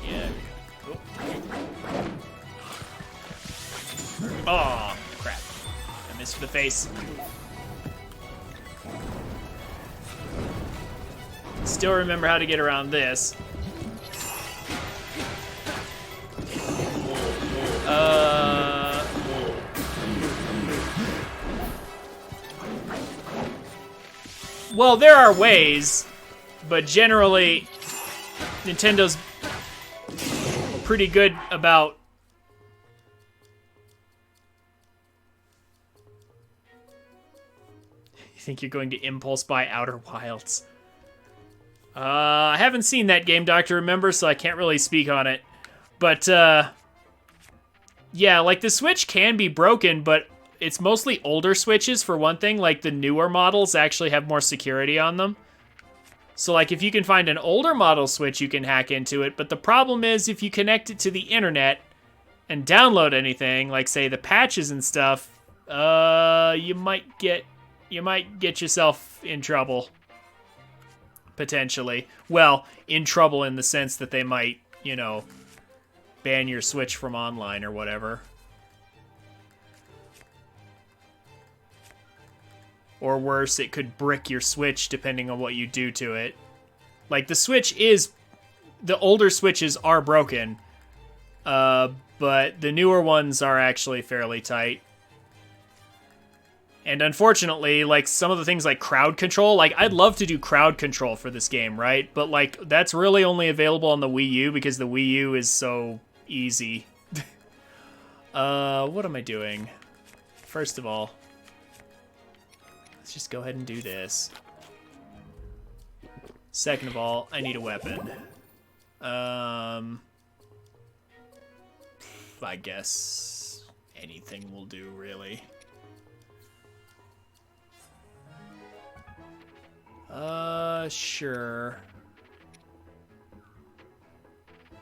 Yeah. Oh, crap. I missed the face. Still remember how to get around this. Well, there are ways, but generally, Nintendo's pretty good about think you're going to impulse buy Outer Wilds? I haven't seen that game, Doctor Remember, so I can't really speak on it. But, yeah, like, the Switch can be broken, but it's mostly older Switches, for one thing. Like, the newer models actually have more security on them. So, like, if you can find an older model Switch, you can hack into it. But the problem is, if you connect it to the internet and download anything, like, say, the patches and stuff, you might get yourself in trouble. Potentially. Well, in trouble in the sense that they might, you know, ban your Switch from online or whatever. Or worse, it could brick your Switch depending on what you do to it. Like, the Switch is... The older Switches are broken. But the newer ones are actually fairly tight. And unfortunately, like, some of the things like crowd control, like, I'd love to do crowd control for this game, right? But, like, that's really only available on the Wii U because the Wii U is so easy. What am I doing? First of all, let's just go ahead and do this. Second of all, I need a weapon. I guess anything will do, really. Sure.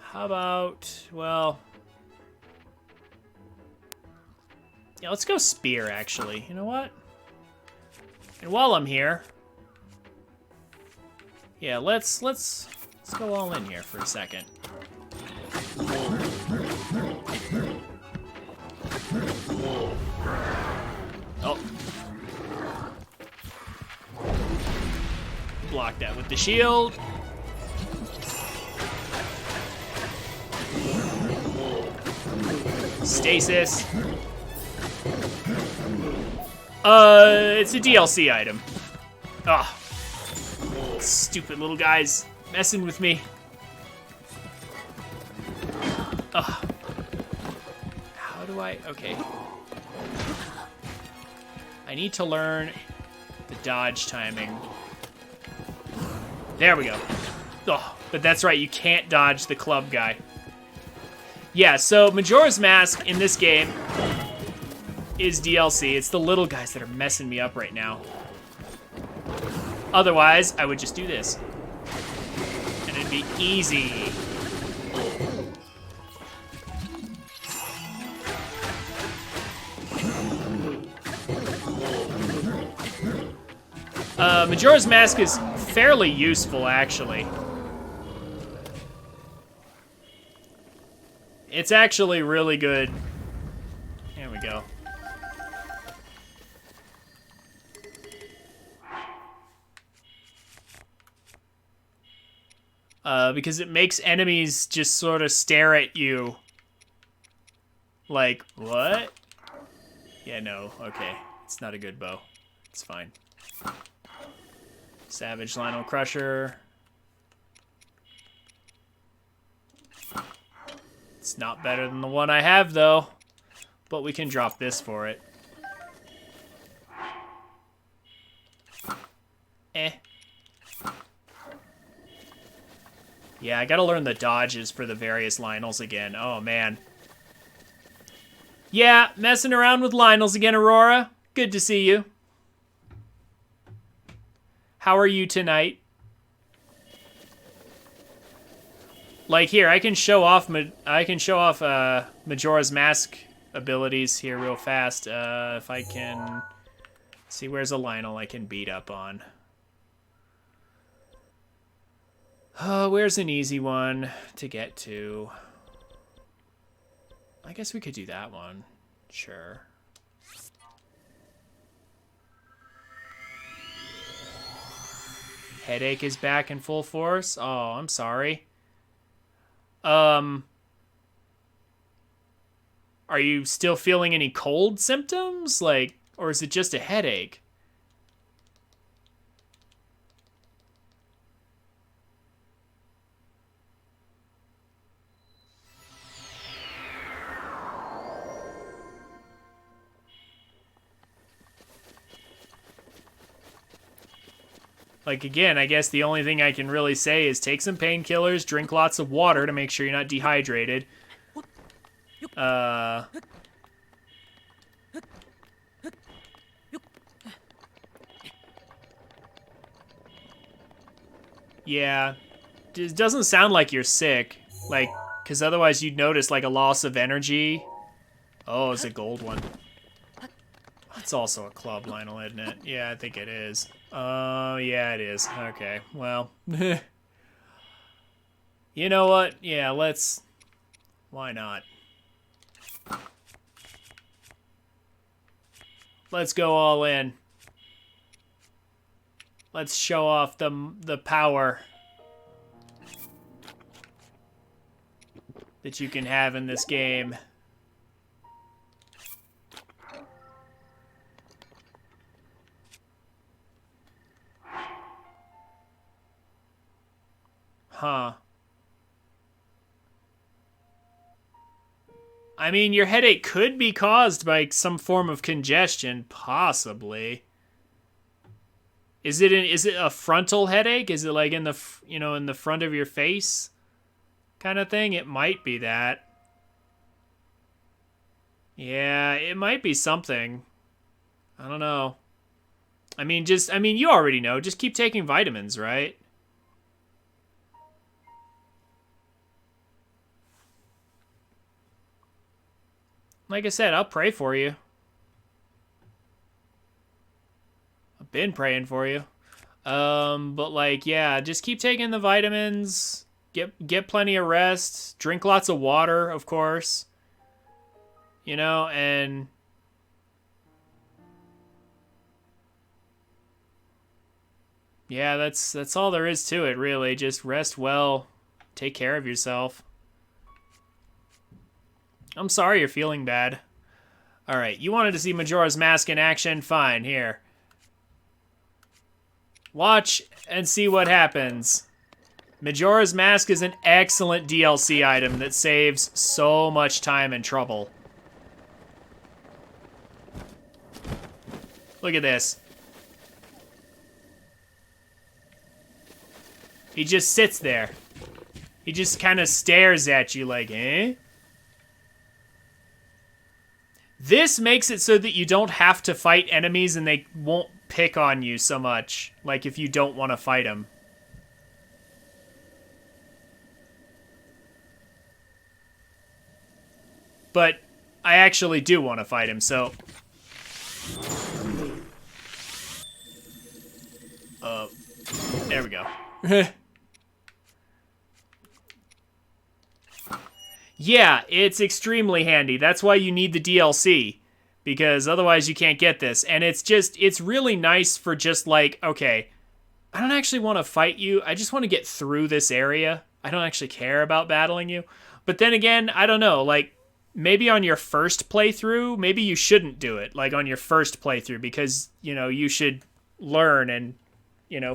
How about, well... Yeah, let's go spear, actually. You know what? And while I'm here... Yeah, let's go all in here for a second. Oh. Block that with the shield. Stasis. It's a DLC item. Ah. Stupid little guys messing with me. Ugh. How do I... Okay. I need to learn the dodge timing. There we go. Oh, but that's right, you can't dodge the club guy. Yeah, so Majora's Mask in this game is DLC. It's the little guys that are messing me up right now. Otherwise, I would just do this. And it'd be easy. Majora's Mask is fairly useful, actually. It's actually really good. There we go. Because it makes enemies just sort of stare at you. Like, what? Yeah, no, okay. It's not a good bow. It's fine. Savage Lionel Crusher. It's not better than the one I have, though. But we can drop this for it. Eh. Yeah, I gotta learn the dodges for the various Lionels again. Oh, man. Yeah, messing around with Lionels again, Aurora. Good to see you. How are you tonight? Like, here, I can show off Majora's Mask abilities here real fast. If I can see, where's a Lionel I can beat up on. Where's an easy one to get to? I guess we could do that one. Sure. Headache is back in full force. Oh, I'm sorry. Are you still feeling any cold symptoms? Like, or is it just a headache? Like, again, I guess the only thing I can really say is take some painkillers, drink lots of water to make sure you're not dehydrated. Yeah. It doesn't sound like you're sick. Like, because otherwise you'd notice, like, a loss of energy. Oh, it's a gold one. It's also a club, Lionel, isn't it? Yeah, I think it is. Oh, yeah, it is. Okay, well. You know what? Yeah, let's... Why not? Let's go all in. Let's show off the power that you can have in this game. Huh. I mean, your headache could be caused by some form of congestion, possibly. Is it a frontal headache? Is it like in the, in the front of your face kind of thing? It might be that. Yeah, it might be something. I don't know. I mean, you already know. Just keep taking vitamins, right? Like I said, I'll pray for you. I've been praying for you. But like, yeah, just keep taking the vitamins. Get plenty of rest. Drink lots of water, of course. And yeah, that's all there is to it, really. Just rest well. Take care of yourself. I'm sorry you're feeling bad. Alright, you wanted to see Majora's Mask in action? Fine, here. Watch and see what happens. Majora's Mask is an excellent DLC item that saves so much time and trouble. Look at this. He just sits there. He just kind of stares at you like, eh? This makes it so that you don't have to fight enemies and they won't pick on you so much, like if you don't want to fight them. But I actually do want to fight him, so... there we go. Yeah, it's extremely handy. That's why you need the DLC, because otherwise you can't get this. And it's really nice for just like, okay, I don't actually want to fight you. I just want to get through this area. I don't actually care about battling you. But then again, I don't know, like, maybe on your first playthrough, maybe you shouldn't do it, like on your first playthrough, because, you should learn and,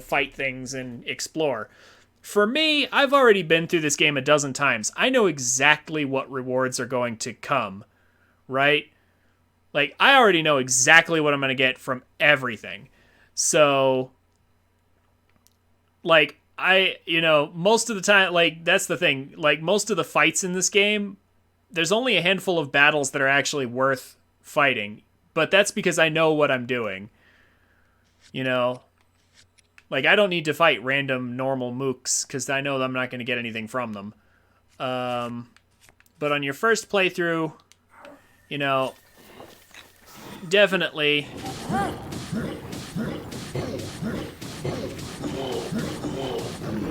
fight things and explore. For me, I've already been through this game a dozen times. I know exactly what rewards are going to come, right? Like, I already know exactly what I'm going to get from everything. So, like, most of the time, like, that's the thing. Like, most of the fights in this game, there's only a handful of battles that are actually worth fighting. But that's because I know what I'm doing. Like, I don't need to fight random normal mooks, because I know I'm not going to get anything from them. But on your first playthrough, definitely...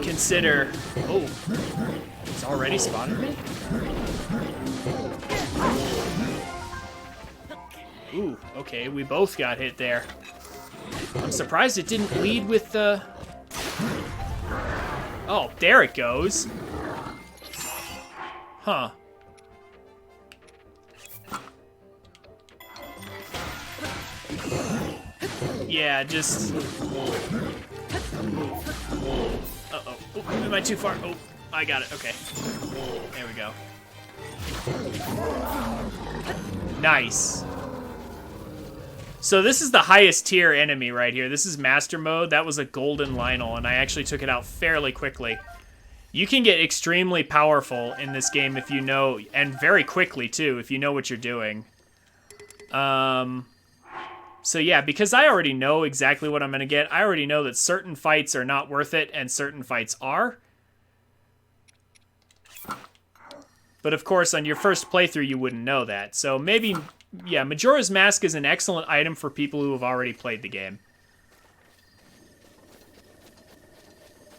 consider... Oh, he's already spotted me? Ooh, okay, we both got hit there. I'm surprised it didn't lead with the... Oh, there it goes. Huh. Yeah, just... Uh-oh. Oh, am I too far? Oh, I got it. Okay. There we go. Nice. So this is the highest tier enemy right here. This is Master Mode. That was a golden Lionel, and I actually took it out fairly quickly. You can get extremely powerful in this game if you know, and very quickly too, if you know what you're doing. So yeah, because I already know exactly what I'm going to get, I already know that certain fights are not worth it and certain fights are. But of course, on your first playthrough, you wouldn't know that. So maybe, yeah, Majora's Mask is an excellent item for people who have already played the game.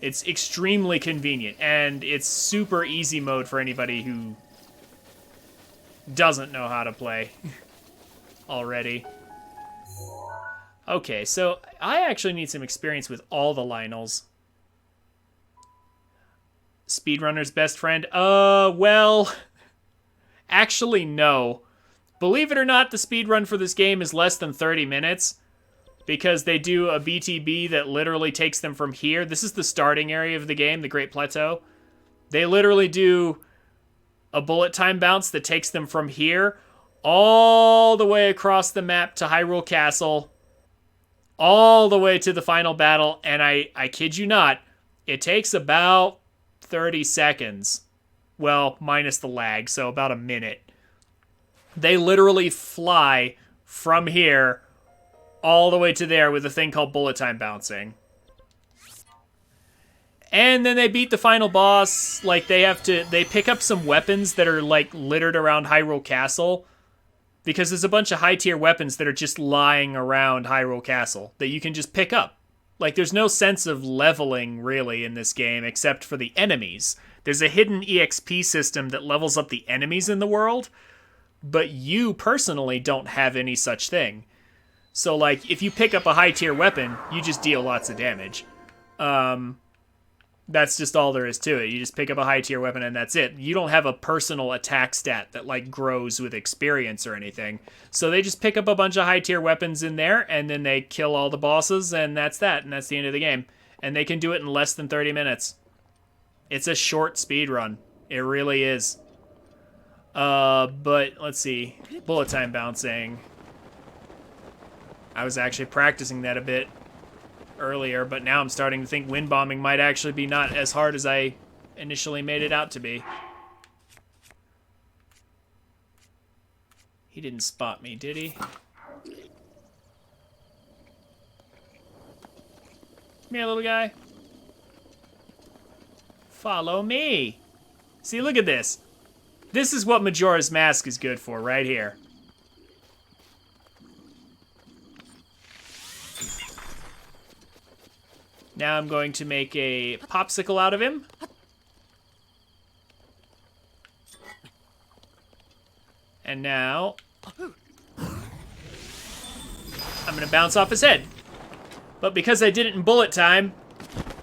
It's extremely convenient, and it's super easy mode for anybody who doesn't know how to play already. Okay, so I actually need some experience with all the Lionels. Speedrunner's best friend? Well, actually no. Believe it or not, the speedrun for this game is less than 30 minutes because they do a BTB that literally takes them from here. This is the starting area of the game, the Great Plateau. They literally do a bullet time bounce that takes them from here all the way across the map to Hyrule Castle, all the way to the final battle, and I kid you not, it takes about 30 seconds. Well, minus the lag, so about a minute. They literally fly from here all the way to there with a thing called bullet time bouncing. And then they beat the final boss. Like, they pick up some weapons that are, like, littered around Hyrule Castle. Because there's a bunch of high-tier weapons that are just lying around Hyrule Castle that you can just pick up. Like, there's no sense of leveling, really, in this game, except for the enemies. There's a hidden EXP system that levels up the enemies in the world, but you, personally, don't have any such thing. So, like, if you pick up a high-tier weapon, you just deal lots of damage. That's just all there is to it. You just pick up a high-tier weapon and that's it. You don't have a personal attack stat that, like, grows with experience or anything. So they just pick up a bunch of high-tier weapons in there, and then they kill all the bosses, and that's that. And that's the end of the game. And they can do it in less than 30 minutes. It's a short speed run. It really is. But, let's see. Bullet time bouncing. I was actually practicing that a bit earlier, but now I'm starting to think wind bombing might actually be not as hard as I initially made it out to be. He didn't spot me, did he? Come here, little guy. Follow me. See, look at this. This is what Majora's Mask is good for, right here. Now I'm going to make a popsicle out of him. And now I'm going to bounce off his head. But because I did it in bullet time,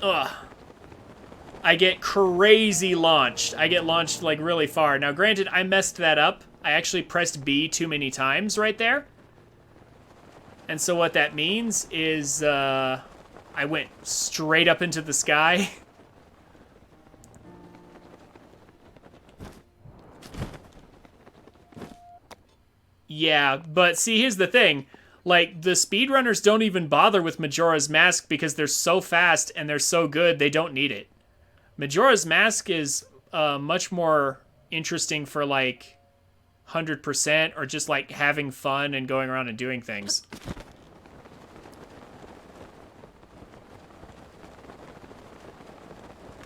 I get crazy launched. I get launched like really far. Now granted, I messed that up. I actually pressed B too many times right there. And so what that means is I went straight up into the sky. Yeah, but see, here's the thing. Like, the speedrunners don't even bother with Majora's Mask because they're so fast and they're so good, they don't need it. Majora's Mask is much more interesting for, like, 100% or just, like, having fun and going around and doing things.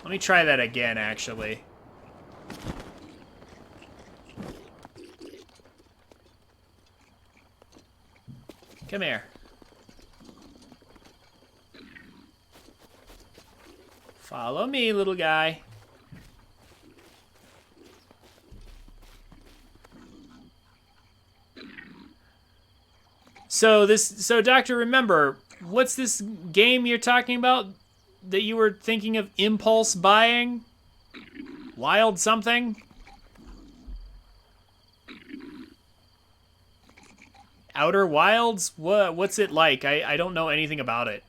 Let me try that again, actually. Come here. Follow me, little guy. So Doctor, remember, what's this game you're talking about that you were thinking of impulse buying? Wild something? Outer Wilds? What's it like? I don't know anything about it.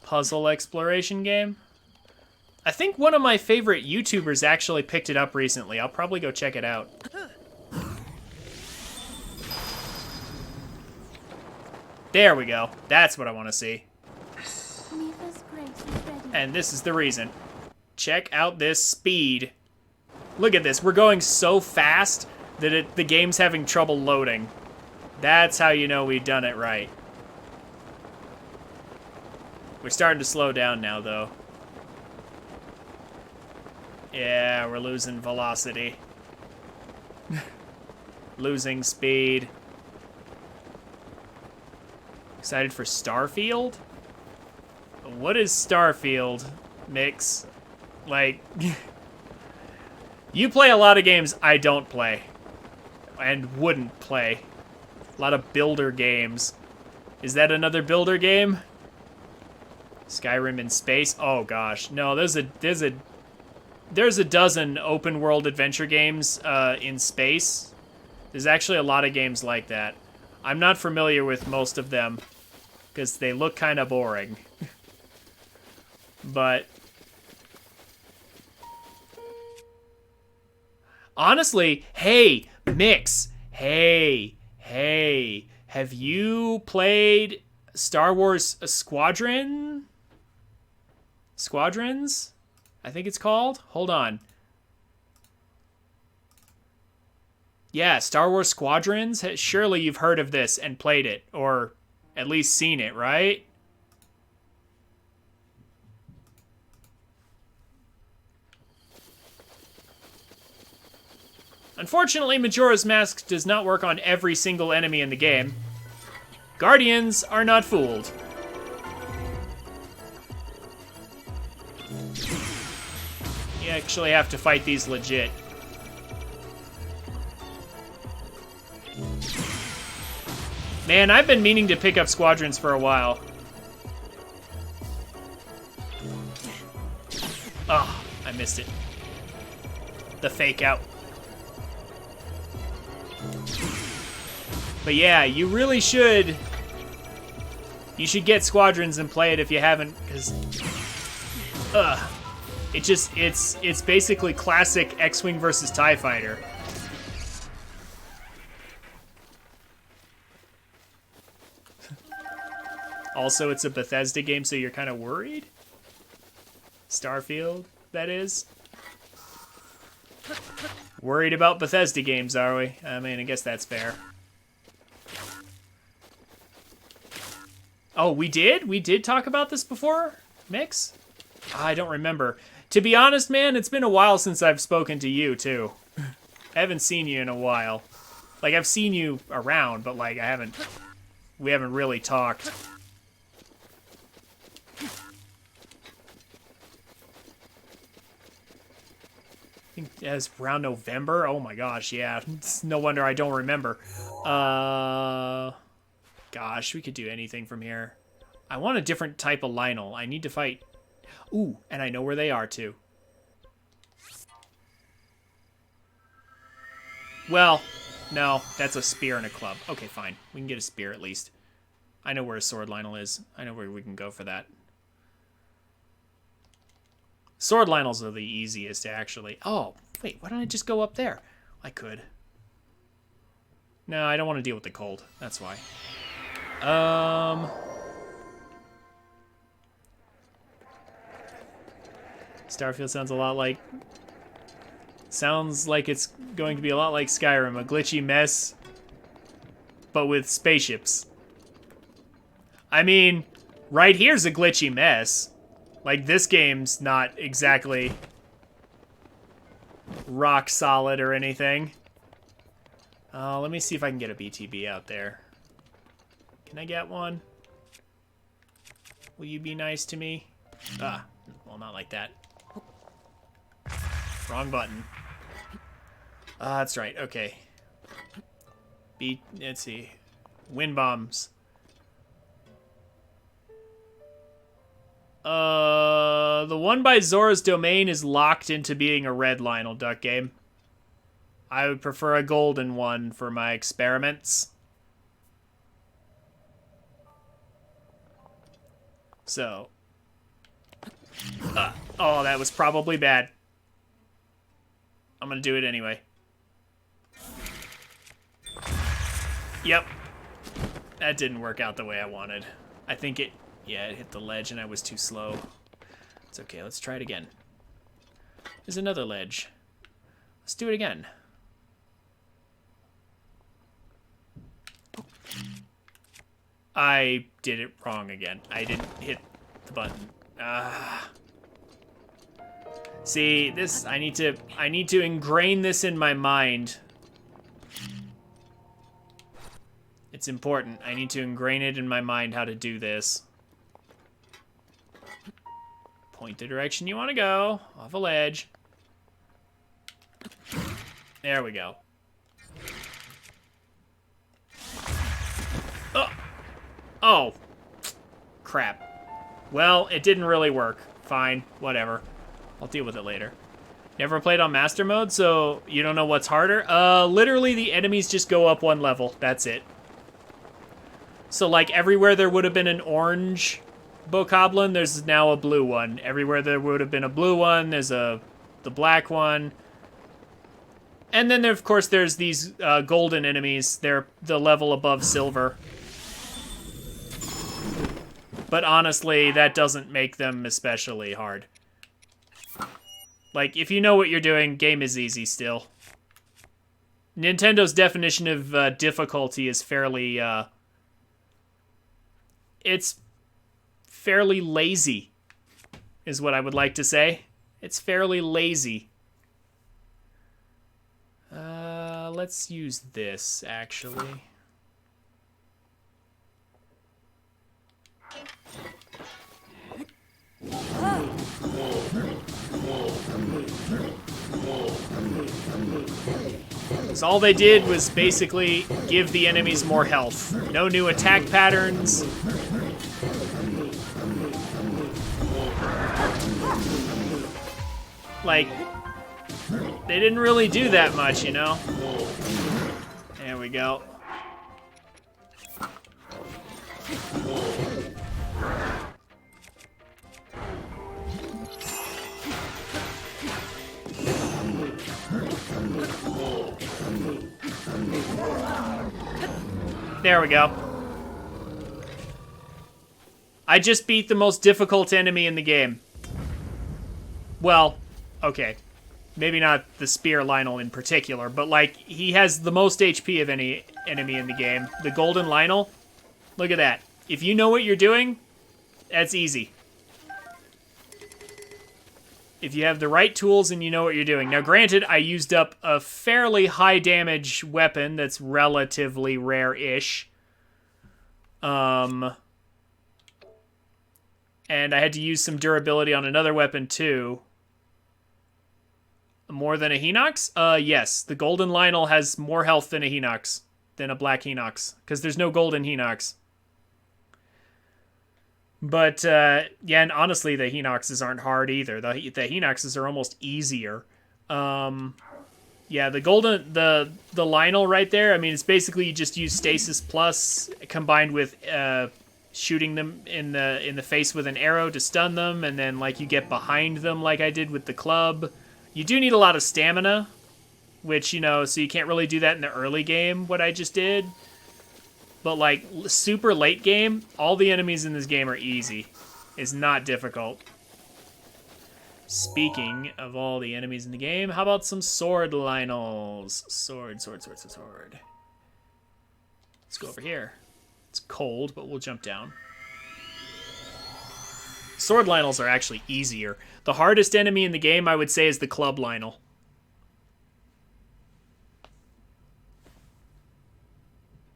Puzzle exploration game? I think one of my favorite YouTubers actually picked it up recently. I'll probably go check it out. There we go. That's what I want to see. And this is the reason. Check out this speed. Look at this. We're going so fast that the game's having trouble loading. That's how you know we've done it right. We're starting to slow down now, though. Yeah, we're losing velocity. Losing speed. Excited for Starfield? What is Starfield, Mix? Like, you play a lot of games I don't play. And wouldn't play. A lot of builder games. Is that another builder game? Skyrim in space? Oh gosh. No, there's a dozen open world adventure games in space. There's actually a lot of games like that. I'm not familiar with most of them because they look kind of boring. But honestly, hey, Mix, hey, have you played Star Wars Squadrons? I think it's called. Hold on. Yeah, Star Wars Squadrons. Surely you've heard of this and played it, or at least seen it, right? Unfortunately, Majora's Mask does not work on every single enemy in the game. Guardians are not fooled. You actually have to fight these legit. Man, I've been meaning to pick up Squadrons for a while. Oh, I missed it. The fake out. But yeah, you really should. You should get Squadrons and play it if you haven't, because it's basically classic X-Wing versus TIE Fighter. Also, it's a Bethesda game, so you're kind of worried? Starfield, that is. Worried about Bethesda games, are we? I mean, I guess that's fair. Oh, we did? We did talk about this before, Mix? I don't remember. To be honest, man, it's been a while since I've spoken to you, too. I haven't seen you in a while. Like, I've seen you around, but, like, we haven't really talked. I think it's around November. Oh my gosh, yeah. It's no wonder I don't remember. Gosh, we could do anything from here. I want a different type of Lionel. I need to fight. Ooh, and I know where they are, too. Well, no, that's a spear and a club. Okay, fine. We can get a spear at least. I know where a sword Lionel is. I know where we can go for that. Sword Lionels are the easiest, actually. Oh, wait, why don't I just go up there? I could. No, I don't want to deal with the cold. That's why. Starfield sounds a lot like... Sounds like it's going to be a lot like Skyrim. A glitchy mess, but with spaceships. I mean, right here's a glitchy mess. Like, this game's not exactly rock solid or anything. Let me see if I can get a BTB out there. Can I get one? Will you be nice to me? Well, not like that. Wrong button. That's right, okay. Let's see. Wind bombs. The one by Zora's Domain is locked into being a red Lionel Duck game. I would prefer a golden one for my experiments. So. Oh, that was probably bad. I'm gonna do it anyway. Yep. That didn't work out the way I wanted. I think it hit the ledge and I was too slow. It's okay, let's try it again. There's another ledge. Let's do it again. I did it wrong again. I didn't hit the button. See, this I need to ingrain this in my mind. It's important. I need to ingrain it in my mind how to do this. Point the direction you want to go, off a ledge. There we go. Oh, crap. Well, it didn't really work. Fine, whatever. I'll deal with it later. Never played on Master Mode, so you don't know what's harder? Literally the enemies just go up one level. That's it. So, like, everywhere there would have been an orange Bokoblin, there's now a blue one. Everywhere there would have been a blue one, there's the black one. And then, of course, there's these golden enemies. They're the level above silver. But honestly, that doesn't make them especially hard. Like, if you know what you're doing, game is easy still. Nintendo's definition of difficulty is fairly, it's fairly lazy, is what I would like to say. It's fairly lazy. Let's use this, actually. So all they did was basically give the enemies more health. No new attack patterns. Like, they didn't really do that much, you know? There we go. There we go. I just beat the most difficult enemy in the game. Well, okay. Maybe not the Spear Lionel in particular, but like, he has the most HP of any enemy in the game. The Golden Lionel, look at that. If you know what you're doing, that's easy. If you have the right tools and you know what you're doing. Now, granted, I used up a fairly high damage weapon that's relatively rare-ish. And I had to use some durability on another weapon, too. More than a Hinox? Yes. The Golden Lionel has more health than a Hinox. Than a Black Hinox. Because there's no Golden Hinox. But, yeah, and honestly, the Hinoxes aren't hard either. The Hinoxes are almost easier. Yeah, the Lionel right there, I mean, it's basically you just use Stasis Plus combined with shooting them in the face with an arrow to stun them, and then, like, you get behind them like I did with the club. You do need a lot of stamina, which, you know, so you can't really do that in the early game, what I just did. But, like, super late game, all the enemies in this game are easy. It's not difficult. Speaking of all the enemies in the game, how about some sword Lionels? Sword. Let's go over here. It's cold, but we'll jump down. Sword Lionels are actually easier. The hardest enemy in the game, I would say, is the Club Lionel.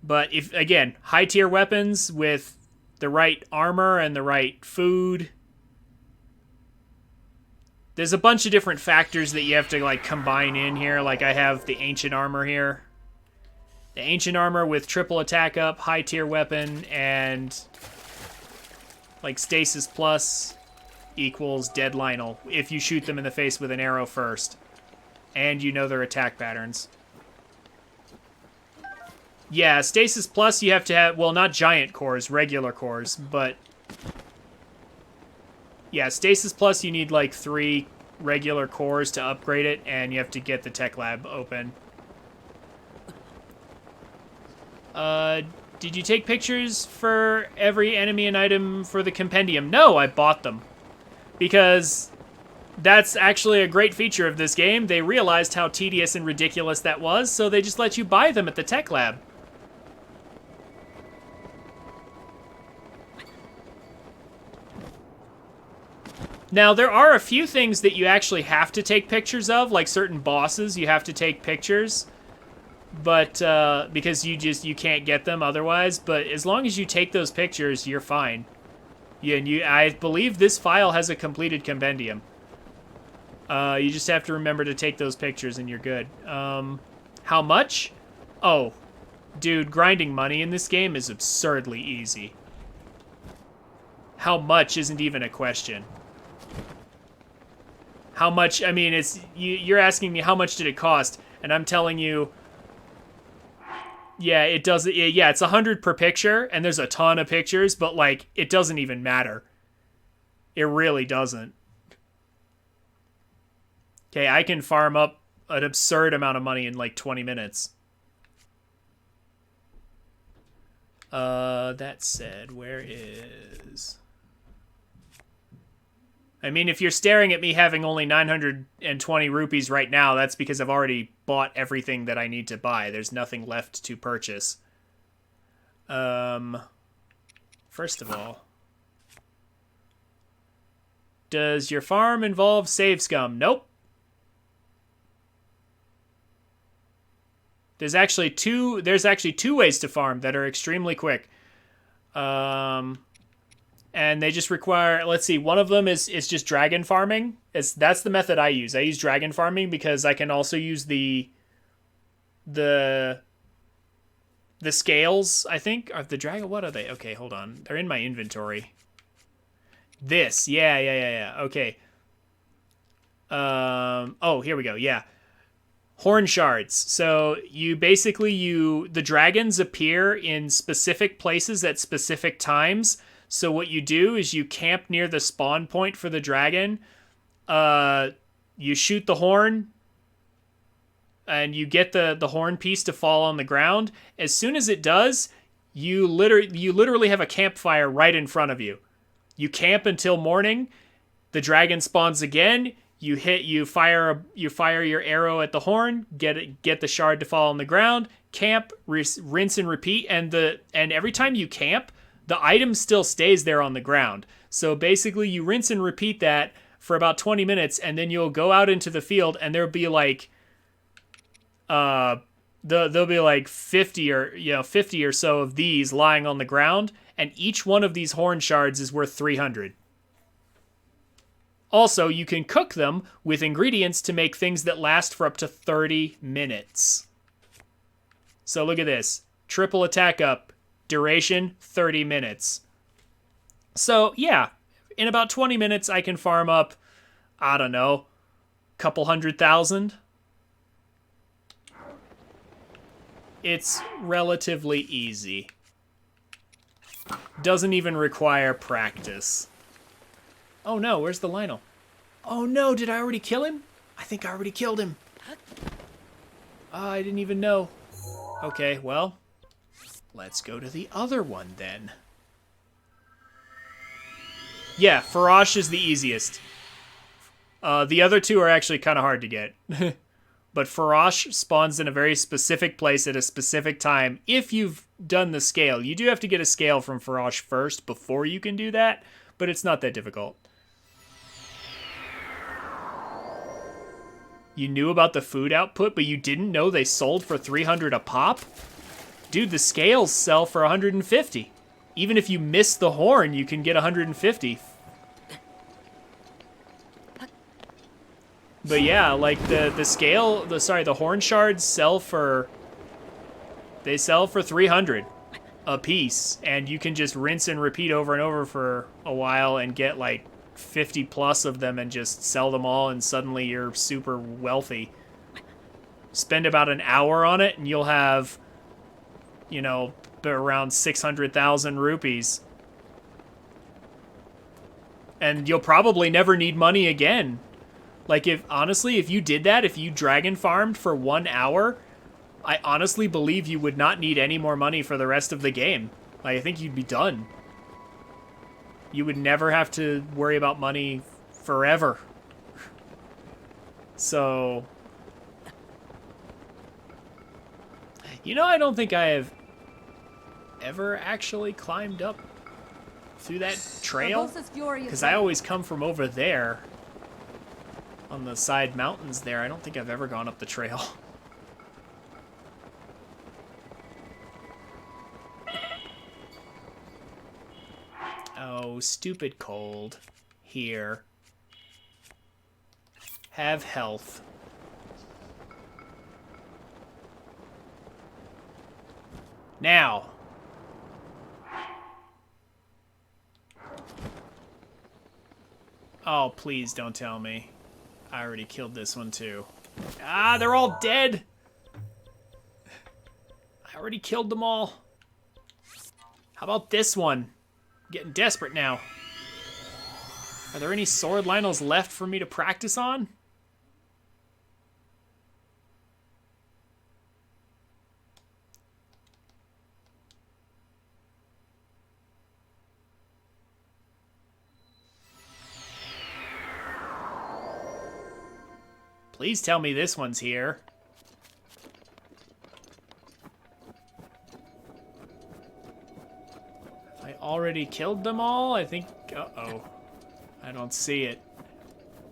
But if, again, high tier weapons with the right armor and the right food. There's a bunch of different factors that you have to, like, combine in here. Like, I have the ancient armor here. The ancient armor with triple attack up, high tier weapon, and like Stasis Plus equals dead Lionel if you shoot them in the face with an arrow first. And you know their attack patterns. Yeah, Stasis Plus you have to have, well, not giant cores, regular cores, but Yeah, Stasis Plus, you need like 3 regular cores to upgrade it, and you have to get the tech lab open. Did you take pictures for every enemy and item for the compendium? No, I bought them. Because that's actually a great feature of this game. They realized how tedious and ridiculous that was, so they just let you buy them at the tech lab. Now, there are a few things that you actually have to take pictures of, like certain bosses you have to take pictures, but because you can't get them otherwise. But as long as you take those pictures, you're fine. Yeah, and I believe this file has a completed compendium. You just have to remember to take those pictures and you're good. How much? Oh, dude, grinding money in this game is absurdly easy. How much isn't even a question. How much, I mean, you're asking me how much did it cost, and I'm telling you, yeah, it does, yeah, it's 100 per picture, and there's a ton of pictures, but, like, it doesn't even matter. It really doesn't. Okay, I can farm up an absurd amount of money in, like, 20 minutes. That said, where is... I mean, if you're staring at me having only 920 rupees right now, that's because I've already bought everything that I need to buy. There's nothing left to purchase. First of all, does your farm involve save scum? Nope. There's actually two ways to farm that are extremely quick. And they just require, let's see, one of them is just dragon farming. That's the method I use. I use dragon farming because I can also use the scales, I think. Are the dragon, what are they? Okay, hold on. They're in my inventory. This, yeah. Okay. Oh, here we go, yeah. Horn shards. So you basically, the dragons appear in specific places at specific times. So what you do is you camp near the spawn point for the dragon. You shoot the horn, and you get the horn piece to fall on the ground. As soon as it does, you literally have a campfire right in front of you. You camp until morning. The dragon spawns again. You fire your arrow at the horn. Get the shard to fall on the ground. Camp, rinse and repeat. And every time you camp, the item still stays there on the ground. So basically you rinse and repeat that for about 20 minutes, and then you'll go out into the field, and there'll be like there'll be like 50 or so of these lying on the ground, and each one of these horn shards is worth 300. Also, you can cook them with ingredients to make things that last for up to 30 minutes. So look at this. Triple attack up. Duration, 30 minutes. So, yeah, in about 20 minutes, I can farm up, I don't know, a couple 100,000. It's relatively easy. Doesn't even require practice. Oh no, where's the Lionel? Oh no, did I already kill him? I think I already killed him. I didn't even know. Okay, well... let's go to the other one, then. Yeah, Farash is the easiest. The other two are actually kind of hard to get. But Farash spawns in a very specific place at a specific time if you've done the scale. You do have to get a scale from Farash first before you can do that, but it's not that difficult. You knew about the food output, but you didn't know they sold for 300 a pop? Dude, the scales sell for 150. Even if you miss the horn, you can get 150. But yeah, like the horn shards sell for 300 a piece, and you can just rinse and repeat over and over for a while and get like 50 plus of them and just sell them all, and suddenly you're super wealthy. Spend about an hour on it and you'll have, you know, around 600,000 rupees. And you'll probably never need money again. Like, honestly, if you did that, if you dragon farmed for 1 hour, I honestly believe you would not need any more money for the rest of the game. Like, I think you'd be done. You would never have to worry about money forever. So, you know, I don't think I have ever actually climbed up through that trail, because I always come from over there on the side mountains there. I don't think I've ever gone up the trail. Oh, stupid cold. Here. Have health. Now. Oh, please don't tell me. I already killed this one too. Ah, they're all dead! I already killed them all. How about this one? I'm getting desperate now. Are there any sword Lionels left for me to practice on? Please tell me this one's here. I already killed them all? I think... Uh-oh. I don't see it.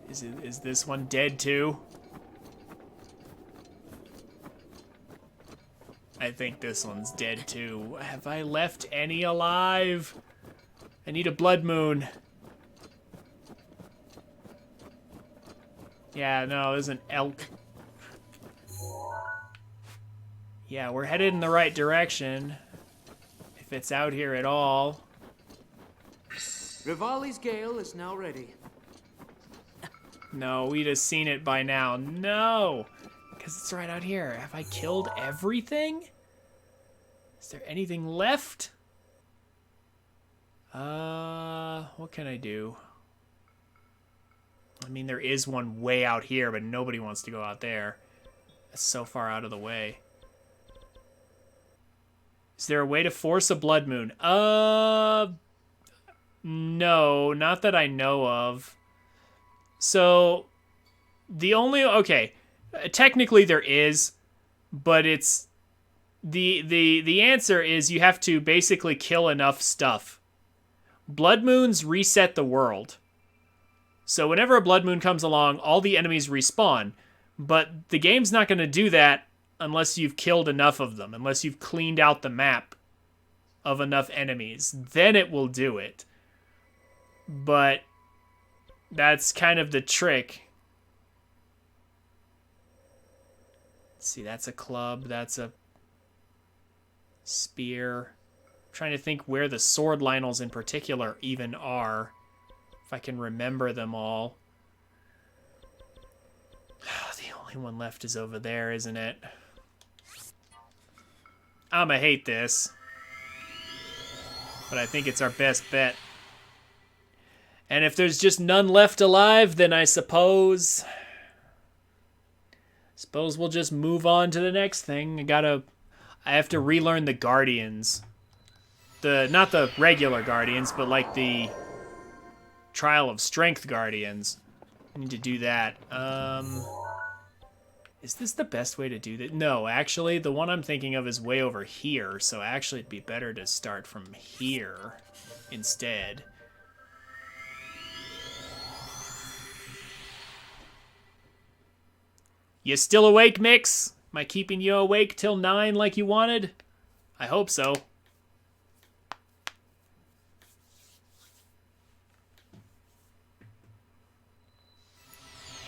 Is this one dead too? I think this one's dead too. Have I left any alive? I need a blood moon. Yeah, no, there's an elk. Yeah, we're headed in the right direction. If it's out here at all. Rivali's Gale is now ready. No, we'd have seen it by now. No! Because it's right out here. Have I killed everything? Is there anything left? What can I do? I mean, there is one way out here, but nobody wants to go out there. That's so far out of the way. Is there a way to force a blood moon? No, not that I know of. So, the only... Okay, technically there is, but it's... The answer is you have to basically kill enough stuff. Blood moons reset the world. So whenever a blood moon comes along, all the enemies respawn. But the game's not going to do that unless you've killed enough of them, unless you've cleaned out the map of enough enemies. Then it will do it. But that's kind of the trick. Let's see, that's a club, that's a spear. I'm trying to think where the sword Lionels in particular even are. If I can remember them all. The only one left is over there, isn't it? I'ma hate this. But I think it's our best bet. And if there's just none left alive, then I suppose we'll just move on to the next thing. I have to relearn the Guardians. Not the regular Guardians, but like the Trial of Strength Guardians. I need to do that. Is this the best way to do that? No, actually, the one I'm thinking of is way over here, so actually it'd be better to start from here instead. You still awake, Mix? Am I keeping you awake till 9 like you wanted? I hope so.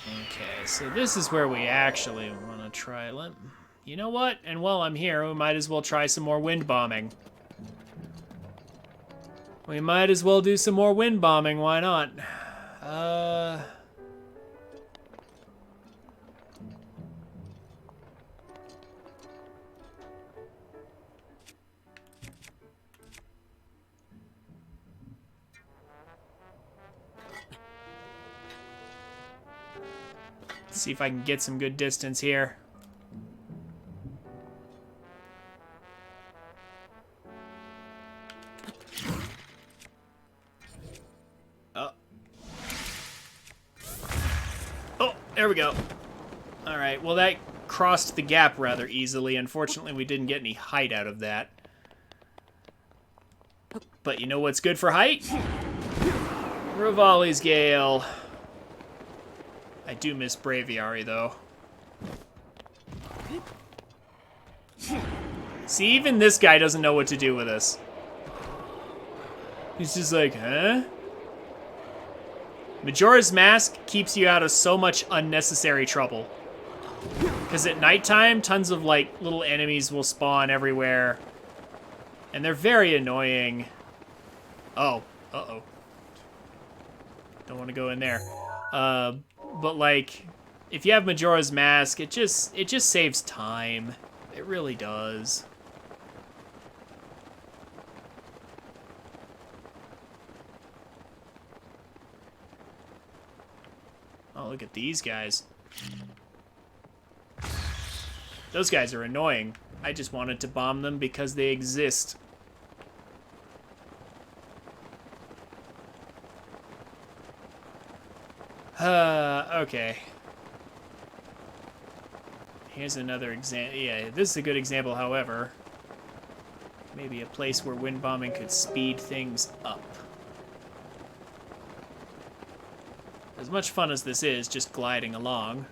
Okay, so this is where we actually want to try. You know what? And while I'm here, we might as well try some more wind bombing. We might as well do some more wind bombing, why not? See if I can get some good distance here. Oh. Oh, there we go. All right, well, that crossed the gap rather easily. Unfortunately, we didn't get any height out of that. But you know what's good for height? Rivali's Gale. I do miss Braviary, though. See, even this guy doesn't know what to do with us. He's just like, huh? Majora's Mask keeps you out of so much unnecessary trouble. Because at nighttime, tons of, like, little enemies will spawn everywhere. And they're very annoying. Oh, uh-oh. Don't want to go in there. But, like, if you have Majora's Mask, it just saves time. It really does. Oh, look at these guys. Those guys are annoying. I just wanted to bomb them because they exist. Okay. Here's another example. Yeah, this is a good example, however. Maybe a place where wind bombing could speed things up. As much fun as this is, just gliding along.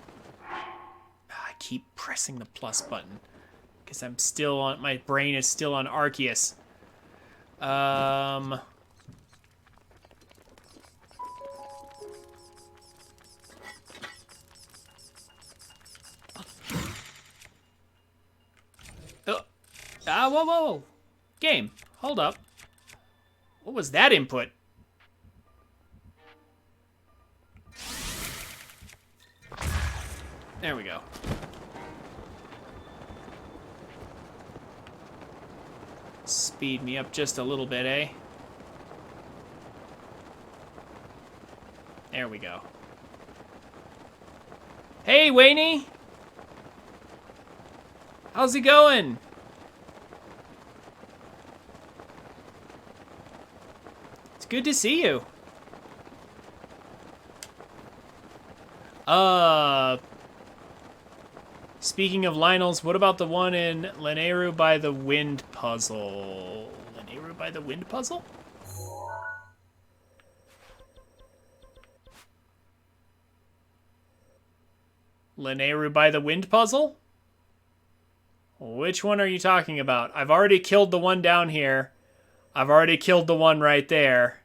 I keep pressing the plus button. Because I'm still on, my brain is still on Arceus. Whoa, whoa. Game, hold up. What was that input? There we go. Speed me up just a little bit, eh? There we go. Hey, Wayne! How's it going? It's good to see you. Speaking of Lionels, what about the one in Lanayru by the Wind Puzzle? Lanayru by the Wind Puzzle? Lanayru by the Wind Puzzle? Which one are you talking about? I've already killed the one down here. I've already killed the one right there.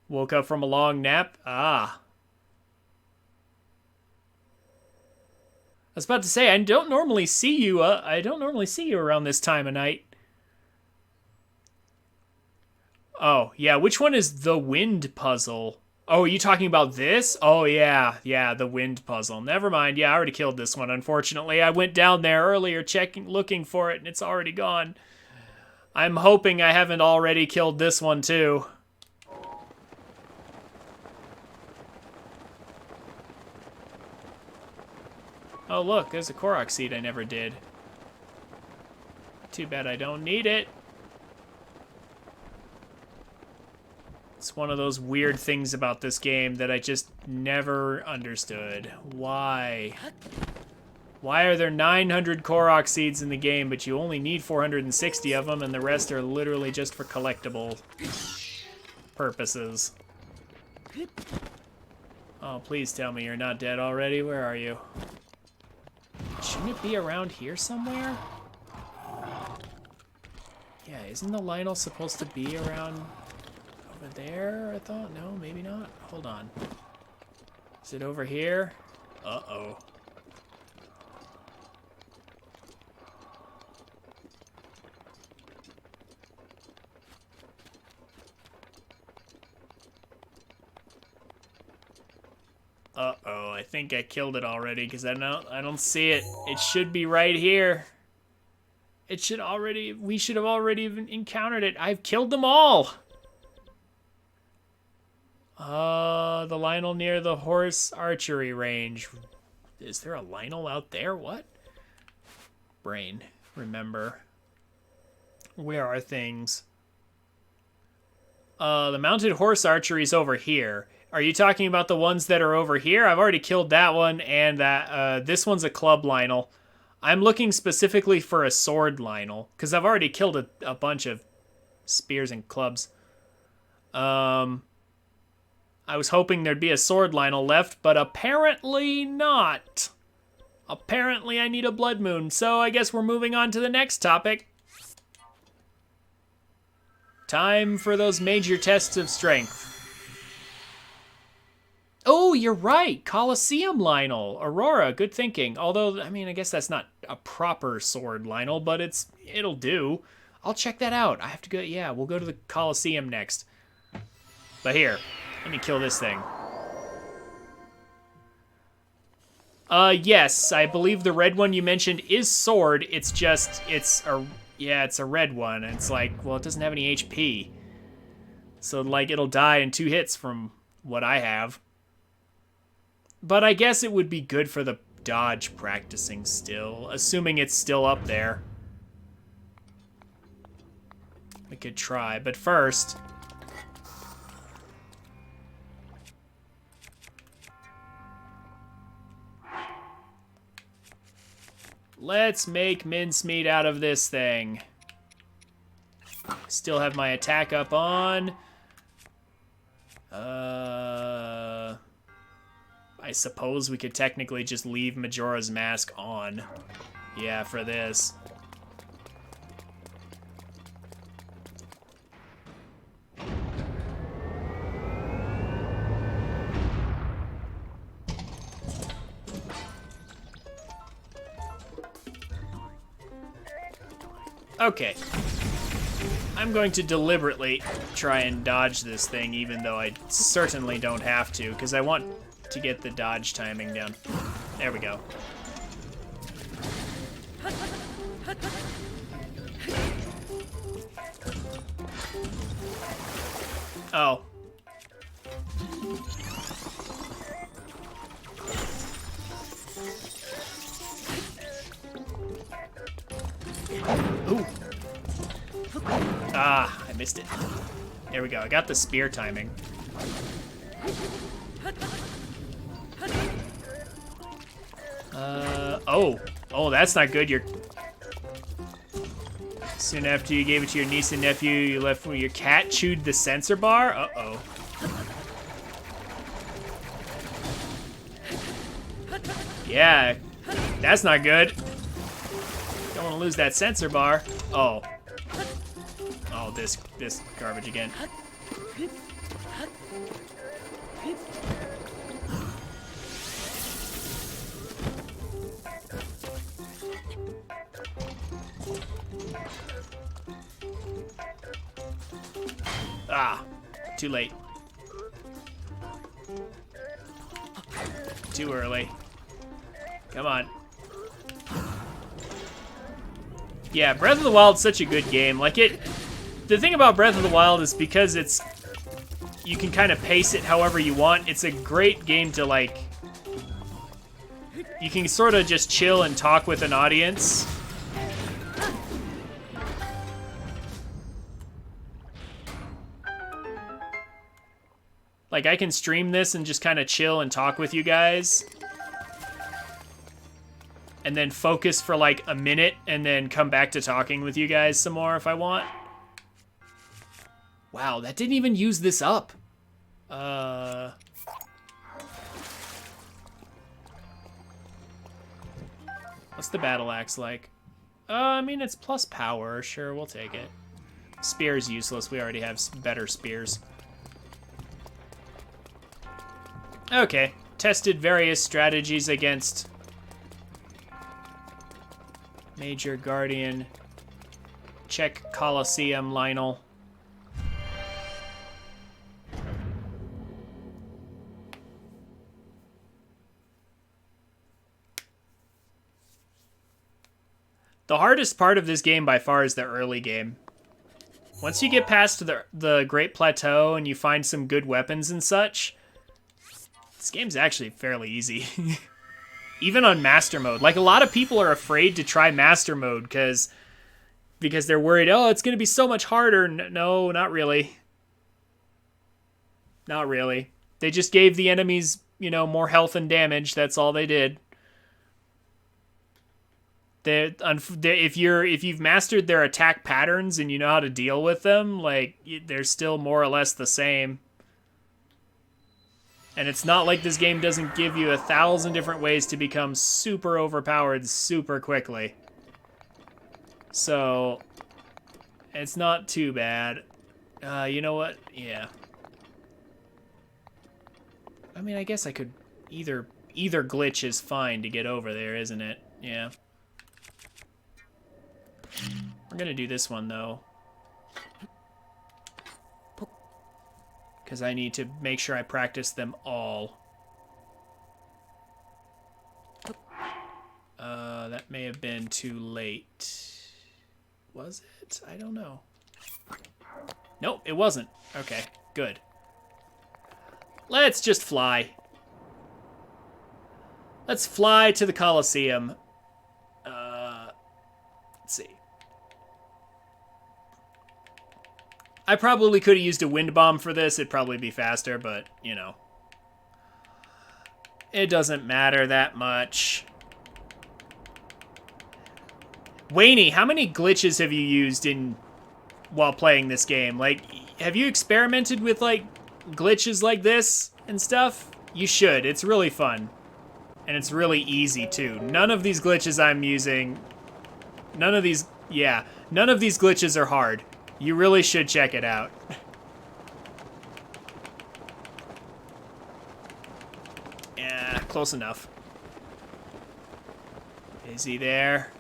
Woke up from a long nap? Ah. I was about to say, I don't normally see you around this time of night. Oh, yeah, which one is the Wind Puzzle? Oh, are you talking about this? Oh, yeah, the Wind Puzzle. Never mind, yeah, I already killed this one, unfortunately. I went down there earlier looking for it, and it's already gone. I'm hoping I haven't already killed this one, too. Oh, look, there's a Korok seed I never did. Too bad I don't need it. It's one of those weird things about this game that I just never understood. Why? Why are there 900 Korok seeds in the game, but you only need 460 of them, and the rest are literally just for collectible purposes? Oh, please tell me you're not dead already. Where are you? Shouldn't it be around here somewhere? Yeah, isn't the Lionel supposed to be around over there, I thought? No, maybe not. Hold on. Is it over here? Uh-oh. Uh-oh, I think I killed it already because I don't see it. It should be right here. We should have already even encountered it. I've killed them all. The Lionel near the horse archery range. Is there a Lionel out there? What? Brain. Remember. Where are things? The mounted horse archery is over here. Are you talking about the ones that are over here? I've already killed that one, and that this one's a club Lionel. I'm looking specifically for a sword Lionel, because I've already killed a bunch of spears and clubs. I was hoping there'd be a sword Lionel left, but apparently not. Apparently I need a blood moon, so I guess we're moving on to the next topic. Time for those major tests of strength. Oh, you're right. Colosseum Lionel. Aurora, good thinking. Although, I mean, I guess that's not a proper sword Lionel, but it'll do. I'll check that out. I have to go, yeah, we'll go to the Colosseum next. But here, let me kill this thing. Yes, I believe the red one you mentioned is sword. It's a red one. It's like, well, it doesn't have any HP. So, like, it'll die in 2 hits from what I have. But I guess it would be good for the dodge practicing still, assuming it's still up there. We could try, but first... let's make mincemeat out of this thing. Still have my attack up on. I suppose we could technically just leave Majora's Mask on. Yeah, for this. Okay. I'm going to deliberately try and dodge this thing, even though I certainly don't have to, because I want to get the dodge timing down. There we go. Oh. Ooh. Ah, I missed it. There we go. I got the spear timing. Oh, that's not good. Soon after you gave it to your niece and nephew, you left where your cat chewed the sensor bar? Uh-oh. Yeah, that's not good. Don't want to lose that sensor bar. Oh. Oh, this garbage again. Ah, too late. Too early. Come on. Yeah, Breath of the Wild's such a good game. Like the thing about Breath of the Wild is because you can kind of pace it however you want. It's a great game to like, you can sort of just chill and talk with an audience. Like, I can stream this and just kind of chill and talk with you guys. And then focus for like a minute and then come back to talking with you guys some more if I want. Wow, that didn't even use this up. What's the battle axe like? I mean, it's plus power. Sure, we'll take it. Spear's useless. We already have better spears. Okay, tested various strategies against Major Guardian. Check Colosseum, Lionel. The hardest part of this game by far is the early game. Once you get past the Great Plateau and you find some good weapons and such, this game's actually fairly easy. Even on Master Mode. Like, a lot of people are afraid to try Master Mode because they're worried, oh, it's going to be so much harder. No, not really. Not really. They just gave the enemies, more health and damage. That's all they did. If you've mastered their attack patterns and you know how to deal with them, like, they're still more or less the same. And it's not like this game doesn't give you 1,000 different ways to become super overpowered super quickly. So, it's not too bad. You know what? Yeah. I mean, I guess I could either glitch is fine to get over there, isn't it? Yeah. We're gonna do this one, though. Because I need to make sure I practice them all. That may have been too late. Was it? I don't know. Nope, it wasn't. Okay, good. Let's just fly. Let's fly to the Colosseum. Let's see. I probably could have used a wind bomb for this. It'd probably be faster, but, it doesn't matter that much. Wayne, how many glitches have you used while playing this game? Like, have you experimented with, like, glitches like this and stuff? You should. It's really fun. And it's really easy, too. None of these glitches I'm using... None of these glitches are hard. You really should check it out. Yeah, close enough. Is he there?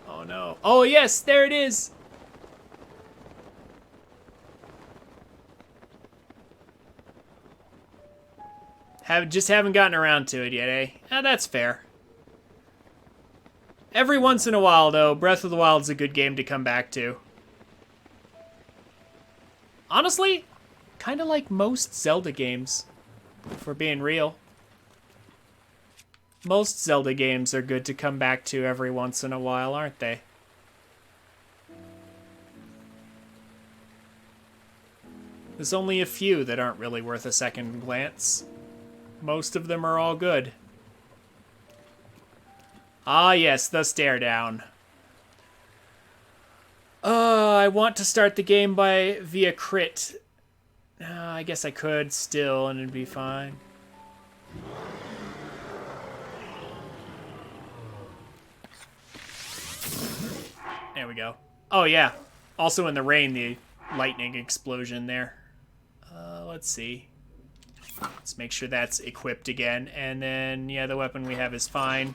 Oh no. Oh yes, there it is! Just haven't gotten around to it yet, eh? That's fair. Every once in a while, though, Breath of the Wild is a good game to come back to. Honestly, kind of like most Zelda games, if we're being real. Most Zelda games are good to come back to every once in a while, aren't they? There's only a few that aren't really worth a second glance. Most of them are all good. Ah, yes, the stare down. I want to start the game via crit. I guess I could still, and it'd be fine. There we go. Oh, yeah. Also in the rain, the lightning explosion there. Let's see. Let's make sure that's equipped again. And then, yeah, the weapon we have is fine.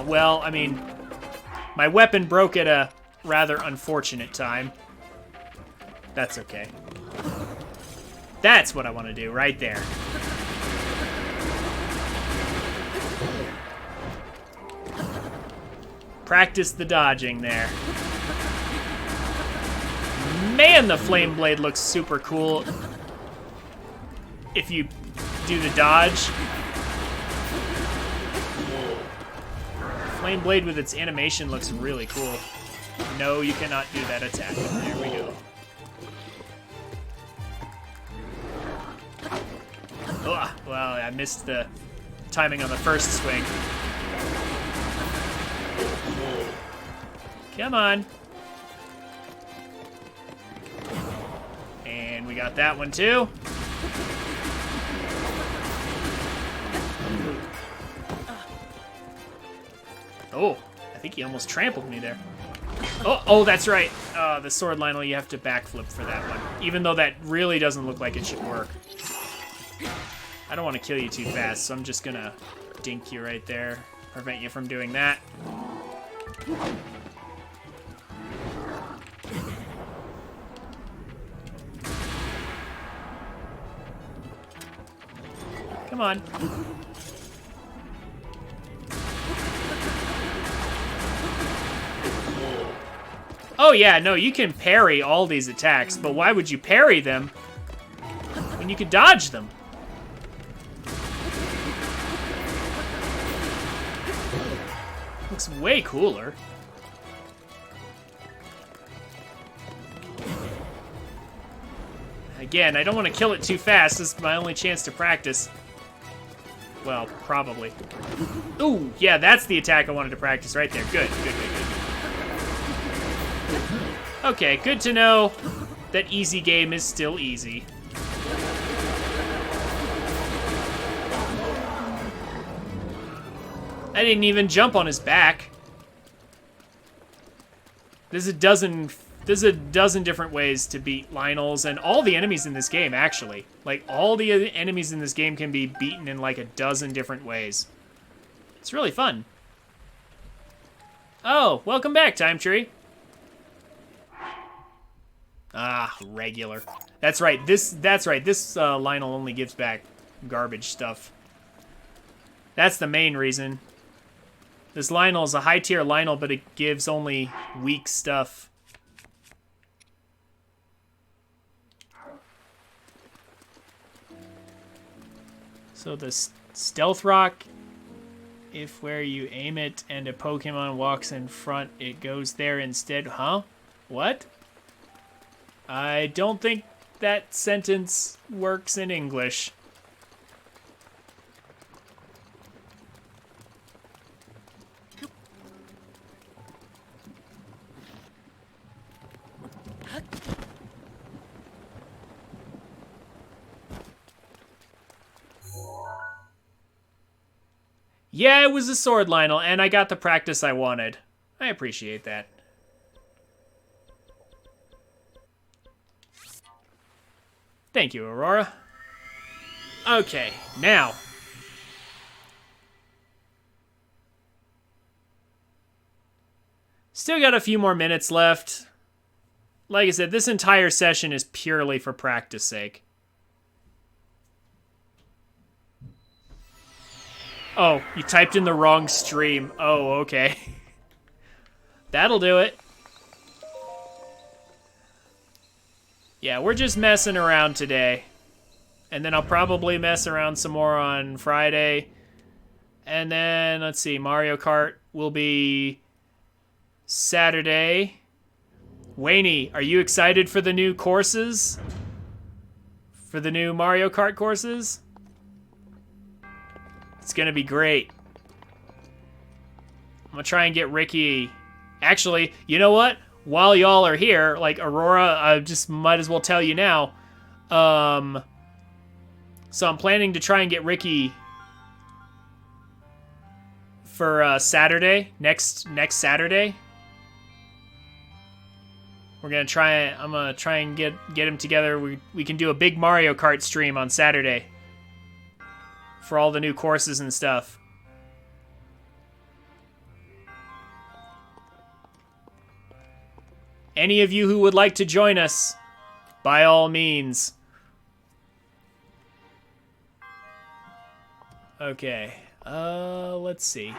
Well, I mean, my weapon broke at a rather unfortunate time. That's okay. That's what I want to do, right there. Practice the dodging there. Man, the flame blade looks super cool if you do the dodge. Flame blade with its animation looks really cool. No, you cannot do that attack. There we go. Oh, well, I missed the timing on the first swing. Come on. And we got that one too. Oh, I think he almost trampled me there. Oh, that's right. The sword Lionel, you have to backflip for that one. Even though that really doesn't look like it should work. I don't want to kill you too fast, so I'm just gonna dink you right there. Prevent you from doing that. Come on. Oh yeah, no, you can parry all these attacks, but why would you parry them when you could dodge them? Looks way cooler. Again, I don't want to kill it too fast. This is my only chance to practice. Well, probably. Ooh, yeah, that's the attack I wanted to practice right there. Good, good, good, good. Okay, good to know that easy game is still easy. I didn't even jump on his back. There's a dozen different ways to beat Lionels, and all the enemies in this game, actually. Like, all the enemies in this game can be beaten in like a dozen different ways. It's really fun. Oh, welcome back, Time Tree. Ah, regular. That's right. This Lionel only gives back garbage stuff. That's the main reason. This Lionel is a high-tier Lionel, but it gives only weak stuff. So the Stealth Rock, if where you aim it and a Pokemon walks in front, it goes there instead. Huh? What? I don't think that sentence works in English. Yeah, it was a sword, Lionel, and I got the practice I wanted. I appreciate that. Thank you, Aurora. Okay, now. Still got a few more minutes left. Like I said, this entire session is purely for practice sake. Oh, you typed in the wrong stream. Oh, okay. That'll do it. Yeah, we're just messing around today. And then I'll probably mess around some more on Friday. And then, let's see, Mario Kart will be Saturday. Wayne, are you excited for the new courses? For the new Mario Kart courses? It's gonna be great. I'm gonna try and get Ricky. Actually, you know what? While y'all are here, like Aurora, I just might as well tell you now. So I'm planning to try and get Ricky for Saturday, next Saturday. I'm gonna try and get him together. We can do a big Mario Kart stream on Saturday for all the new courses and stuff. Any of you who would like to join us, by all means. Okay, let's see.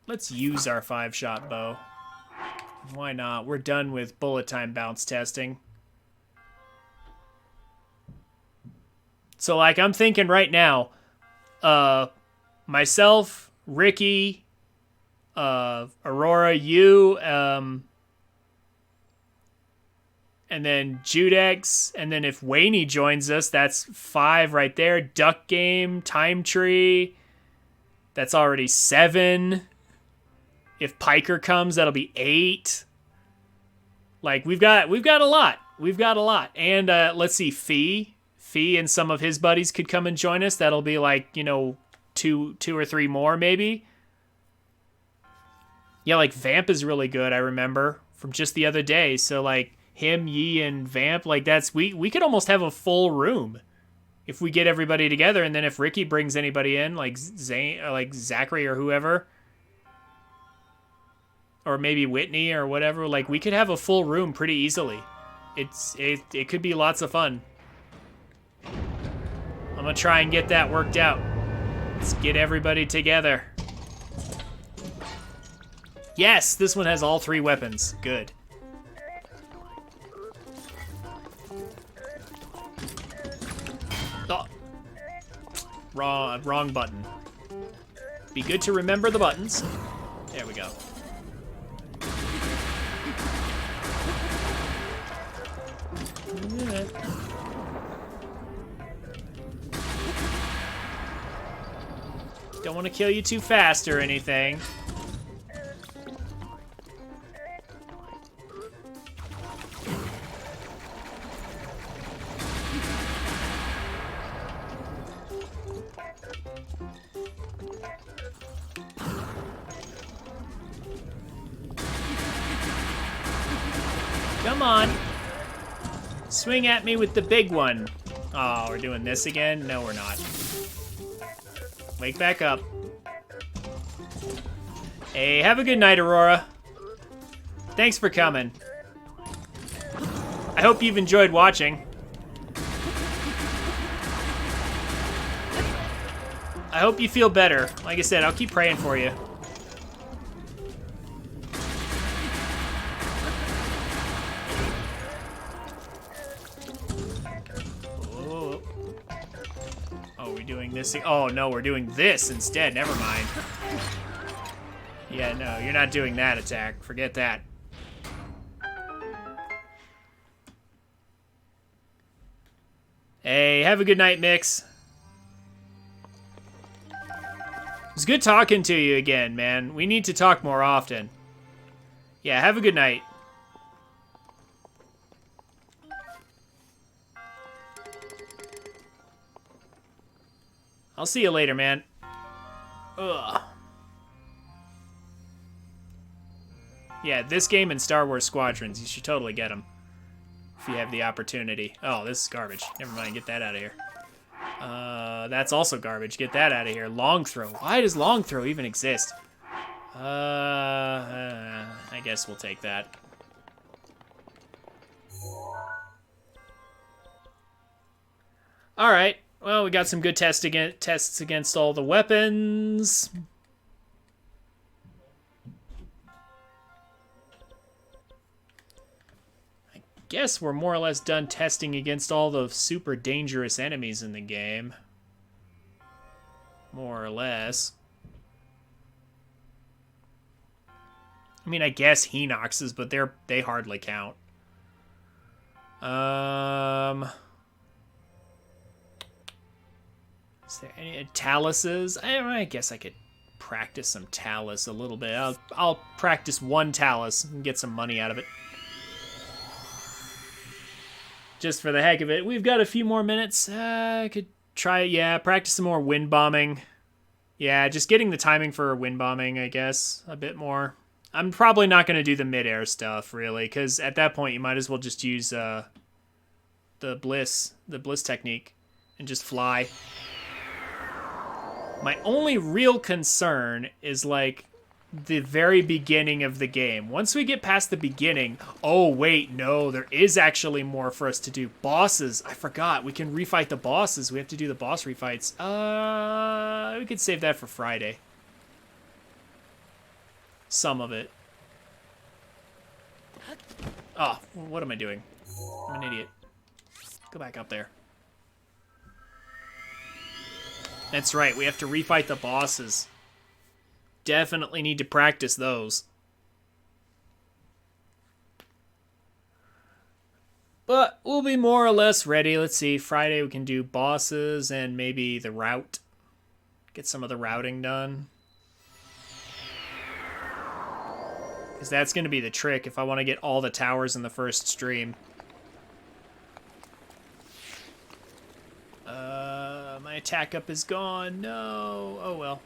Let's use our 5-shot bow. Why not? We're done with bullet time bounce testing. So, like, I'm thinking right now, myself, Ricky, Aurora, you, and then Judex, and then if Wayne joins us, that's 5 right there. Duck Game, Time Tree, that's already 7. If Piker comes, that'll be 8. Like, we've got a lot. We've got a lot. And let's see, Fee and some of his buddies could come and join us. That'll be like, you know, two or 3 more maybe. Yeah, like Vamp is really good, I remember, from just the other day. So like him, Yi, and Vamp, like that's we could almost have a full room if we get everybody together, and then if Ricky brings anybody in, like Zane or like Zachary or whoever. Or maybe Whitney or whatever, like we could have a full room pretty easily. It could be lots of fun. I'm gonna try and get that worked out. Let's get everybody together. Yes, this one has all 3 weapons. Good. Oh. Wrong button. Be good to remember the buttons. There we go. Don't want to kill you too fast or anything. Come on. Swing at me with the big one. Oh, we're doing this again? No, we're not. Wake back up. Hey, have a good night, Aurora. Thanks for coming. I hope you've enjoyed watching. I hope you feel better. Like I said, I'll keep praying for you. This thing. Oh no, we're doing this instead. Never mind. Yeah, no, you're not doing that attack. Forget that. Hey, have a good night, Mix. It's good talking to you again, man. We need to talk more often. Yeah, have a good night. I'll see you later, man. Ugh. Yeah, this game and Star Wars Squadrons, you should totally get them. If you have the opportunity. Oh, this is garbage. Never mind, get that out of here. That's also garbage. Get that out of here. Long throw. Why does long throw even exist? I guess we'll take that. Alright. Well, we got some good tests against all the weapons. I guess we're more or less done testing against all the super dangerous enemies in the game. More or less. I mean, I guess Henoxes, but they hardly count. Is there any Taluses? I guess I could practice some Talus a little bit. I'll practice one Talus and get some money out of it. Just for the heck of it. We've got a few more minutes. I could try, yeah, practice some more wind bombing. Yeah, just getting the timing for wind bombing, I guess, a bit more. I'm probably not going to do the mid-air stuff, really, because at that point you might as well just use the bliss technique and just fly. My only real concern is, like, the very beginning of the game. Once we get past the beginning... Oh, wait, no, there is actually more for us to do. Bosses. I forgot. We can refight the bosses. We have to do the boss refights. We could save that for Friday. Some of it. Oh, what am I doing? I'm an idiot. Go back up there. That's right, we have to refight the bosses. Definitely need to practice those. But we'll be more or less ready. Let's see, Friday we can do bosses and maybe the route. Get some of the routing done. Because that's going to be the trick if I want to get all the towers in the first stream. My attack up is gone. No. Oh, well.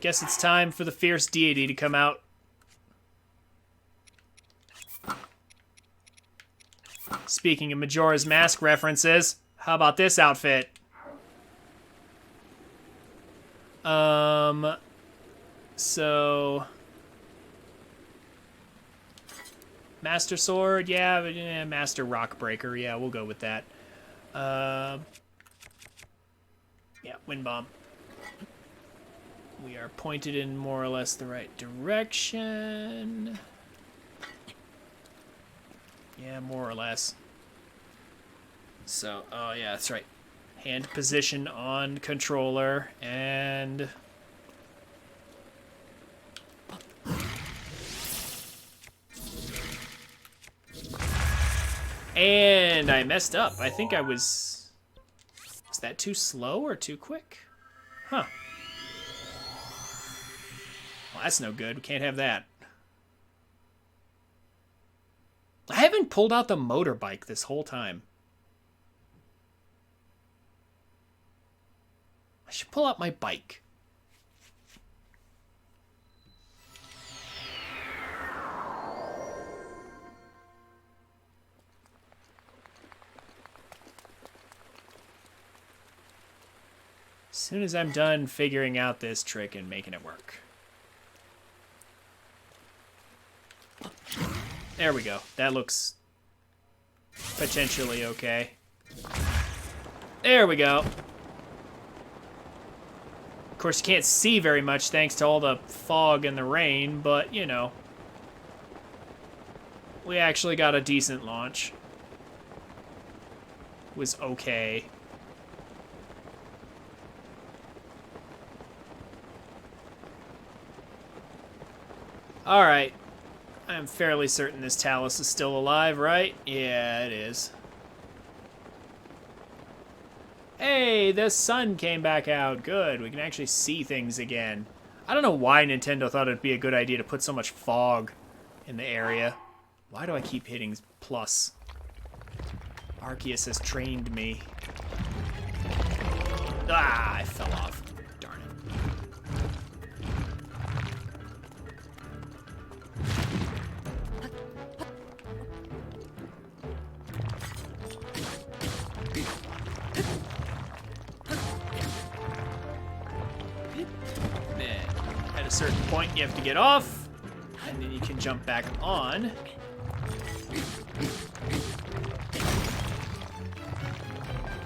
Guess it's time for the fierce deity to come out. Speaking of Majora's Mask references, how about this outfit? So... Master Sword, yeah, Master Rock Breaker, yeah, we'll go with that. Wind bomb. We are pointed in more or less the right direction. Yeah, more or less. So, oh yeah, that's right. Hand position on controller, and... And I messed up. I think I was... Was that too slow or too quick? Huh. Well, that's no good. We can't have that. I haven't pulled out the motorbike this whole time. I should pull out my bike. As soon as I'm done figuring out this trick and making it work. There we go. That looks potentially okay. There we go. Of course, you can't see very much thanks to all the fog and the rain, but, you know. We actually got a decent launch. It was okay. Alright. I'm fairly certain this Talus is still alive, right? Yeah, it is. Hey, the sun came back out. Good. We can actually see things again. I don't know why Nintendo thought it'd be a good idea to put so much fog in the area. Why do I keep hitting plus? Arceus has trained me. Ah, I fell off. Darn it. At a certain point, you have to get off, and then you can jump back on.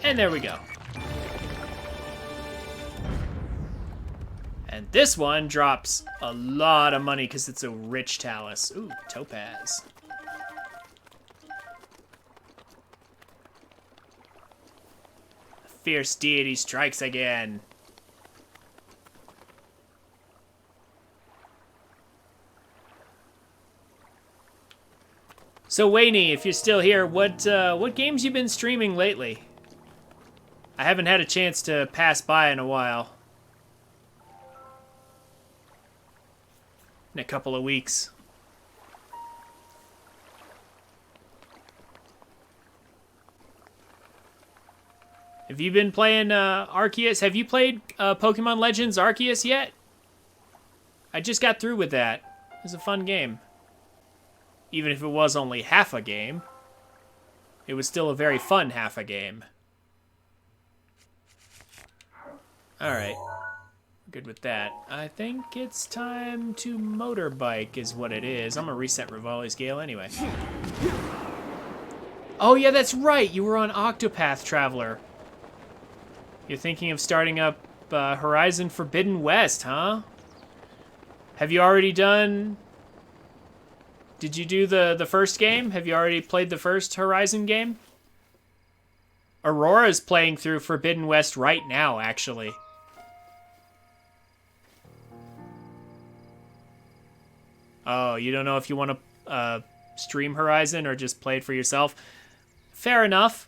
And there we go. And this one drops a lot of money because it's a rich Talus. Ooh, topaz. The fierce deity strikes again. So Wayne, if you're still here, what games you been streaming lately? I haven't had a chance to pass by in a while. In a couple of weeks. Have you been playing Arceus? Have you played Pokemon Legends Arceus yet? I just got through with that. It was a fun game. Even if it was only half a game, it was still a very fun half a game. Alright. Good with that. I think it's time to motorbike is what it is. I'm gonna reset Rivali's Gale anyway. Oh yeah, that's right! You were on Octopath Traveler. You're thinking of starting up Horizon Forbidden West, huh? Have you already done... Did you do the first game? Have you already played the first Horizon game? Aurora's playing through Forbidden West right now, actually. Oh, you don't know if you want to stream Horizon or just play it for yourself? Fair enough.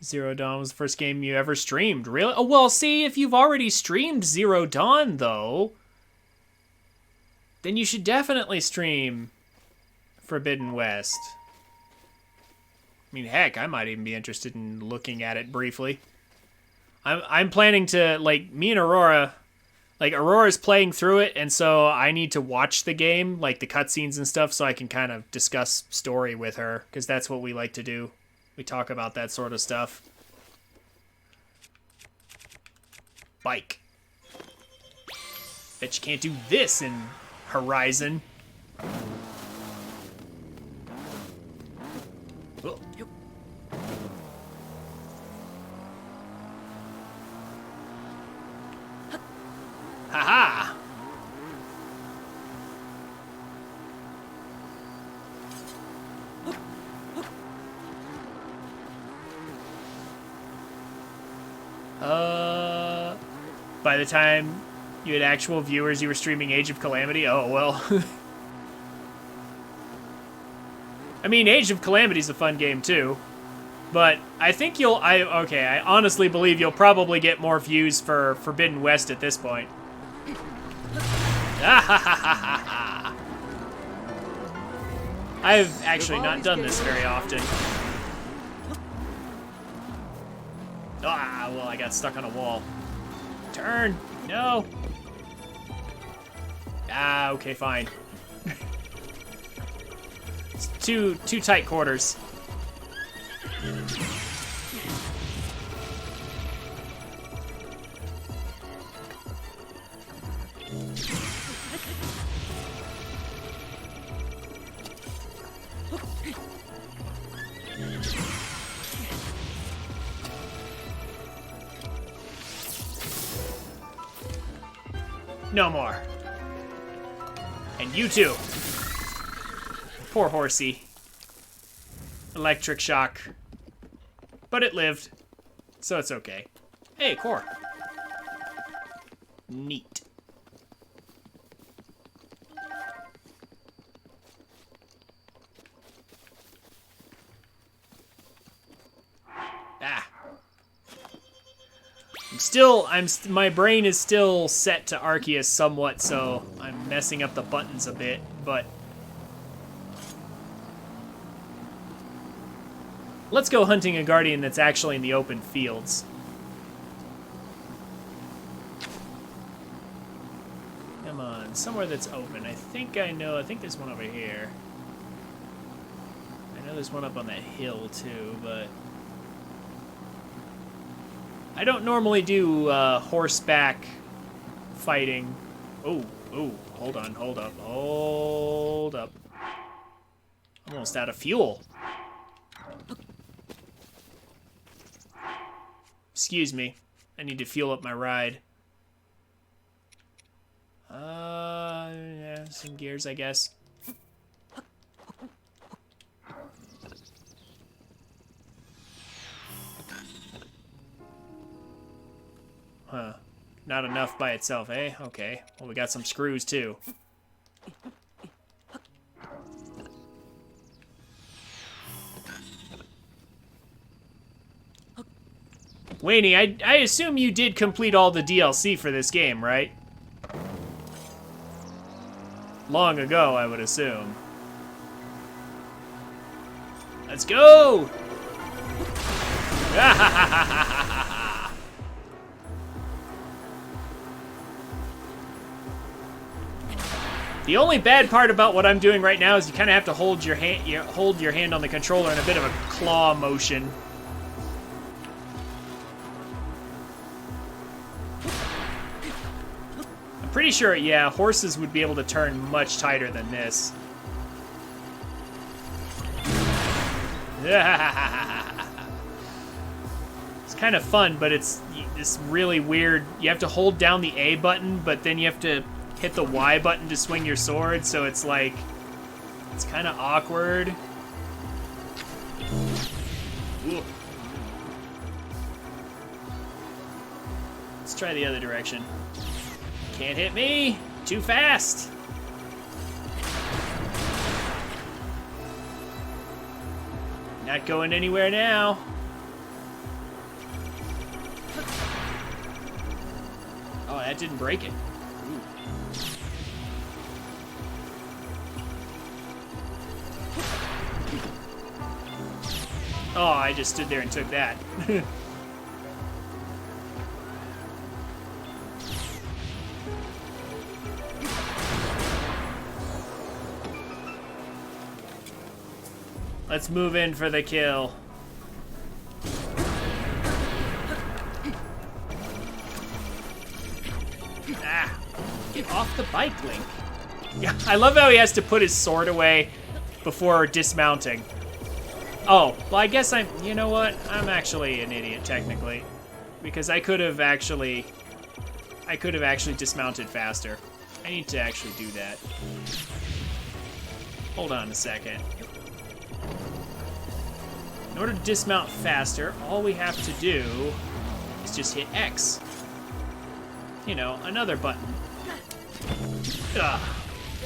Zero Dawn was the first game you ever streamed, really? Oh, well, see, if you've already streamed Zero Dawn, though, then you should definitely stream Forbidden West. I mean, heck, I might even be interested in looking at it briefly. I'm planning to, like, me and Aurora... Like, Aurora's playing through it, and so I need to watch the game, like the cutscenes and stuff, so I can kind of discuss story with her, because that's what we like to do. We talk about that sort of stuff. Bike. Bet you can't do this in Horizon. Oh. By the time you had actual viewers, you were streaming Age of Calamity? Oh, well. I mean, Age of Calamity is a fun game, too. But I think I honestly believe you'll probably get more views for Forbidden West at this point. I've actually not done this very often. Ah, well, I got stuck on a wall. Turn! No! Ah, okay, fine. It's too tight quarters. No more. And you too. Poor horsey. Electric shock. But it lived, so it's okay. Hey, core. Neat. Ah. My brain is still set to Arceus somewhat, so I'm messing up the buttons a bit, but let's go hunting a guardian that's actually in the open fields. Come on, somewhere that's open. I think there's one over here. I know there's one up on that hill too, but I don't normally do horseback fighting. Oh, hold up. Almost out of fuel. Excuse me. I need to fuel up my ride. Yeah, some gears, I guess. Huh. Not enough by itself, eh? Okay. Well, we got some screws, too. Wayne, I assume you did complete all the DLC for this game, right? Long ago, I would assume. Let's go! The only bad part about what I'm doing right now is you kind of have to hold your hand on the controller in a bit of a claw motion. I'm pretty sure, yeah, horses would be able to turn much tighter than this. It's kind of fun, but it's really weird. You have to hold down the A button, but then you have to hit the Y button to swing your sword, so it's like, it's kind of awkward. Ooh. Let's try the other direction. Can't hit me! Too fast! Not going anywhere now. Oh, that didn't break it. Oh, I just stood there and took that. Let's move in for the kill. Ah, get off the bike, Link. Yeah, I love how he has to put his sword away before dismounting. Oh, well, I guess you know what? I'm actually an idiot, technically. Because I could have actually dismounted faster. I need to actually do that. Hold on a second. In order to dismount faster, all we have to do is let's just hit X. You know, another button. Ugh,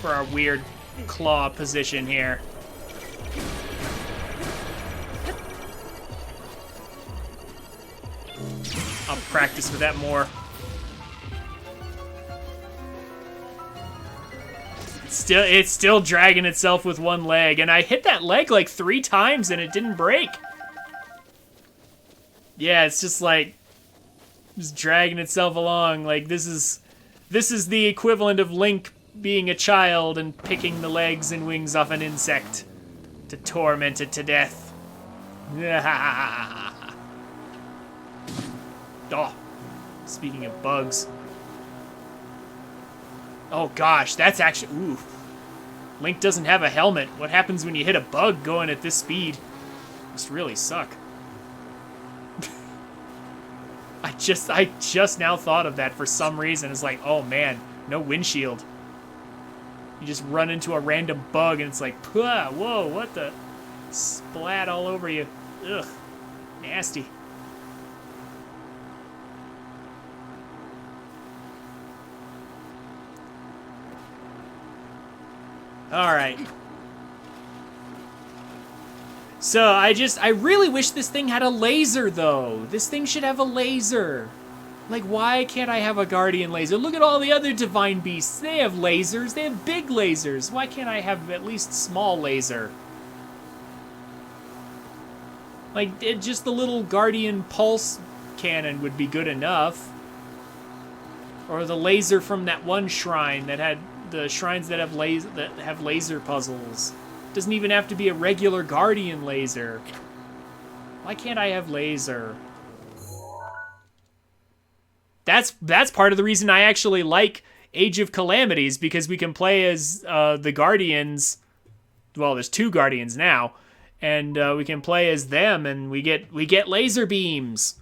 for our weird claw position here. I'll practice with that more. It's still dragging itself with one leg, and I hit that leg like 3 times and it didn't break. Yeah, it's just like just dragging itself along. Like this is the equivalent of Link being a child and picking the legs and wings off an insect to torment it to death. Oh, speaking of bugs. Oh gosh, that's actually, ooh. Link doesn't have a helmet. What happens when you hit a bug going at this speed? Must really suck. I just now thought of that for some reason. It's like, oh man, no windshield. You just run into a random bug and it's like, whoa, what the? Splat all over you. Ugh, nasty. Alright. So, I really wish this thing had a laser, though. This thing should have a laser. Like, why can't I have a Guardian laser? Look at all the other Divine Beasts. They have lasers. They have big lasers. Why can't I have at least small laser? Like, just the little Guardian pulse cannon would be good enough. Or the laser from that one shrine that had the shrines that have laser puzzles. Doesn't even have to be a regular Guardian laser. Why can't I have laser? That's part of the reason I actually like Age of Calamities, because we can play as the Guardians. Well, there's 2 Guardians now, and we can play as them, and we get laser beams.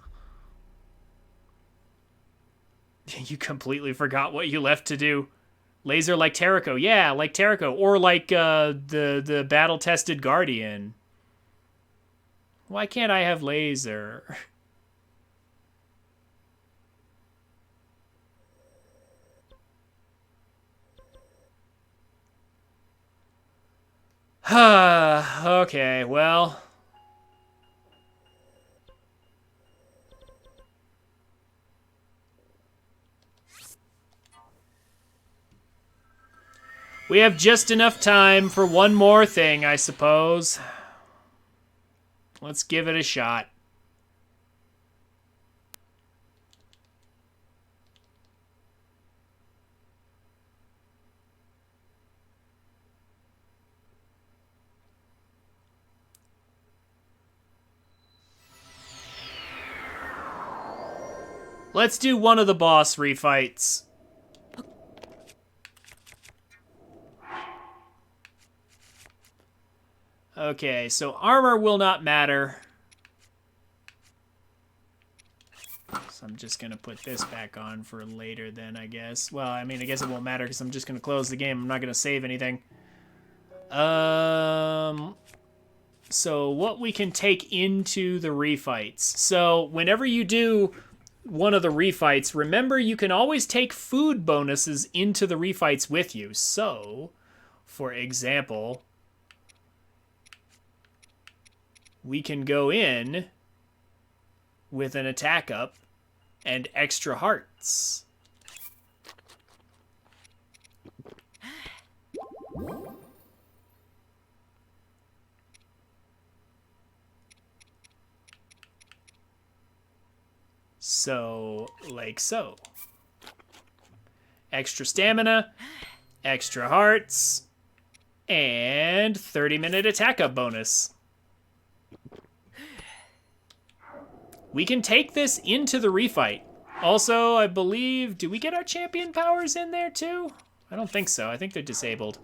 You completely forgot what you left to do. Laser like Terrico. Yeah, like Terrico. Or like the battle-tested Guardian. Why can't I have laser? Okay, well. We have just enough time for one more thing, I suppose. Let's give it a shot. Let's do one of the boss refights. Okay, so armor will not matter. So I'm just gonna put this back on for later then, I guess. Well, I mean, I guess it won't matter because I'm just gonna close the game. I'm not gonna save anything. So what we can take into the refights. So whenever you do one of the refights, remember you can always take food bonuses into the refights with you. So, for example, we can go in with an attack up and extra hearts. So, like so. Extra stamina, extra hearts, and 30-minute attack up bonus. We can take this into the refight. Also, I believe, do we get our champion powers in there too? I don't think so. I think they're disabled.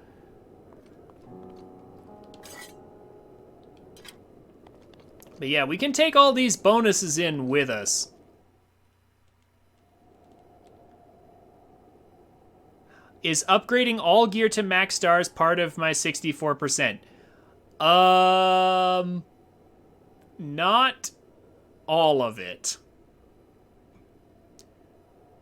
But yeah, we can take all these bonuses in with us. Is upgrading all gear to max stars part of my 64%? Not all of it.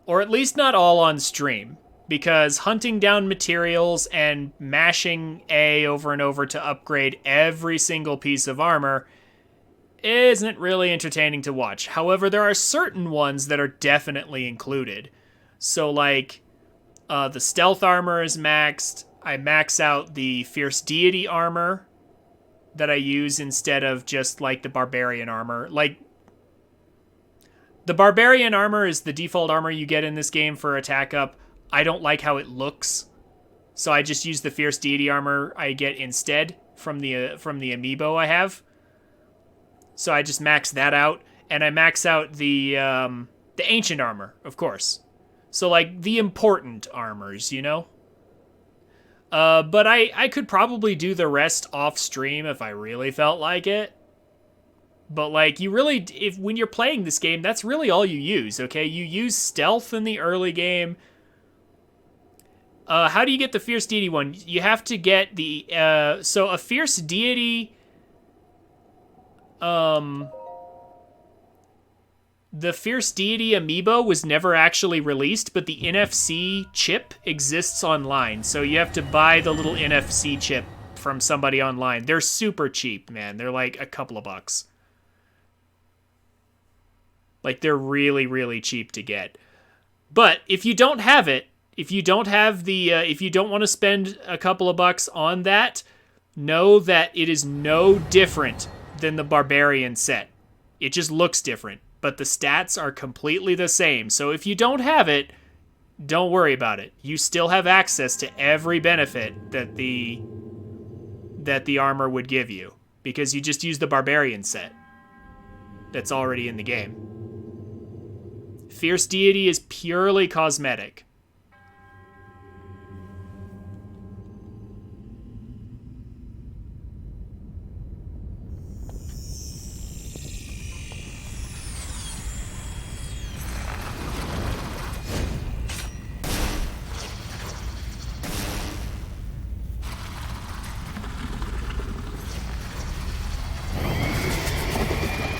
Or at least not all on stream. Because hunting down materials and mashing A over and over to upgrade every single piece of armor isn't really entertaining to watch. However, there are certain ones that are definitely included. So, like, the stealth armor is maxed. I max out the fierce deity armor that I use instead of just, like, the barbarian armor. Like, the barbarian armor is the default armor you get in this game for attack up. I don't like how it looks, so I just use the fierce deity armor I get instead from the amiibo I have. So I just max that out, and I max out the ancient armor, of course. So, like, the important armors, you know? But I could probably do the rest off stream if I really felt like it. But, like, you really, when you're playing this game, that's really all you use, okay? You use stealth in the early game. How do you get the fierce deity one? You have to get the, so a fierce deity... The Fierce Deity amiibo was never actually released, but the NFC chip exists online. So you have to buy the little NFC chip from somebody online. They're super cheap, man. They're like a couple of bucks. Like, they're really, really cheap to get. But if you don't have it, if you don't have the, if you don't want to spend a couple of bucks on that, know that it is no different than the Barbarian set. It just looks different, but the stats are completely the same. So if you don't have it, don't worry about it. You still have access to every benefit that the armor would give you, because you just use the Barbarian set that's already in the game. Fierce Deity is purely cosmetic.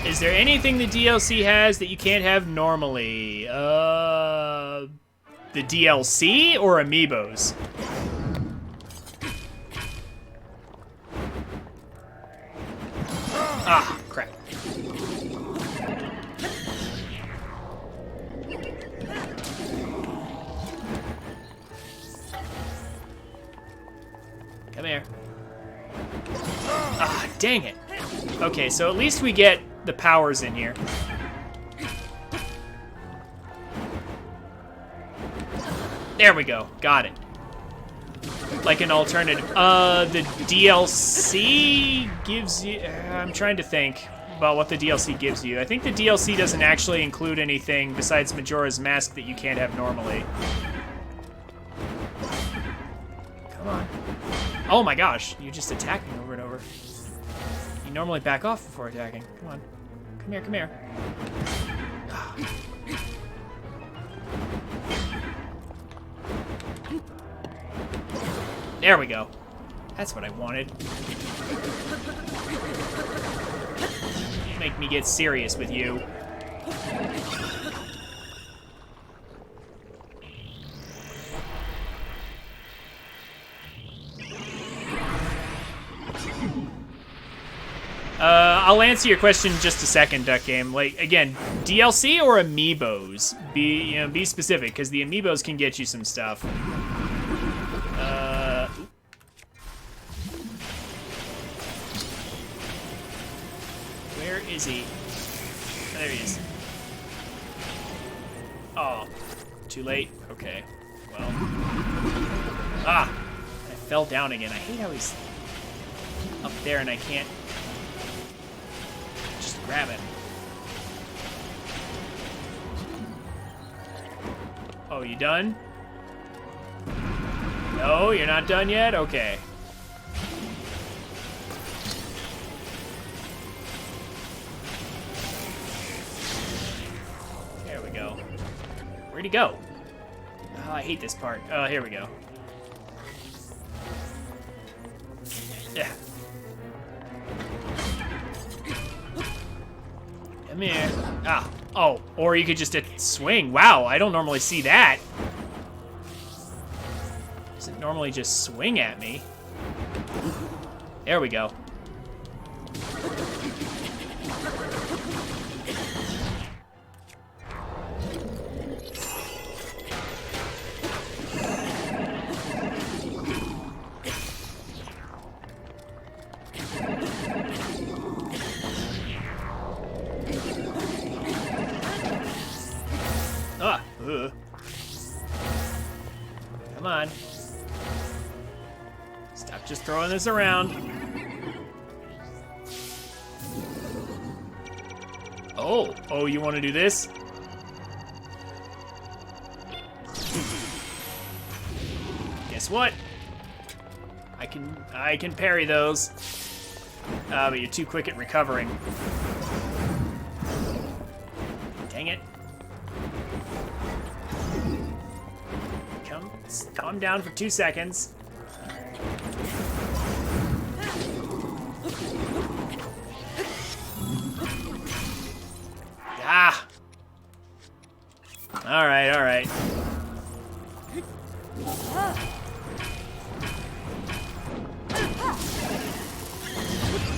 Is there anything the DLC has that you can't have normally? The DLC or amiibos? Ah, crap. Come here. Ah, dang it. Okay, so at least we get the powers in here. There we go. Got it. Like an alternative. The DLC gives you... I'm trying to think about what the DLC gives you. I think the DLC doesn't actually include anything besides Majora's Mask that you can't have normally. Come on. Oh my gosh, you're just attacking over and over. You normally back off before attacking. Come on. Come here, come here. There we go. That's what I wanted. Make me get serious with you. I'll answer your question in just a second, Duck Game. Like, again, DLC or amiibos? Be specific, because the amiibos can get you some stuff. Where is he? Oh, there he is. Oh, too late? Okay, well. Ah, I fell down again. I hate how he's up there and I can't just grab it. Oh, you done? No, you're not done yet? Okay. There we go. Where'd he go? Oh, I hate this part. Oh, here we go. Yeah. Come here. Ah, Oh, or you could just swing. Wow, I don't normally see that. Does it normally just swing at me? There we go. Ugh. Come on. Stop just throwing this around. Oh, you want to do this? Guess what? I can parry those. But you're too quick at recovering. Dang it. Calm down for 2 seconds. Ah! Alright, alright.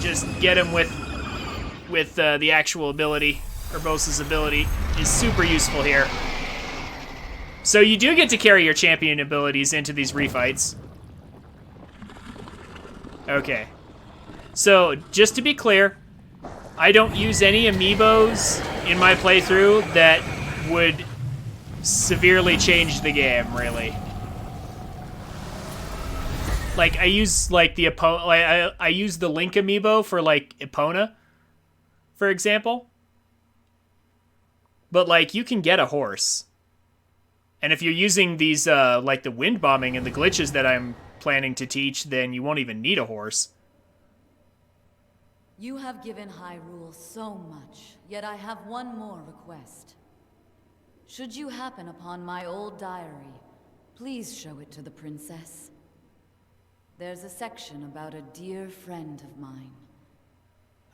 Just get him with the actual ability. Urbosa's ability is super useful here. So you do get to carry your champion abilities into these refights. Okay. So, just to be clear, I don't use any amiibos in my playthrough that would severely change the game, really. Like, I use, like, I use the Link amiibo for, like, Epona, for example. But, like, you can get a horse. And if you're using these, like the wind bombing and the glitches that I'm planning to teach, then you won't even need a horse. You have given Hyrule so much, yet I have one more request. Should you happen upon my old diary, please show it to the princess. There's a section about a dear friend of mine.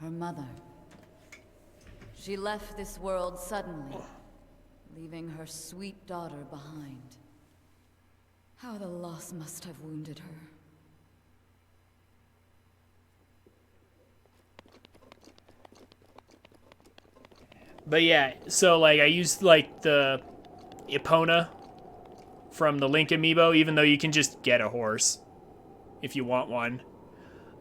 Her mother. She left this world suddenly, leaving her sweet daughter behind. How the loss must have wounded her. But yeah, so like I used like the Epona from the Link amiibo, even though you can just get a horse if you want one.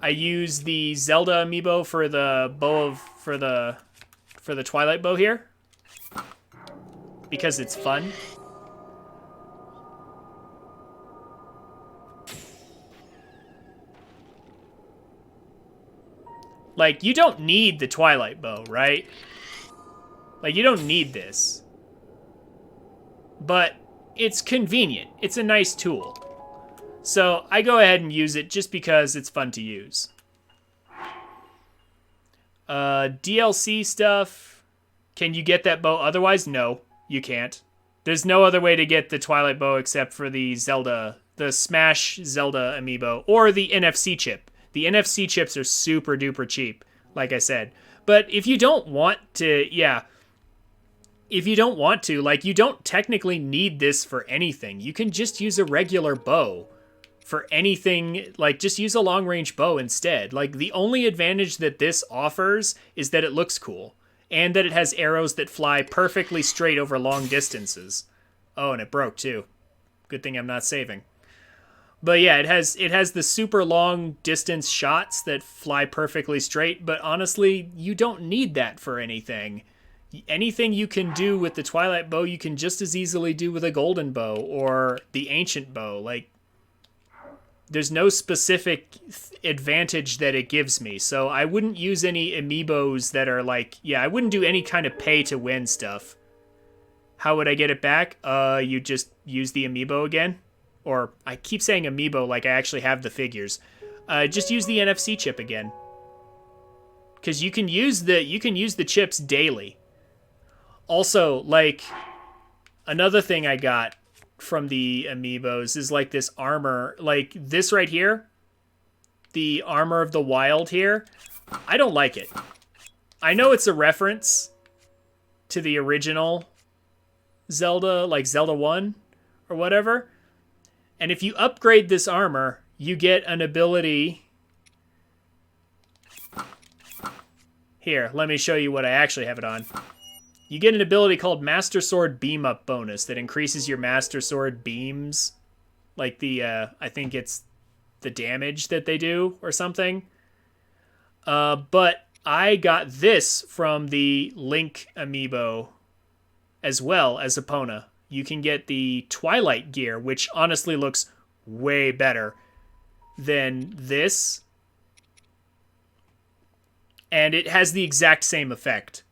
I use the Zelda amiibo for the bow of for the Twilight bow here because it's fun. Like, you don't need the Twilight bow, right? Like, you don't need this. But it's convenient. It's a nice tool. So I go ahead and use it just because it's fun to use. DLC stuff. Can you get that bow otherwise? No, you can't. There's no other way to get the Twilight bow except for the Zelda, the Smash Zelda amiibo, or the NFC chip. The NFC chips are super duper cheap, like I said. But if you don't want to, if you don't want to, like, you don't technically need this for anything. You can just use a regular bow for anything. Like, just use a long-range bow instead. Like, the only advantage that this offers is that it looks cool, and that it has arrows that fly perfectly straight over long distances. Oh, and it broke, too. Good thing I'm not saving. But yeah, it has the super long distance shots that fly perfectly straight, but honestly, you don't need that for anything. Anything you can do with the Twilight bow, you can just as easily do with a golden bow or the ancient bow. Like, there's no specific advantage that it gives me, so I wouldn't use any amiibos that are like, I wouldn't do any kind of pay to win stuff. How would I get it back? You just use the amiibo again? Or, I keep saying amiibo like I actually have the figures. Just use the NFC chip again. Because you can use the chips daily. Also, like, another thing I got from the amiibos is like this armor. Like, this right here, the Armor of the Wild here, I don't like it. I know it's a reference to the original Zelda, like Zelda 1 or whatever. And if you upgrade this armor, you get an ability. Here, let me show you what I actually have it on. You get an ability called Master Sword Beam Up bonus that increases your Master Sword beams. Like the, I think it's the damage that they do or something. But I got this from the Link amiibo as well as Epona. You can get the Twilight gear, which honestly looks way better than this. And it has the exact same effect.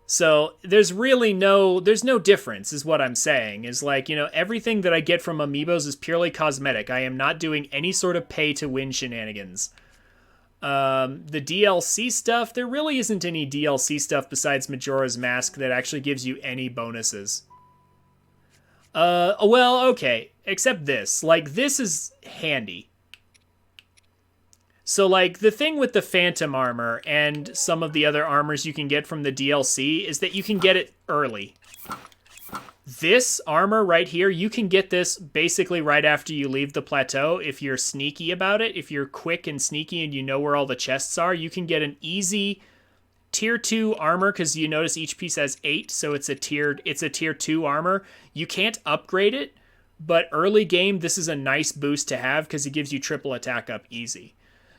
So there's no difference is what I'm saying. Is like, everything that I get from amiibos is purely cosmetic. I am not doing any sort of pay to win shenanigans. The DLC stuff, there really isn't any DLC stuff besides Majora's Mask that actually gives you any bonuses. Well, okay, except this. Like, this is handy. So, like, the thing with the Phantom armor and some of the other armors you can get from the DLC is that you can get it early. This armor right here, you can get this basically right after you leave the plateau if you're sneaky about it. If you're quick and sneaky and you know where all the chests are, you can get an easy tier 2 armor, because you notice each piece has 8, so it's a tier 2 armor. You can't upgrade it, but early game, this is a nice boost to have because it gives you triple attack up easy.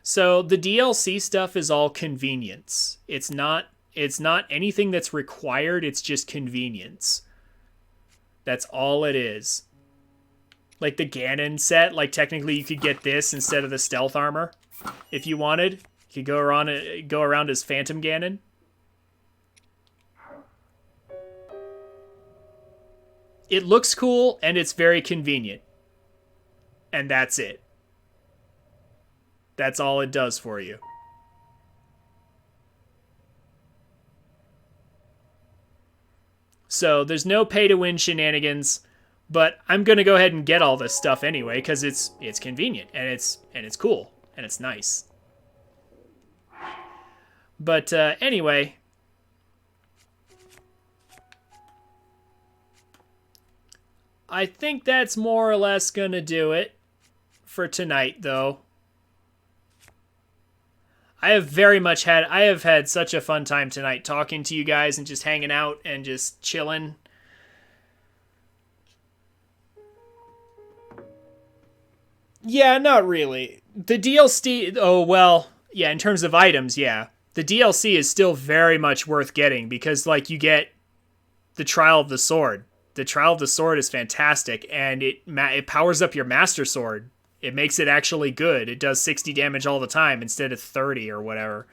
So the DLC stuff is all convenience. It's not anything that's required, it's just convenience. That's all it is. Like the Ganon set, like technically you could get this instead of the stealth armor if you wanted. You could go around as Phantom Ganon. It looks cool and it's very convenient. And that's it. That's all it does for you. So there's no pay to win shenanigans, but I'm gonna go ahead and get all this stuff anyway because it's convenient and it's cool and it's nice. But anyway, I think that's more or less gonna do it for tonight, though. I have had such a fun time tonight talking to you guys and just hanging out and just chilling. Yeah, not really. The DLC, in terms of items, yeah. The DLC is still very much worth getting because, like, you get the Trial of the Sword. The Trial of the Sword is fantastic, and it powers up your Master Sword. It makes it actually good. It does 60 damage all the time instead of 30 or whatever.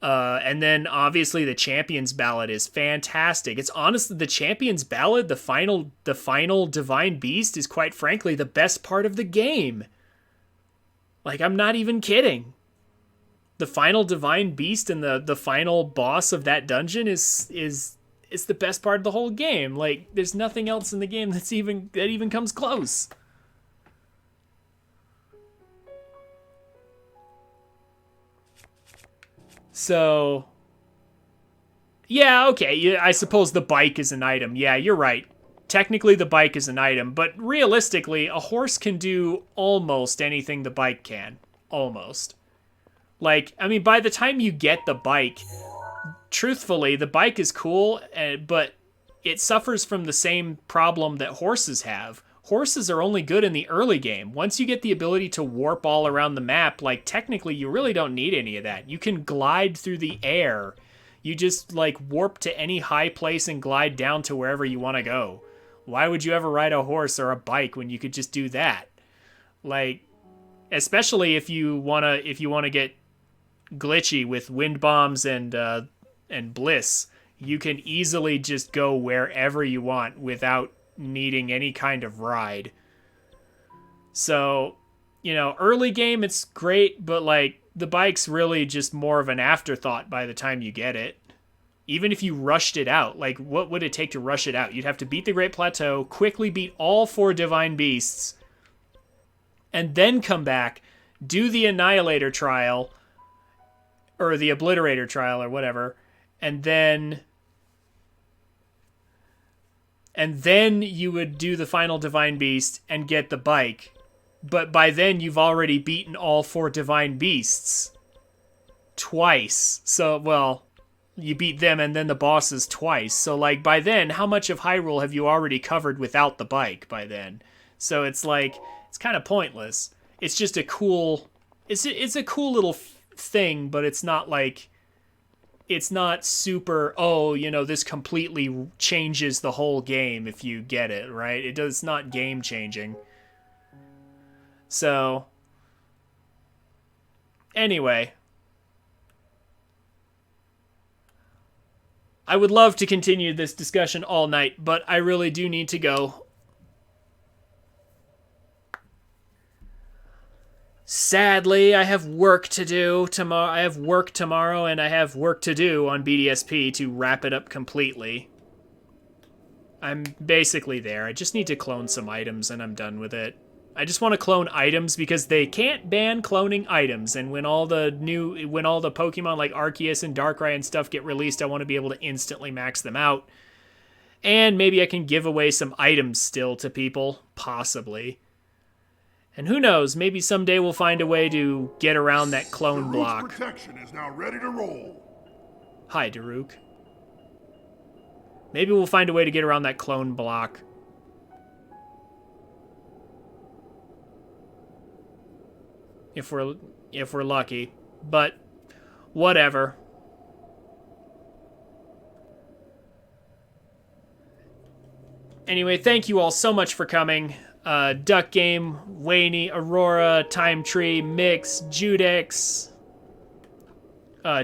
And then, obviously, the Champion's Ballad is fantastic. It's honestly, the Champion's Ballad, the final Divine Beast, is quite frankly the best part of the game. Like, I'm not even kidding. The final Divine Beast and the final boss of that dungeon is the best part of the whole game. Like, there's nothing else in the game that even comes close. So, yeah, okay, I suppose the bike is an item. Yeah, you're right. Technically, the bike is an item, but realistically, a horse can do almost anything the bike can. Almost. Like, I mean, by the time you get the bike, truthfully, the bike is cool, but it suffers from the same problem that horses have. Horses are only good in the early game. Once you get the ability to warp all around the map, like, technically, you really don't need any of that. You can glide through the air. You just, like, warp to any high place and glide down to wherever you want to go. Why would you ever ride a horse or a bike when you could just do that? Like, especially if you wanna get glitchy with wind bombs and bliss, you can easily just go wherever you want without needing any kind of ride. So, early game it's great, but like the bike's really just more of an afterthought by the time you get it. Even if you rushed it out, like what would it take to rush it out? You'd have to beat the Great Plateau, quickly beat all 4 Divine Beasts, and then come back, do the Annihilator trial, or the Obliterator trial or whatever, and then you would do the final Divine Beast and get the bike. But by then you've already beaten all 4 Divine Beasts twice. So, well, you beat them and then the bosses twice. So, like, by then, how much of Hyrule have you already covered without the bike by then? So it's like, it's kind of pointless. It's just a cool, it's a cool little thing, but it's not like, it's not super, oh, you know, this completely changes the whole game if you get it, right? It's not game changing. So, anyway, I would love to continue this discussion all night, but I really do need to go. Sadly, I have work to do tomorrow. I have work tomorrow, and I have work to do on BDSP to wrap it up completely. I'm basically there. I just need to clone some items, and I'm done with it. I just want to clone items because they can't ban cloning items, and when all the Pokemon like Arceus and Darkrai and stuff get released, I want to be able to instantly max them out. And maybe I can give away some items still to people, possibly. And who knows, maybe someday we'll find a way to get around that clone block. Daruk's protection is now ready to roll. Hi, Daruk. Maybe we'll find a way to get around that clone block. If we're lucky. But whatever. Anyway, thank you all so much for coming. Duck Game, Waney, Aurora, Time Tree, Mix, Judex,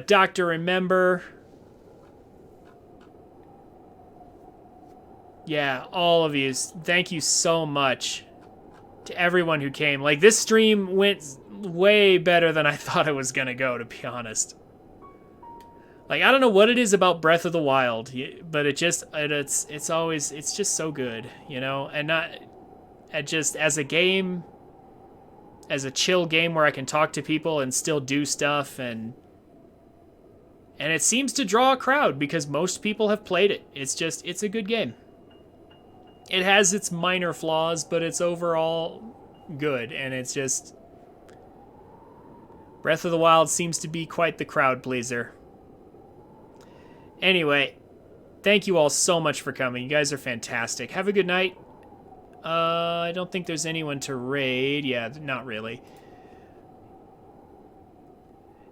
Dr. Remember. Yeah, all of you. Thank you so much to everyone who came. Like, this stream went way better than I thought it was gonna go, to be honest. Like, I don't know what it is about Breath of the Wild, but it's just so good, you know? And just as a game, as a chill game where I can talk to people and still do stuff, and it seems to draw a crowd because most people have played it. It's a good game. It has its minor flaws, but it's overall good, and it's just... Breath of the Wild seems to be quite the crowd pleaser. Anyway, thank you all so much for coming. You guys are fantastic. Have a good night. I don't think there's anyone to raid. Yeah, not really.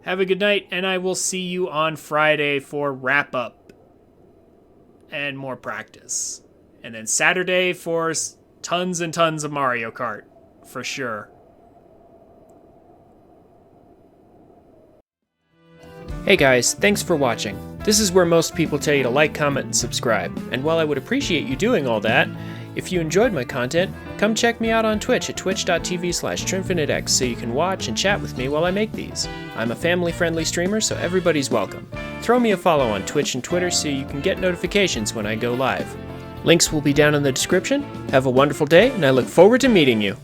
Have a good night, and I will see you on Friday for wrap-up and more practice. And then Saturday for tons and tons of Mario Kart, for sure. Hey guys, thanks for watching. This is where most people tell you to like, comment, and subscribe. And while I would appreciate you doing all that, if you enjoyed my content, come check me out on Twitch at twitch.tv/TrinfiniteX so you can watch and chat with me while I make these. I'm a family-friendly streamer, so everybody's welcome. Throw me a follow on Twitch and Twitter so you can get notifications when I go live. Links will be down in the description. Have a wonderful day, and I look forward to meeting you.